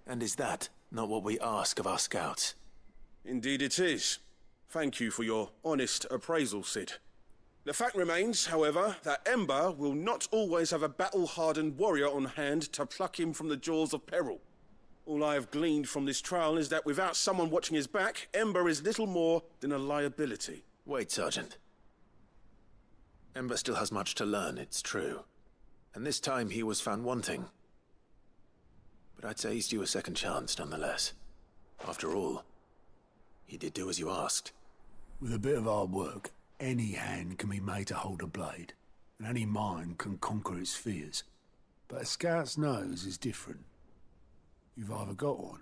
And is that not what we ask of our scouts? Indeed it is. Thank you for your honest appraisal, Sid. The fact remains, however, that Ember will not always have a battle-hardened warrior on hand to pluck him from the jaws of peril. All I have gleaned from this trial is that without someone watching his back, Ember is little more than a liability. Wait, Sergeant. Ember still has much to learn, it's true. And this time he was found wanting. But I'd say he's due a second chance, nonetheless. After all, he did do as you asked. With a bit of hard work, any hand can be made to hold a blade, and any mind can conquer its fears. But a scout's nose is different. You've either got one,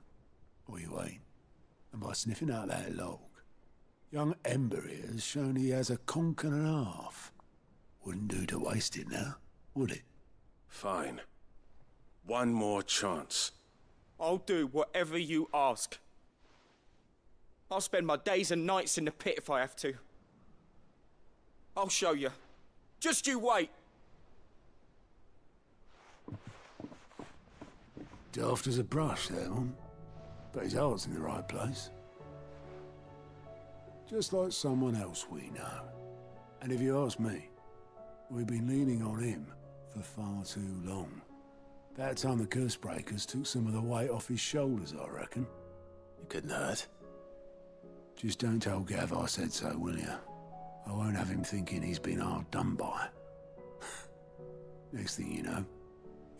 or you ain't. And by sniffing out that log, young Ember here has shown he has a conk and a half. Wouldn't do to waste it now, would it? Fine. One more chance. I'll do whatever you ask. I'll spend my days and nights in the pit if I have to. I'll show you. Just you wait. Daft as a brush, that one. But his heart's in the right place. Just like someone else we know. And if you ask me, we've been leaning on him for far too long. About time the curse breakers took some of the weight off his shoulders, I reckon. It couldn't hurt. Just don't tell Gav I said so, will you? I won't have him thinking he's been hard done by. Next thing you know,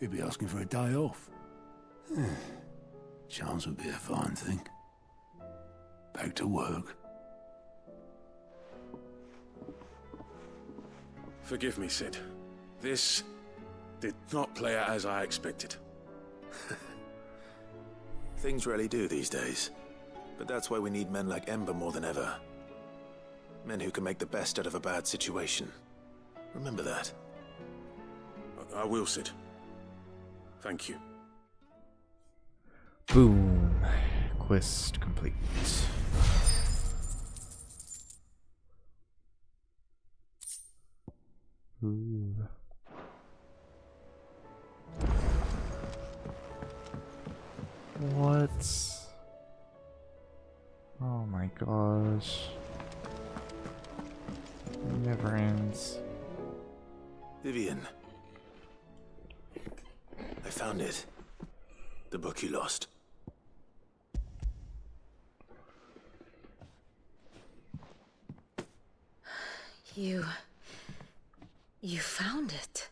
he'll be asking for a day off. Chance would be a fine thing. Back to work. Forgive me, Sid. This did not play out as I expected. Things rarely do these days. But that's why we need men like Ember more than ever. Men who can make the best out of a bad situation. Remember that. I will, Sid. Thank you. Boom. Quest complete. Ooh. What? Oh my gosh. It never ends. Vivian. I found it. The book you lost. You found it.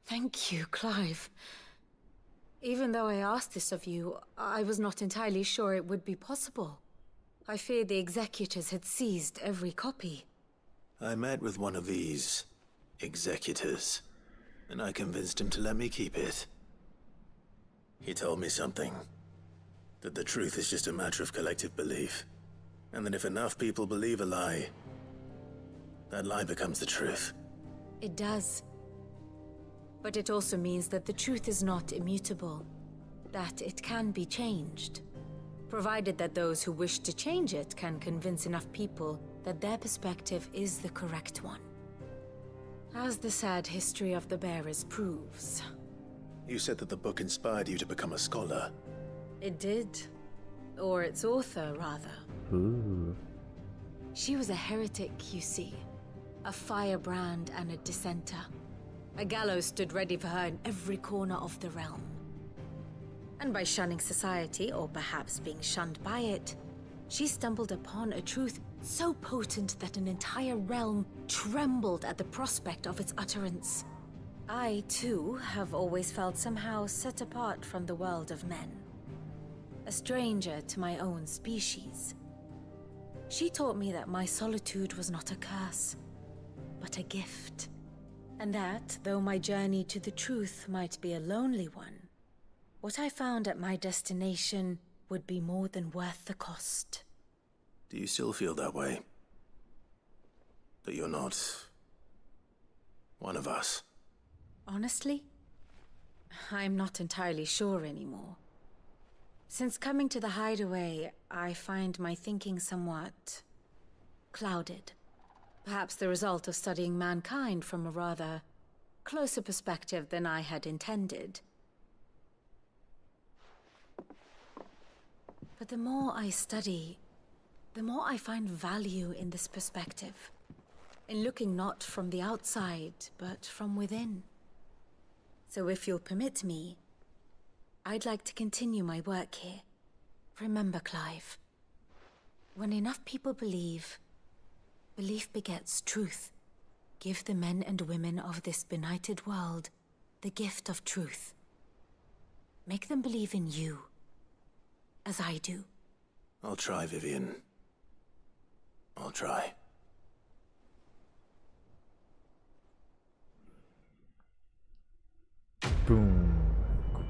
Thank you, Clive. Even though I asked this of you, I was not entirely sure it would be possible. I feared the executors had seized every copy. I met with one of these executors, and I convinced him to let me keep it. He told me something. That the truth is just a matter of collective belief. And that if enough people believe a lie, that lie becomes the truth. It does. But it also means that the truth is not immutable. That it can be changed. Provided that those who wish to change it can convince enough people that their perspective is the correct one. As the sad history of the bearers proves. You said that the book inspired you to become a scholar. It did. Or its author, rather. Ooh. She was a heretic, you see. A firebrand and a dissenter. A gallows stood ready for her in every corner of the realm. And by shunning society, or perhaps being shunned by it, she stumbled upon a truth so potent that an entire realm trembled at the prospect of its utterance. I, too, have always felt somehow set apart from the world of men. A stranger to my own species. She taught me that my solitude was not a curse, but a gift. And that, though my journey to the truth might be a lonely one, what I found at my destination would be more than worth the cost. Do you still feel that way? That you're not one of us? Honestly, I'm not entirely sure anymore. Since coming to the hideaway, I find my thinking somewhat clouded. Perhaps the result of studying mankind from a rather closer perspective than I had intended. But the more I study, the more I find value in this perspective. In looking not from the outside, but from within. So if you'll permit me, I'd like to continue my work here. Remember, Clive, when enough people believe, belief begets truth. Give the men and women of this benighted world the gift of truth. Make them believe in you, as I do. I'll try, Vivian. I'll try. Boom.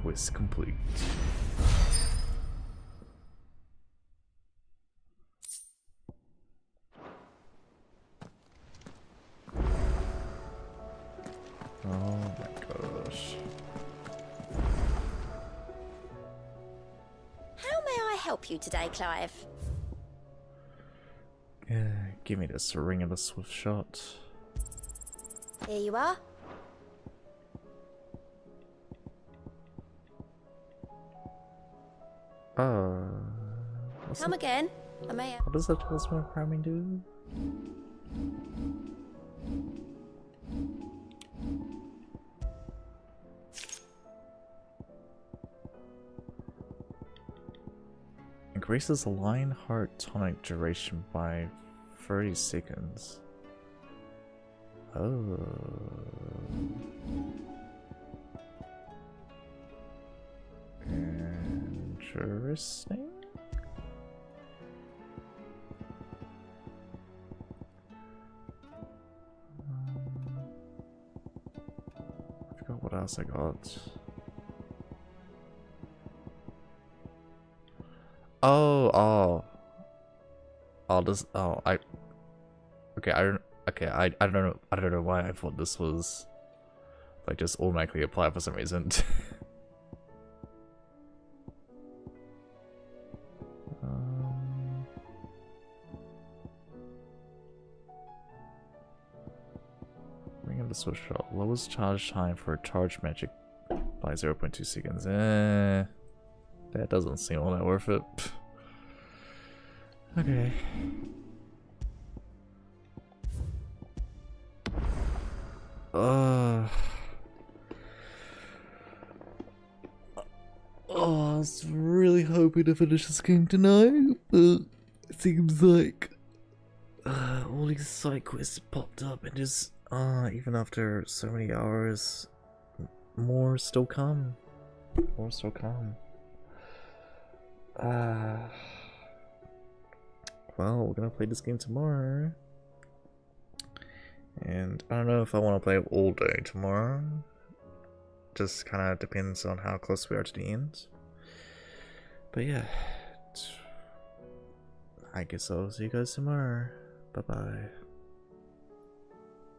Quiz complete. Oh my gosh. How may I help you today, Clive? Yeah, give me this ring of a swift shot. Here you are. Come again. I may have... What does that talisman priming do? Increases the line heart tonic duration by 30 seconds. Oh. Interesting. I forgot what else I got. Oh, this, okay, I don't know why I thought this was, like, just automatically apply for some reason. Ring of the switch shot. Lowest charge time for charge magic by 0.2 seconds. That doesn't seem all that worth it. Okay. I was really hoping to finish this game tonight, but it seems like all these side quests popped up and just even after so many hours, more still come. More still come. Well, we're gonna play this game tomorrow. And I don't know if I want to play all day tomorrow. Just kind of depends on how close we are to the end. But yeah. I guess I'll see you guys tomorrow. Bye bye.